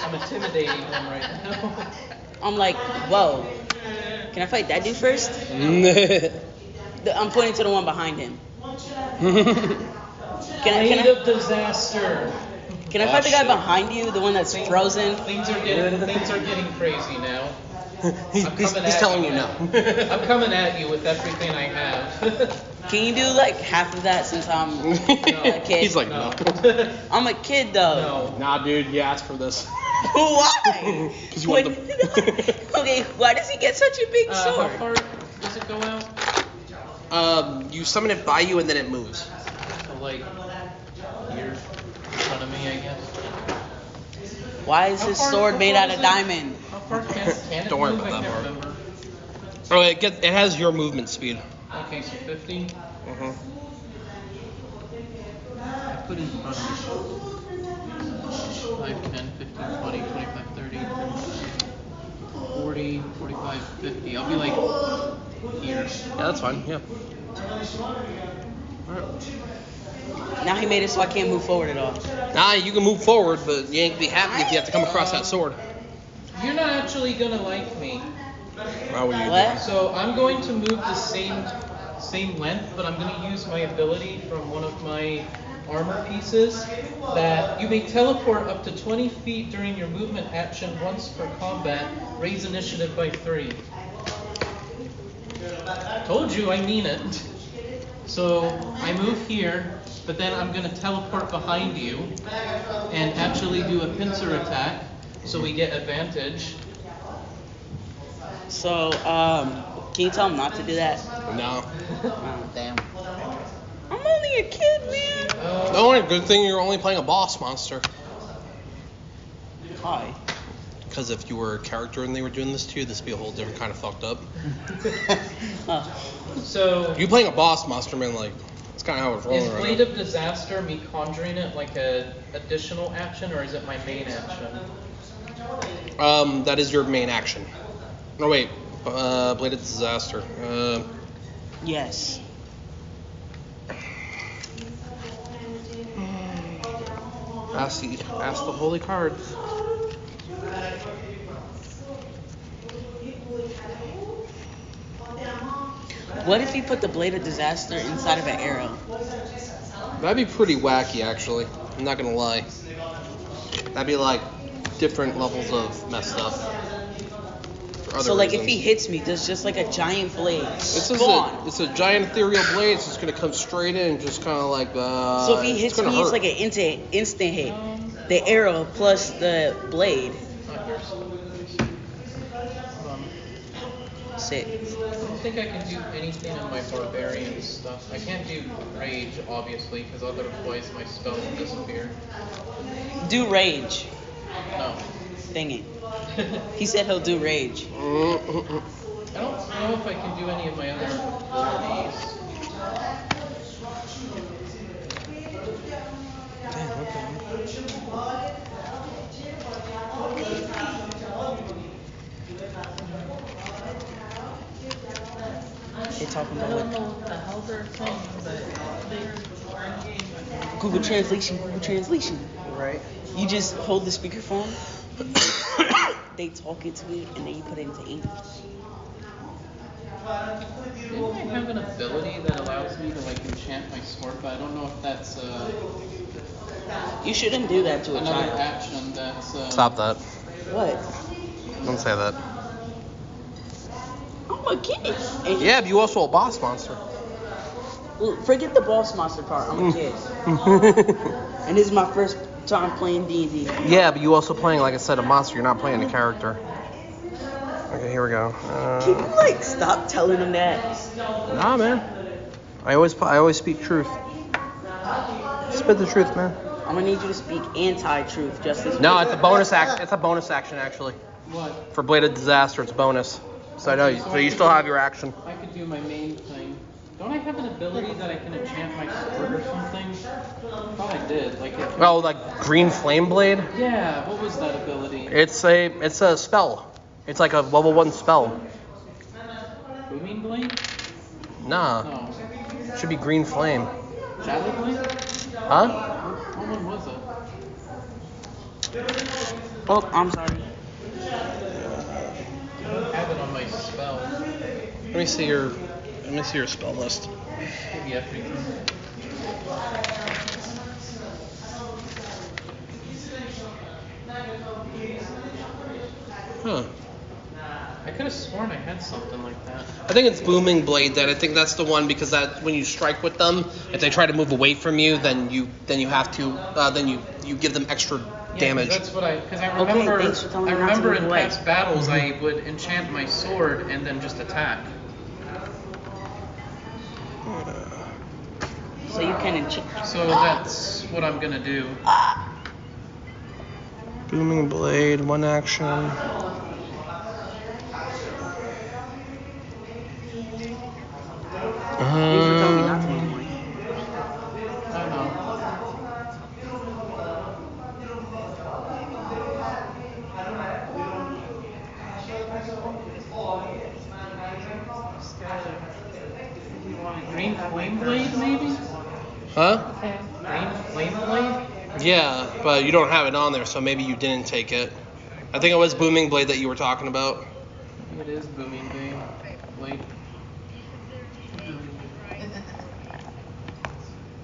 I'm intimidating him right now. I'm like, whoa. Can I fight that dude first? I'm pointing to the one behind him. Can I Disaster. Can I fight the guy behind you, the one that's frozen? Things are getting crazy now. he's telling you no. I'm coming at you with everything I have. Can you do half of that since I'm a kid? He's like, no. I'm a kid though. No. Nah, dude, you asked for this. Why? 'Cause you want Okay, why does he get such a big How sword? far does it go out? You summon it by you and then it moves. So here, in front of me, I guess. Why is his sword made out of diamond? How far can it Don't worry move? about I that can't part. remember. Oh, it has your movement speed. Okay, so 50. Mm-hmm. I put in front of me. 5, 10, 15, 20, 25, 30, 40, 45, 50. I'll be here. Yeah, that's fine. Yeah. Alright. Now he made it so I can't move forward at all. Nah, you can move forward, but you ain't gonna be happy if you have to come across that sword. You're not actually gonna like me. How would you What? So I'm going to move the same length, but I'm going to use my ability from one of my armor pieces that you may teleport up to 20 feet during your movement action once per combat. Raise initiative by 3. Told you, I mean it. So I move here, but then I'm going to teleport behind you and actually do a pincer attack, so we get advantage. So, can you tell him not to do that? No. Oh, damn. I'm only a kid, man. The only good thing you're only playing a boss monster. Why? Because if you were a character and they were doing this to you, this would be a whole different kind of fucked up. So You playing a boss monster, man, like, it's kind of how it's rolling is right Blade now. of Disaster me conjuring it like a additional action, or is it my main action? That is your main action. No, wait. Blade of Disaster. Yes. Ask the holy cards. What if you put the Blade of Disaster inside of an arrow? That'd be pretty wacky, actually. I'm not gonna lie. That'd be like different levels of messed up. For other So, like, if reasons. he hits me, there's just like a giant blade. It's just Spawn. it's a giant ethereal blade. It's just gonna come straight in, and just kind of like. So if he hits me, it's like an instant hit. The arrow plus the blade. Not yours. Sick. I don't think I can do anything in my barbarian stuff. I can't do rage, obviously, because otherwise my spell will disappear. Do rage. No. Dang it. He said he'll do rage. I don't know if I can do any of my other abilities. They're talking I about don't what? know what the hell they're saying, but Google Translation. Google Translation. Right. You just hold the speakerphone. They talk into it, and then you put it into English. Didn't I have an ability that allows me to like enchant my sword, but I don't know if that's You shouldn't do that to a another child. action that's Stop that. What? Don't say that. I'm a kid. And Yeah, but you also a boss monster. Well, forget the boss monster part. I'm a kid, and this is my first time playing D&D. Yeah, but you also playing, like I said, a monster. You're not playing a character. Okay, here we go. Can you like stop telling them that? Nah, man. I always speak truth. Spit the truth, man. I'm gonna need you to speak anti-truth, Justice. No, it's a bonus act. It's a bonus action, actually. what? For Blade of Disaster, it's bonus. So I know. So you still have your action. I could do my main thing. Don't I have an ability that I can enchant my sword or something? I thought I did. Like it, Oh, like Green Flame Blade. yeah, what was that ability? It's a spell. It's like a level 1 spell. Booming Blade? Nah, No. it should be Green Flame. Shadow Blade? Huh? What one was it? Oh, I'm sorry. I don't have it on my spell. Let me see your spell list. Maybe everything. Huh. I could have sworn I had something like that. I think it's Booming Blade. Then I think that's the one because that when you strike with them, if they try to move away from you, then you have to then you give them extra damage. Yeah, that's what because I Okay, remember thanks for telling I me not to remember move in away. past battles I would enchant my sword and then just attack. So you can enchant. So that's what I'm gonna do. Booming Blade, one action. Thanks for telling me not to move away. I don't know. Green Flame Blade, maybe? Huh? Okay. Green flame blade? Yeah, but you don't have it on there, so maybe you didn't take it. I think it was booming blade that you were talking about. It is booming blade.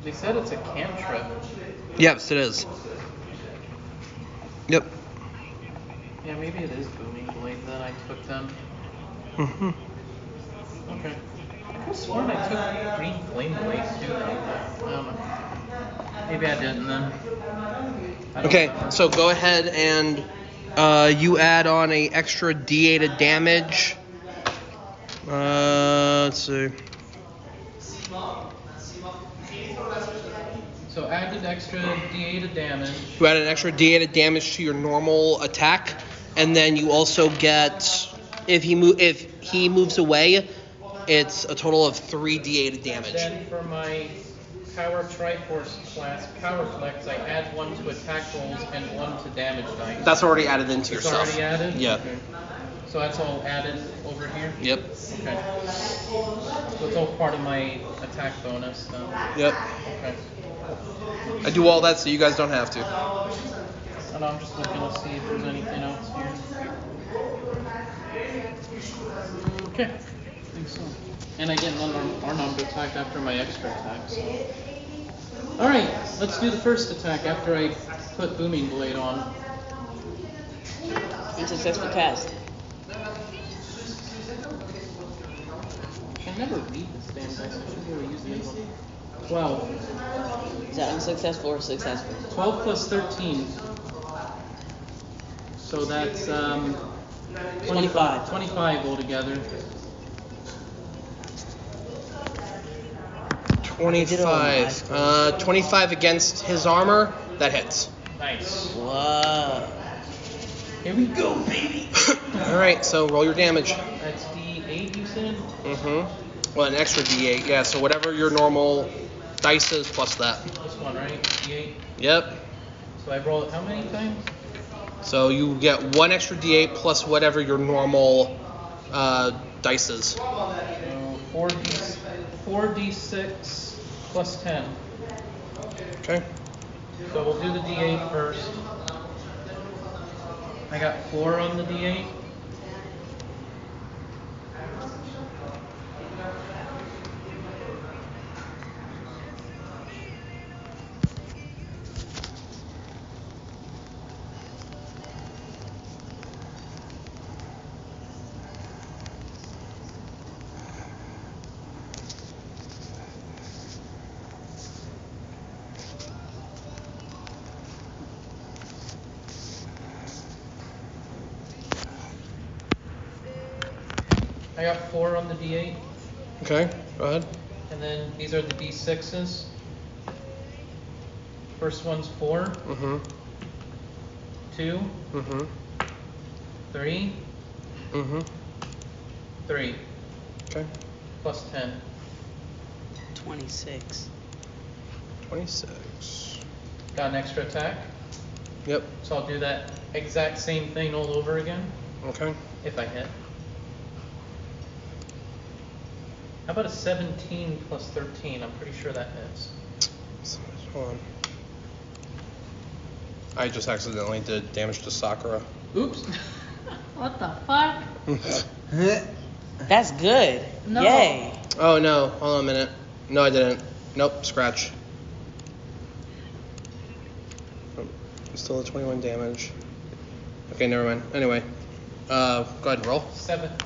They said it's a cantrip. Yes, it is. Yep. Yeah, maybe it is booming blade that I took then. Mhm. Okay. I could have sworn I took green flame blade too though. I don't know. Maybe I didn't then. I don't Okay, remember. so go ahead and you add on a extra D8 of damage. Let's see. So add an extra D8 of damage. You add an extra D8 of damage to your normal attack, and then you also get, if he moves away, it's a total of 3 D8 of damage. Then for my Power Triforce class, Power Flex, I add 1 to attack rolls and 1 to damage dice. That's already added into your It's stuff. already added? Yeah. Okay. So that's all added over here? Yep. Okay. So it's all part of my attack bonus then? Yep. Okay. I do all that so you guys don't have to. And I'm just looking to see if there's anything else here. Okay. I think so. And I get an unarmed attack after my extra attack, so. Alright, let's do the first attack after I put Booming Blade on. Unsuccessful cast. I never read this damn dice, I should be able to use the other one. 12. Is that unsuccessful or successful? 12 plus 13. So that's 25. 25 altogether. 25. 25 against his armor. That hits. Nice. Whoa. Here we go, baby. Alright, so roll your damage. That's D8, you said? Mm-hmm. Well, an extra D8, yeah, so whatever your normal dice is plus that. This one, right? D8. Yep. So I roll it how many times? So you get 1 extra D8 plus whatever your normal dice is. So 4d6 plus 10. Okay. So we'll do the D8 first. I got 4 on the D8. I got 4 on the D8. Okay, go ahead. And then these are the D6s. First one's 4, Mm-hmm. 2, Mm-hmm. 3, Mm-hmm. 3, Okay. plus 10. 26. 26. Got an extra attack. Yep. So I'll do that exact same thing all over again, Okay. if I hit. How about a 17 plus 13? I'm pretty sure that hits. Hold on. I just accidentally did damage to Sakura. Oops. What the fuck? That's good. No. Yay. Oh no, hold on a minute. No, I didn't. Nope, scratch. Still at 21 damage. Okay, never mind. Anyway, go ahead and roll.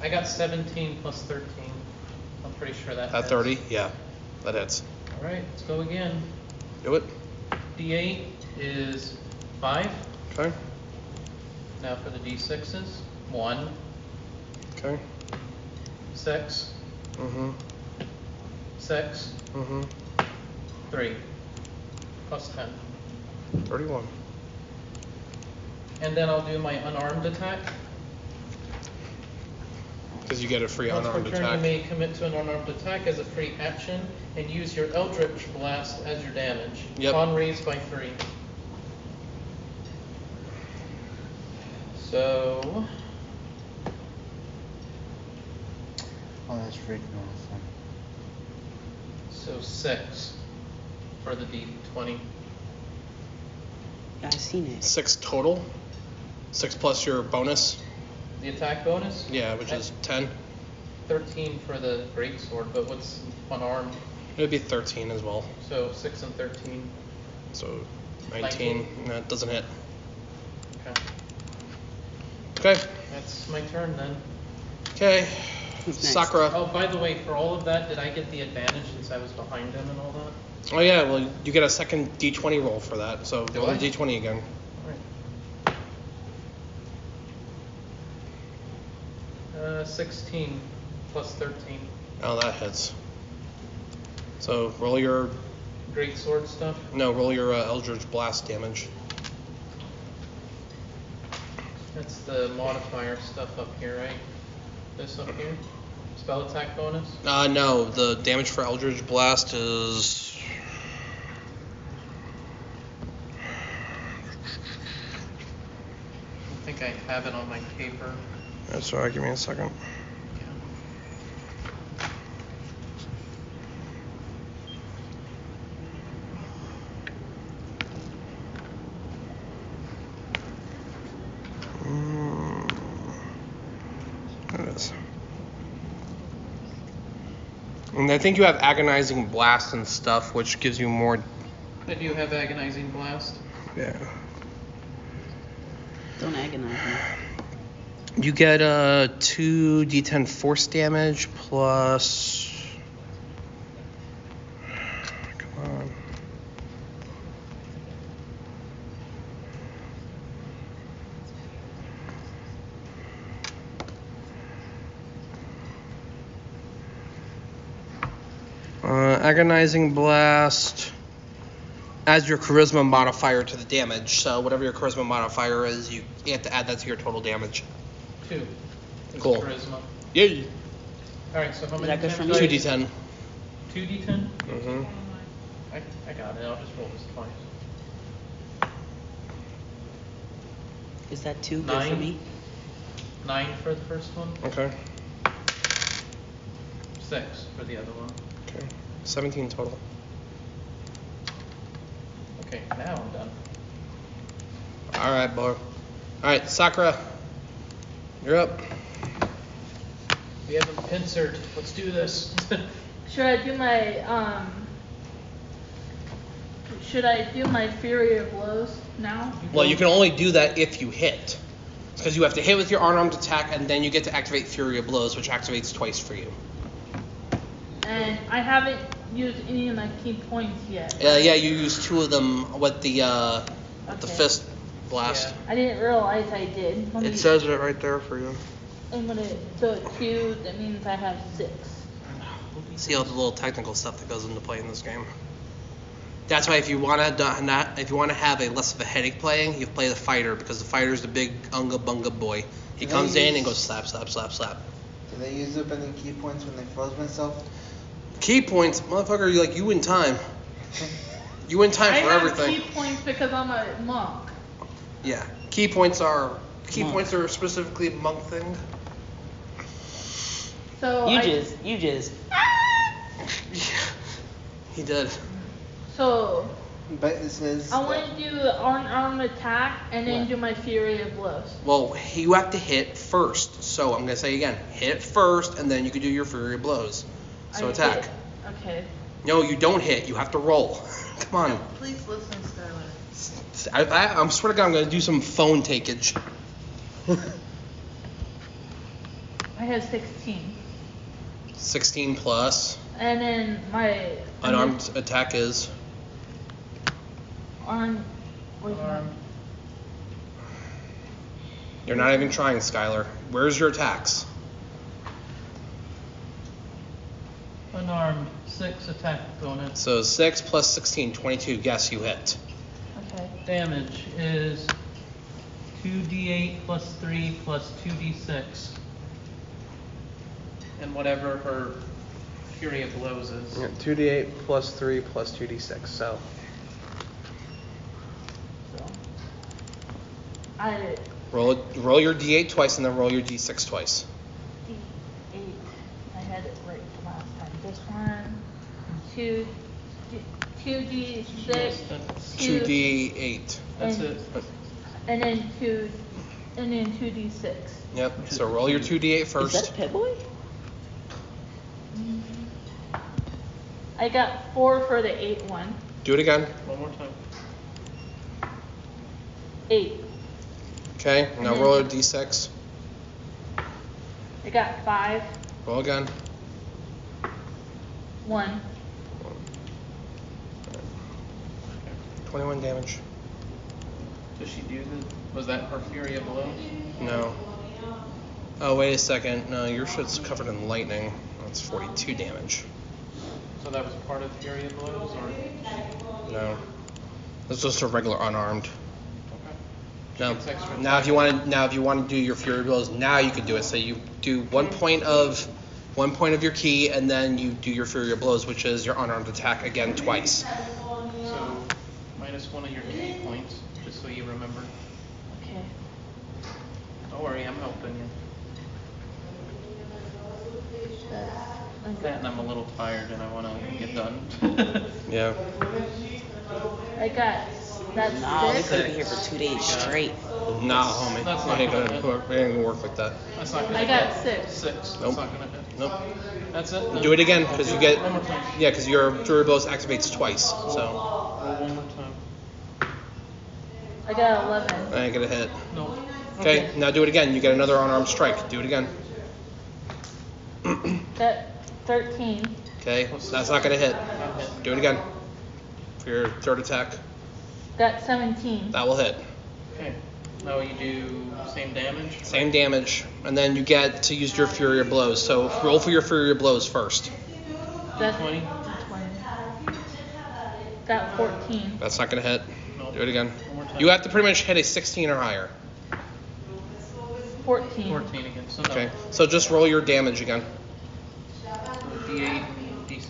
I got 17 plus 13. I'm pretty sure that At hits. 30? Yeah, that hits. All right, let's go again. Do it. D8 is 5. Okay. Now for the D6s. 1, Okay. 6, Mm-hmm. 6, Mm-hmm. 3, plus 10. 31. And then I'll do my unarmed attack. Because you get a free Once per unarmed turn, you attack. may commit to an unarmed attack as a free action and use your Eldritch Blast as your damage. Yep. On raised by 3. So, Oh, that's freaking awesome. so 6. for the D20. Yeah, I seen it. 6 total. 6 plus your bonus. The attack bonus? Yeah, which is 10. 13 for the greatsword, but what's unarmed? It would be 13 as well. So 6 and 13. So 19. No, it doesn't hit. Okay. Okay. That's my turn then. Okay. Who's next? Sakura. Oh, by the way, for all of that, did I get the advantage since I was behind him and all that? Oh yeah, well you get a second D20 roll for that. So Do roll I? the D20 again. Alright. 16 plus 13. Oh, that hits. So roll your Greatsword stuff. roll your Eldritch Blast damage. That's the modifier stuff up here, right? This up here? Spell attack bonus? No, the damage for Eldritch Blast is. I think I have it on my paper. That's all right. Give me a second. There it is. And I think you have Agonizing Blast and stuff, which gives you more. I do have Agonizing Blast. Yeah. Don't agonize me. You get 2 D10 force damage plus. Come on. Agonizing Blast adds your charisma modifier to the damage. So whatever your charisma modifier is, you have to add that to your total damage. 2. Is Cool. Charisma. Yeah. Alright, so how many that good times for do me? I- 2d10. 2d10? Mm-hmm. I got it. I'll just roll this twice. Is that 2 good for 9. me? 9 for the first one. Okay. 6 for the other one. Okay. 17 total. Okay, now I'm done. All right, boy. All right, Sakura, you're up. We have him pincered. Let's do this. Should I do my Fury of Blows now? Well, you can only do that if you hit. Because you have to hit with your unarmed attack, and then you get to activate Fury of Blows, which activates twice for you. And I haven't used any of my key points yet. Yeah, you use 2 of them with the Okay. fist blast. Yeah. I didn't realize I did. It says it right there for you. I'm gonna do 2. That means I have 6. See all the little technical stuff that goes into playing this game. That's why if you want to have a less of a headache playing, you play the fighter, because the fighter's the big unga bunga boy. He comes in and goes slap, slap, slap, slap. Do they use up any key points when they froze myself? Key points, motherfucker. You win time. You win time for I everything. have key points because I'm a monk. Yeah, key points are specifically a monk thing. So You just. He did. So But it says. I want to do the unarmed attack and then What? do my Fury of Blows. Well, you have to hit first. So I'm gonna say again, hit first, and then you can do your Fury of Blows. So I attack. hit. Okay. No, you don't hit. You have to roll. Come on. Please listen, Skylar. I'm swear to God, I'm gonna do some phone takeage. I have 16. 16 plus And then my unarmed attack is. arm. Where's my- Unarmed. You're not even trying, Skylar. Where's your attacks? Unarmed. 6 attack bonus. So 6 plus 16, 22. Yes, you hit. Okay. Damage is 2d8 plus 3 plus 2d6. And whatever her Fury of Blows is. 2d8 plus 3 plus 2d6. So So I roll your d8 twice and then roll your d6 twice. D8. I had it right last time. This one, 2, 2d6, Yes, that's, 2d8. that's and, it. and then 2d6. Yep. So roll your 2d8 Is first. that a pit boy? I got 4 for the 8 one. Do it again. One more time. 8. Okay. Now roll a d6. I got 5. Roll again. 1. 21 damage. Does she do the? Was that her Fury of Blows? No. Oh, wait a second. No, your shit's covered in lightning. That's 42 damage. So that was part of Fury of Blows, or? No. That's just a regular unarmed. Okay. No. Gets extra Now if you want to do your Fury Blows, now you can do it. So you do 1 point of your key, and then you do your Fury Blows, which is your unarmed attack again twice. So minus 1 of your key points, just so you remember. Okay. Don't worry, I'm helping you. Okay. And I'm a little tired, and I want to get done. Yeah. I got that's Nah, we 6. could have been here for 2 days straight. Nah, homie. That's It not ain't gonna gonna work like that. That's not gonna I got hit. 6. 6. Nope. That's not gonna hit. Nope. That's it. Then. Do it again because you get One more time. because your Fury Blows activates twice. So Roll one more time. I got 11. I ain't gonna hit. Nope. Okay. Now do it again. You get another unarmed strike. Do it again. Got 13. Okay. That's not gonna hit. Do it again. For your third attack. Got 17. That will hit. Okay. Now you do same damage. Same damage, and then you get to use your Fury of Blows. So roll for your Fury of Blows first. That's 20. 20. Got 14. That's not gonna hit. Nope. Do it again. One more time. You have to pretty much hit a 16 or higher. 14. 14 again. So no. Okay. So just roll your damage again. So D8 and D6.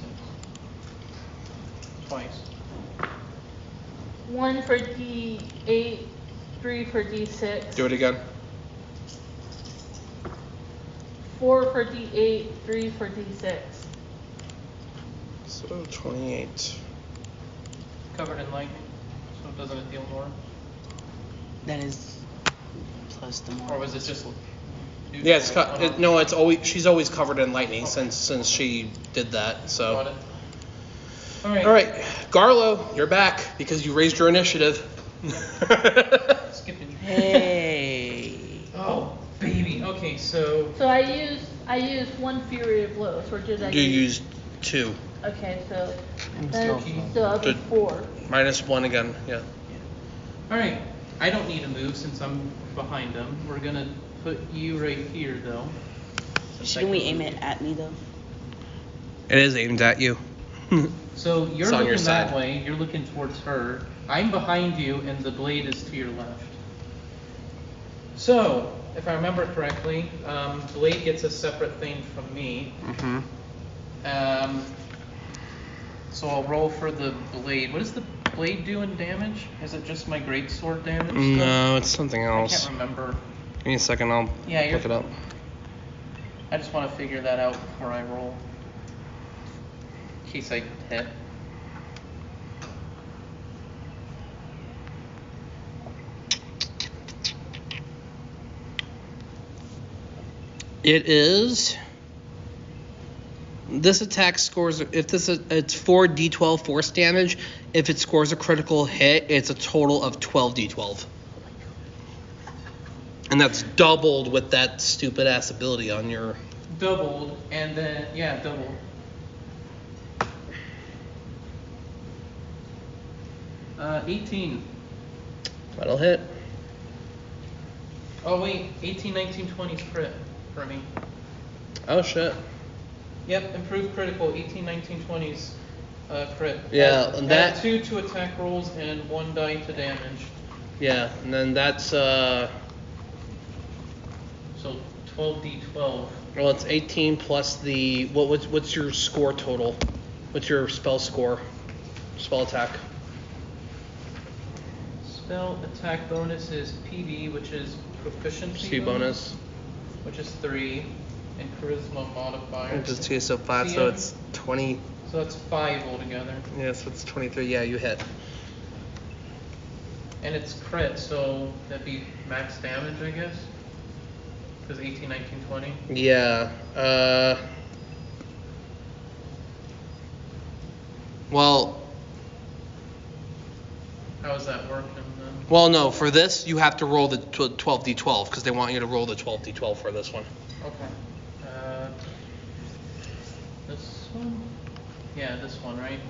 Twice. 1 for D8, 3 for D6. Do it again. 4 for D8, 3 for D6. So 28. Covered in lightning, so doesn't it deal more? That is plus the more. Or was it just? Yeah, it's always she's always covered in lightning since she did that. Got So it. All right. all right, Garlo, you're back because you raised your initiative. Skipping. Hey. Oh, baby. Okay, so So I used 1 Fury of Blows, or did I You used 2. Okay, so I'm then still I'll do Good. 4. -1 again. Yeah. all right. I don't need to move since I'm behind them. We're gonna put you right here though. Shouldn't we aim it at me though? It is aimed at you. So you're It's on your looking that side. way. You're looking towards her. I'm behind you, and the blade is to your left. So, if I remember correctly, blade gets a separate thing from me. Mm-hmm. So I'll roll for the blade. What does the blade do in damage? Is it just my greatsword damage? still? No, it's something I else. can't remember. Give me a second. I'll Yeah, you're look it up. I just want to figure that out before I roll. In case I hit. It is. This attack scores. It's 4 d12 force damage. If it scores a critical hit, it's a total of 12 d12. And that's doubled with that stupid ass ability on your. Doubled, and then, yeah, doubled. Uh, 18. That'll hit. Oh, wait, 18, 19, 20 is crit for me. Oh shit. Yep, improved critical, 18, 19, 20s crit. Yeah, Add, and that- add 2 to attack rolls and 1 die to damage. Yeah, and then that's So 12d12. well, it's 18 plus the what's your score total? What's your spell score? Spell attack. Spell attack bonus is PB, which is proficiency C bonus. which is 3, and charisma modifier. Just 2, so 5, so CM. it's 20. So that's 5 altogether. Yeah, so it's 23. Yeah, you hit. And it's crit, so that'd be max damage, I guess? Because 18, 19, 20? Yeah. Well, How is that working then? well, no. For this, you have to roll the 12d12 because they want you to roll the 12d12 for this one. Okay. This one? Yeah, this one, right?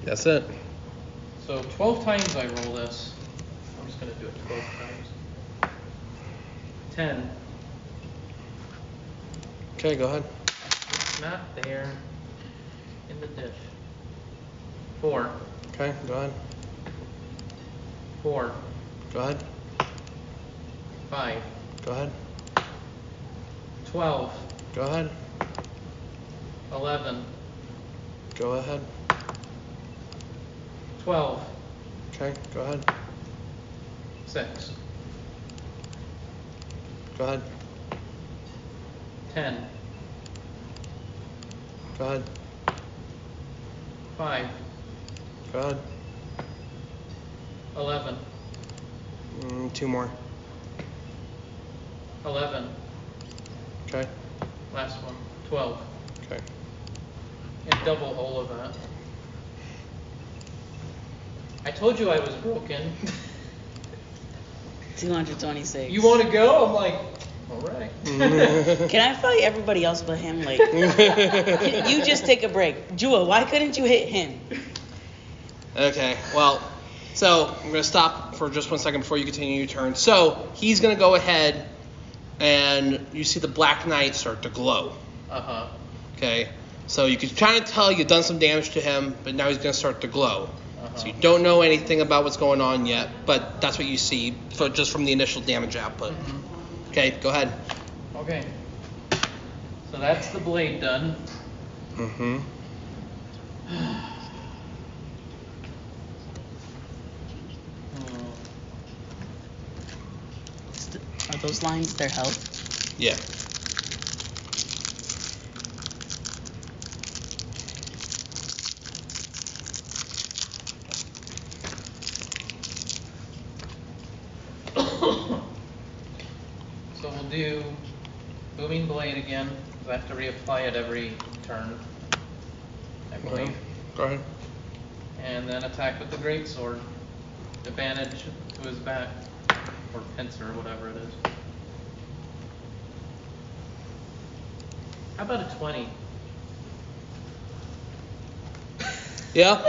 That's it. So 12 times I roll this. I'm just going to do it 12 times. 10. Okay, go ahead. It's not there in the dish. 4. Okay, go ahead. 4. Go ahead. 5. Go ahead. 12. Go ahead. 11. Go ahead. 12. Okay, go ahead. 6. Go ahead. 10. Go ahead. 5. Go ahead. 11. 2 more. 11. Okay. Last one. 12. Okay. And double all of that. I told you I was broken. 226. You want to go? I'm like, all right. Can I fight everybody else but him? Like, you just take a break. Jewel, why couldn't you hit him? Okay, well, so I'm going to stop for just 1 second before you continue your turn. So he's going to go ahead and you see the Black Knight start to glow. Uh-huh. Okay, so you can kind of tell you've done some damage to him, but now he's going to start to glow. Uh-huh. So you don't know anything about what's going on yet, but that's what you see just from the initial damage output. Mm-hmm. Okay, go ahead. Okay. So that's the blade done. Mm-hmm. Are those lines their health? Yeah. So we'll do Booming Blade again, because I have to reapply it every turn, I believe. Go ahead. And then attack with the Greatsword. Advantage to his back, or pincer, or whatever it is. How about a 20? Yeah?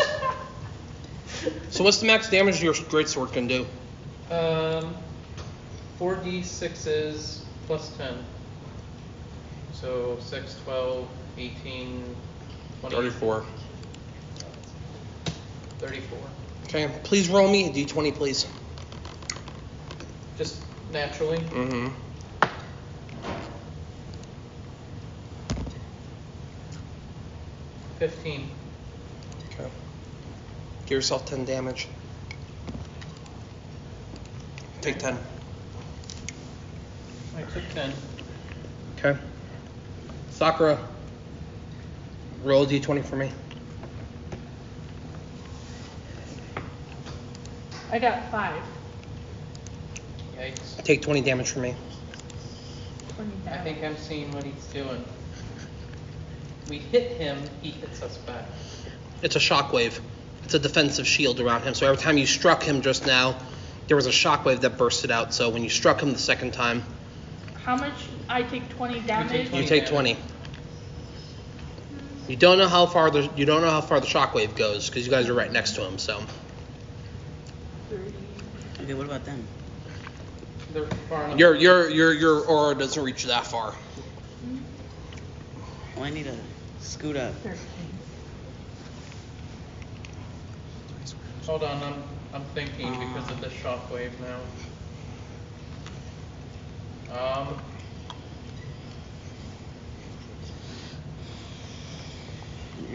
So what's the max damage your greatsword can do? 4d6s plus 10. So 6, 12, 18, 20. 34. 34. Okay, please roll me a d20, please. Just naturally. Mm-hmm. 15. Okay. Give yourself 10 damage. Take 10. I took 10. Okay. Sakura, roll a d20 for me. I got 5. Yikes. Take 20 damage from me. 20 I down. think I'm seeing what he's doing. We hit him, he hits us back. It's a shockwave. It's a defensive shield around him. So every time you struck him just now, there was a shockwave that bursted out. So when you struck him the second time, How much? I take 20 damage. 20 you take 20. You don't know how far the shockwave goes because you guys are right next to him. So 30. Okay, what about them? They're far enough. your aura doesn't reach that far. Oh, I need to scoot up. 13. Hold on, I'm thinking because of this shockwave now.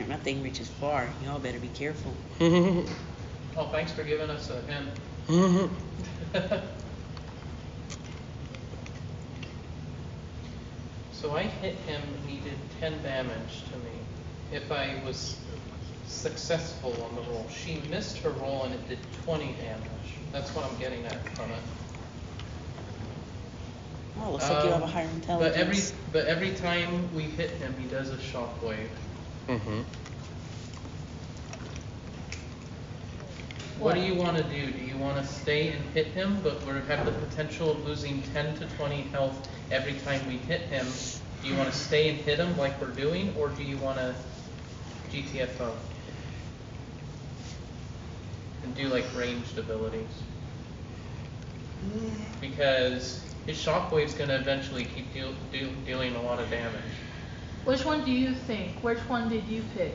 That thing reaches far. Y'all better be careful. Oh, thanks for giving us a hint. So I hit him and he did 10 damage to me. If I was successful on the roll. She missed her roll and it did 20 damage. That's what I'm getting at from it. Oh, looks like you have a higher intelligence. But every time we hit him, he does a shockwave. Mm-hmm. What do you want to do? Do you want to stay and hit him, but we have the potential of losing 10 to 20 health every time we hit him? Do you want to stay and hit him like we're doing, or do you want to GTFO and do like ranged abilities? Because his shockwave's going to eventually keep dealing a lot of damage. Which one do you think? Which one did you pick?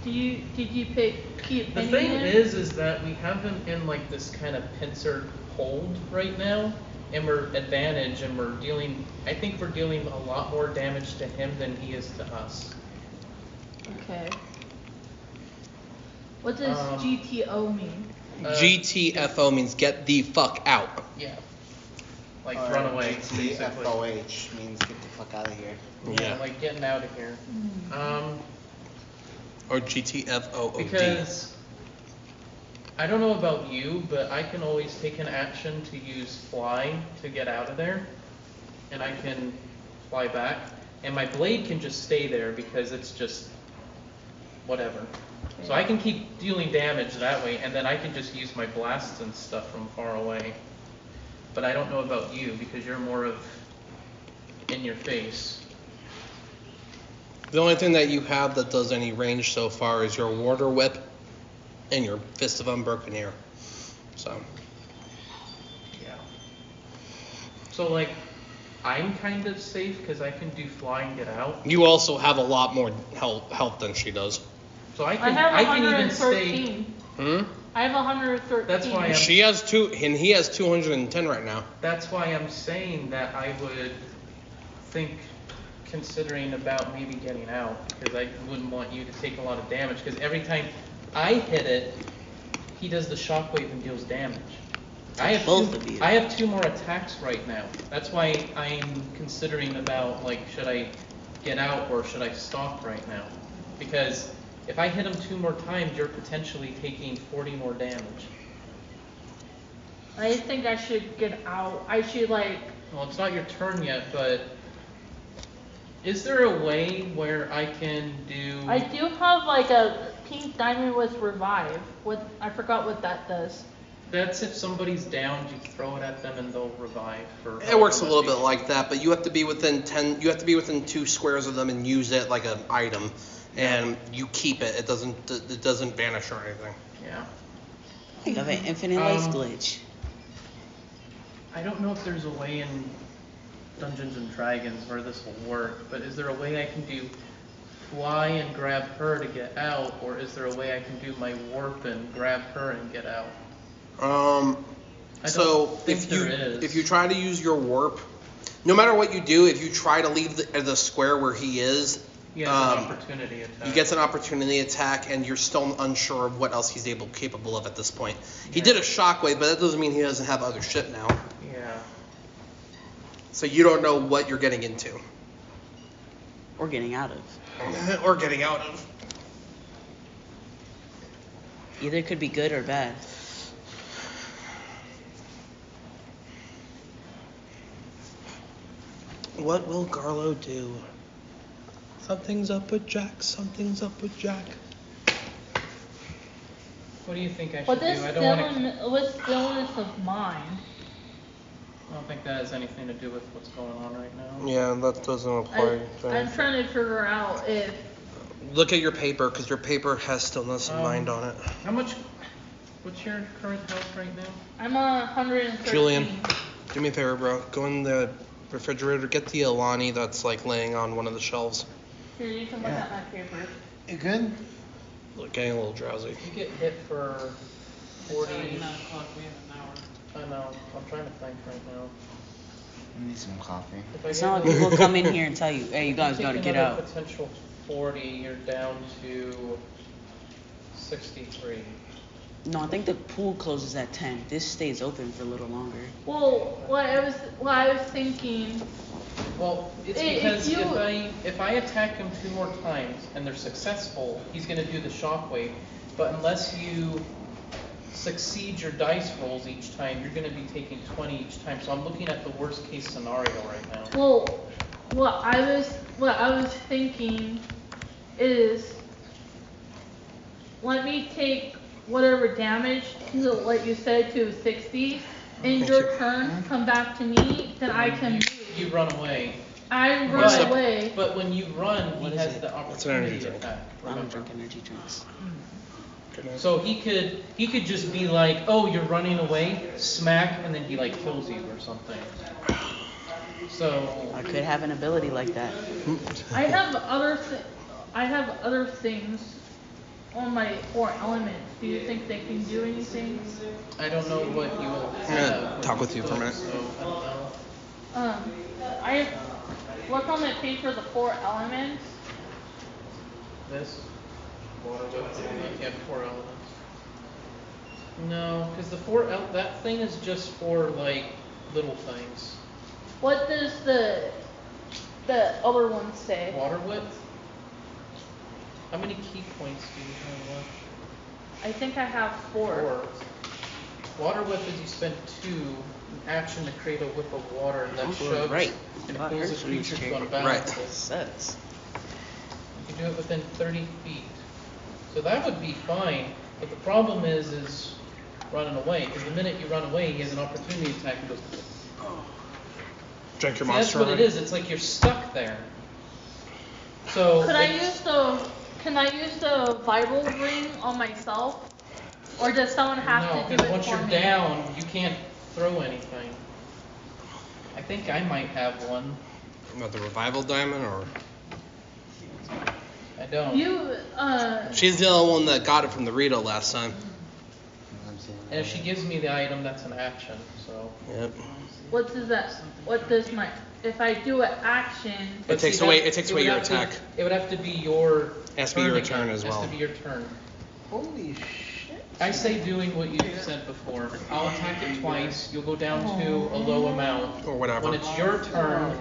Did you pick keep The thing is that we have him in like this kind of pincer hold right now, and we're advantage, and we're dealing. I think we're dealing a lot more damage to him than he is to us. Okay. What does GTO mean? GTFO means get the fuck out. Yeah. Like run away. GTFOH means get the fuck out of here. Yeah, like getting out of here. Or GTFOOD. Because I don't know about you, but I can always take an action to use fly to get out of there, and I can fly back, and my blade can just stay there because it's just whatever. So I can keep dealing damage that way, and then I can just use my blasts and stuff from far away. But I don't know about you because you're more of in your face. The only thing that you have that does any range so far is your Water Whip and your Fist of Unbroken Air. So. Yeah. So like, I'm kind of safe because I can do fly and get out. You also have a lot more health than she does. So I have can even stay. I have 113. That's why she has 2, and he has 210 right now. That's why I'm saying that I would think, considering about maybe getting out, because I wouldn't want you to take a lot of damage, because every time I hit it, he does the shockwave and deals damage. I have 2 more attacks right now. That's why I'm considering about, like, should I get out or should I stop right now? Because if I hit him 2 more times, you're potentially taking 40 more damage. I think I should get out. I should like. Well, it's not your turn yet, but is there a way where I can do? I do have like a pink diamond with revive. I forgot what that does. That's if somebody's down, you throw it at them and they'll revive. It works a little bit like that, but you have to be within 10. You have to be within 2 squares of them and use it like an item, and you keep it. It doesn't vanish or anything. Yeah. You have an infinite life glitch. I don't know if there's a way in Dungeons and Dragons where this will work, but is there a way I can do fly and grab her to get out, or is there a way I can do my warp and grab her and get out? So if you try to use your warp, no matter what you do, if you try to leave the square where he is, he gets an opportunity attack. He gets an opportunity attack, and you're still unsure of what else he's capable of at this point. He did a shockwave, but that doesn't mean he doesn't have other shit now. Yeah. So you don't know what you're getting into. Or getting out of. Or getting out of. Either could be good or bad. What will Garlo do? Something's up with Jack. Something's up with Jack. What do you think I should What do? is I don't want to. what's stillness of mind? I don't think that has anything to do with what's going on right now. Yeah, that doesn't apply. I'm trying to figure out if. Look at your paper, because your paper has stillness of mind on it. How much? What's your current health right now? I'm on 113. Julian, do me a favor, bro. Go in the refrigerator, get the Alani that's like laying on one of the shelves. Here, you can look at my paper. You good? Look, getting a little drowsy. You get hit for 40. It's already 9 o'clock, we have an hour. I know. I'm trying to think right now. I need some coffee. It's not like people come in here and tell you, hey, you guys gotta get out. Potential 40, you're down to 63. No, I think the pool closes at 10. This stays open for a little longer. Well, what I was thinking Well, it's If because you- if I attack him 2 more times and they're successful, he's gonna do the shockwave. But unless you succeed your dice rolls each time, you're gonna be taking 20 each time. So I'm looking at the worst case scenario right now. Well, what I was thinking is, let me take whatever damage, like you said, to 60. In your turn, come back to me, then I can move. You run away. I What's run up? away. But when you run, What he is has it? the It's an energy opportunity drink. attack. I don't Remember? drink energy drinks. So he could just be like, oh, you're running away, smack, and then he like kills you or something. So I could have an ability like that. I have other things on my 4 elements. Do you think they can do anything? I don't know what you will gonna have. talk with you for a minute. So I don't know. I look on the page for the 4 elements. This water weapon, you have 4 elements. No, because that thing is just for like little things. What does the other one say? Water width. How many key points do you have left? I think I have 4. 4. Water whip is you spend 2 in action to create a whip of water that shoves Right. and Well, pulls here's a what these creature to go to Right. battle. Sucks. You can do it within 30 feet. So that would be fine, but the problem is running away. Because the minute you run away, he has an opportunity attack and goes. Drink your See, that's monster. what it already? is. It's like you're stuck there. So Can I use the viral ring on myself, or does someone have no, to do because it once for you're me? down, you can't throw anything. I think I might have one. About the revival diamond, or I don't. You she's the only one that got it from the Rito last time. And if she gives me the item, that's an action. So. Yep. what does that? What does my? If I do an action, It But takes see, away. that- It takes it away would your have to- attack. It would have to be your. Has to be your again. turn as well. Has to be your turn. Holy shit. I say doing what you said before. I'll attack it twice. You'll go down to a low amount. Or whatever. When it's your turn,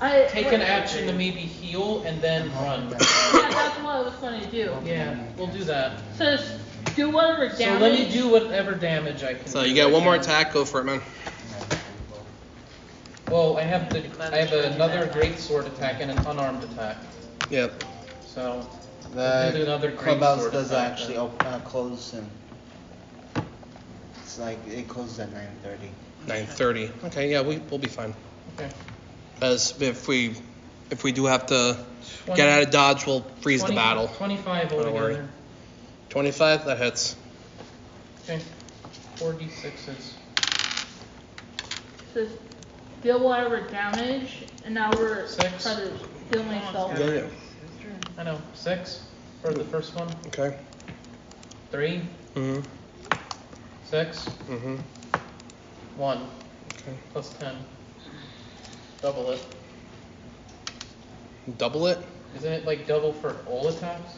I take an action to maybe heal and then run. Yeah, that's what I was going to do. Yeah, we'll do that. So do whatever damage. So let me do whatever damage I can. So do you get right one more now. attack. Go for it, man. Well, I have another great sword attack and an unarmed attack. Yep. So we'll do another The great clubhouse sword does attack actually then. close soon. It's like it closes at 9:30. 9:30. Okay. Yeah, we'll be fine. Okay. As if we do have to 20 get out of dodge, we'll freeze the 20 battle. 25 Don't worry. altogether. 25. That hits. Okay. 4d6s. So deal whatever damage, and now we're 6. trying to heal myself. Yeah. I know. 6 for the first one. Okay. 3. Mhm. 6. Mhm. 1. Okay. Plus 10. Double it. Double it. Isn't it like double for all attacks?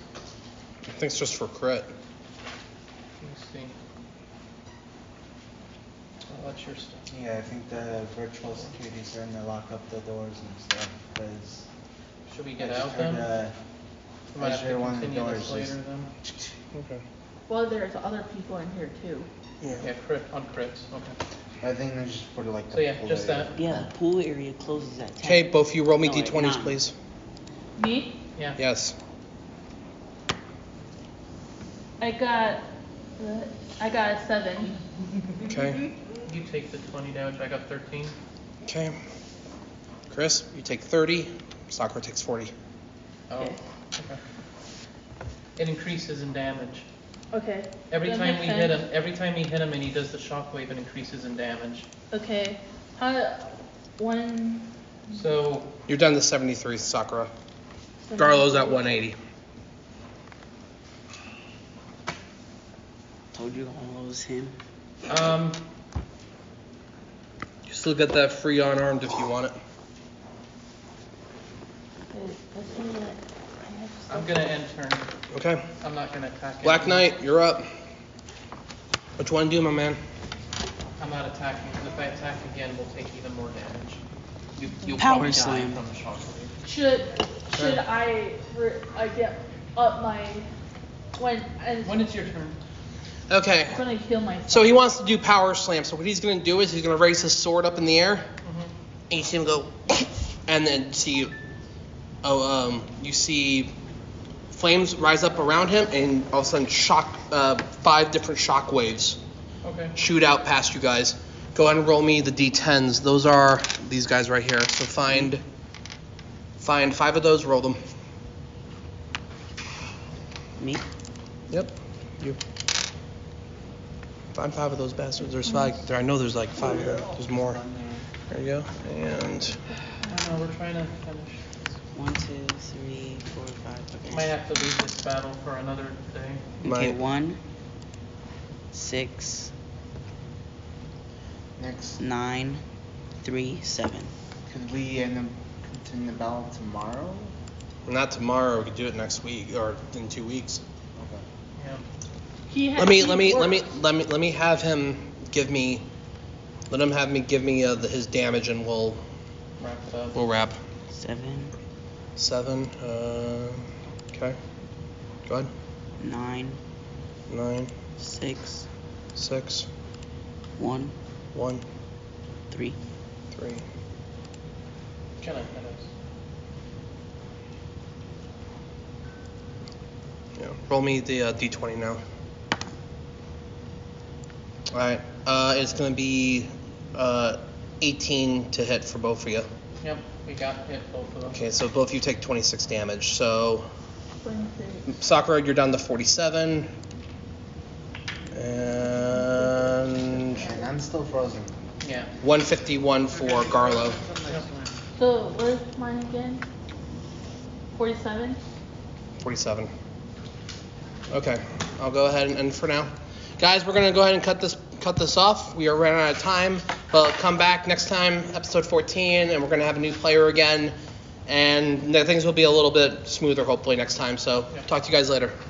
I think it's just for crit. Let me see. Oh, that's your stuff. Yeah, I think the virtual security is starting to lock up the doors and stuff because Should we I get just out heard, then? We might I have just to heard one of the continue doors this later just- then. Okay. Well, there's other people in here too. Yeah, crit on crits. Okay. I think they're just for like the So yeah, pool just area. that. Yeah, the pool area closes at 10. Okay, both of you roll me No, wait, d20s, 9. please. Me? Yeah. Yes. I got a 7. Okay. You take the 20 damage. I got 13. Okay. Chris, you take 30. Sakura takes 40. Oh. Okay. Okay. It increases in damage. Okay. Every that time makes we sense. hit him, and he does the shockwave, it increases in damage. Okay. One. So You're down to 73, Sakura. Garlo's at 180. Told you I'll lose him. You still get that free unarmed if you want it. I'm gonna end turn. Okay. I'm not gonna attack. Black anymore. Knight, you're up. What you want to do, my man? I'm not attacking because if I attack again, we'll take even more damage. You'll Power probably die slam. from the shockwave. Should I get up my when When it's your turn. Okay. I'm gonna heal myself. So he wants to do power slam. So what he's going to do is he's going to raise his sword up in the air, and you see him go, and then you see flames rise up around him, and all of a sudden 5 different shock waves Okay. shoot out past you guys. Go ahead and roll me the d10s. Those are these guys right here. So find 5 of those, roll them. Me? Yep. You. Find 5 of those bastards. There's 5. I know there's like 5 of them. There's more. There you go. And I don't know, we're trying to finish. 1, 2, 3, 4, 5. Okay. Might have to leave this battle for another day. Okay, Might. 1, 6, Next, 9, 3, 7. could we end up continuing the battle tomorrow? not tomorrow. We could do it next week or in 2 weeks. Yeah. Let me have him give me. Let him have me give me his damage, and we'll Wrap it up. wrap. 7, 7. Okay. Go ahead. 9, 9, 6, 6, 1, 1, 3. 3. Can I finish? Yeah. Roll me the d20 now. All right. It's gonna be 18 to hit for both of you. Yep, we got hit both of them. Okay, so both of you take 26 damage. So 26. Sakura, you're down to 47. And And I'm still frozen. Yeah. 151 for Garlo. Yep. So where's mine again? 47. 47. Okay, I'll go ahead and end for now. Guys, we're gonna go ahead and cut this off. We are running out of time, but come back next time, episode 14, and we're gonna have a new player again, and things will be a little bit smoother hopefully next time. So talk to you guys later.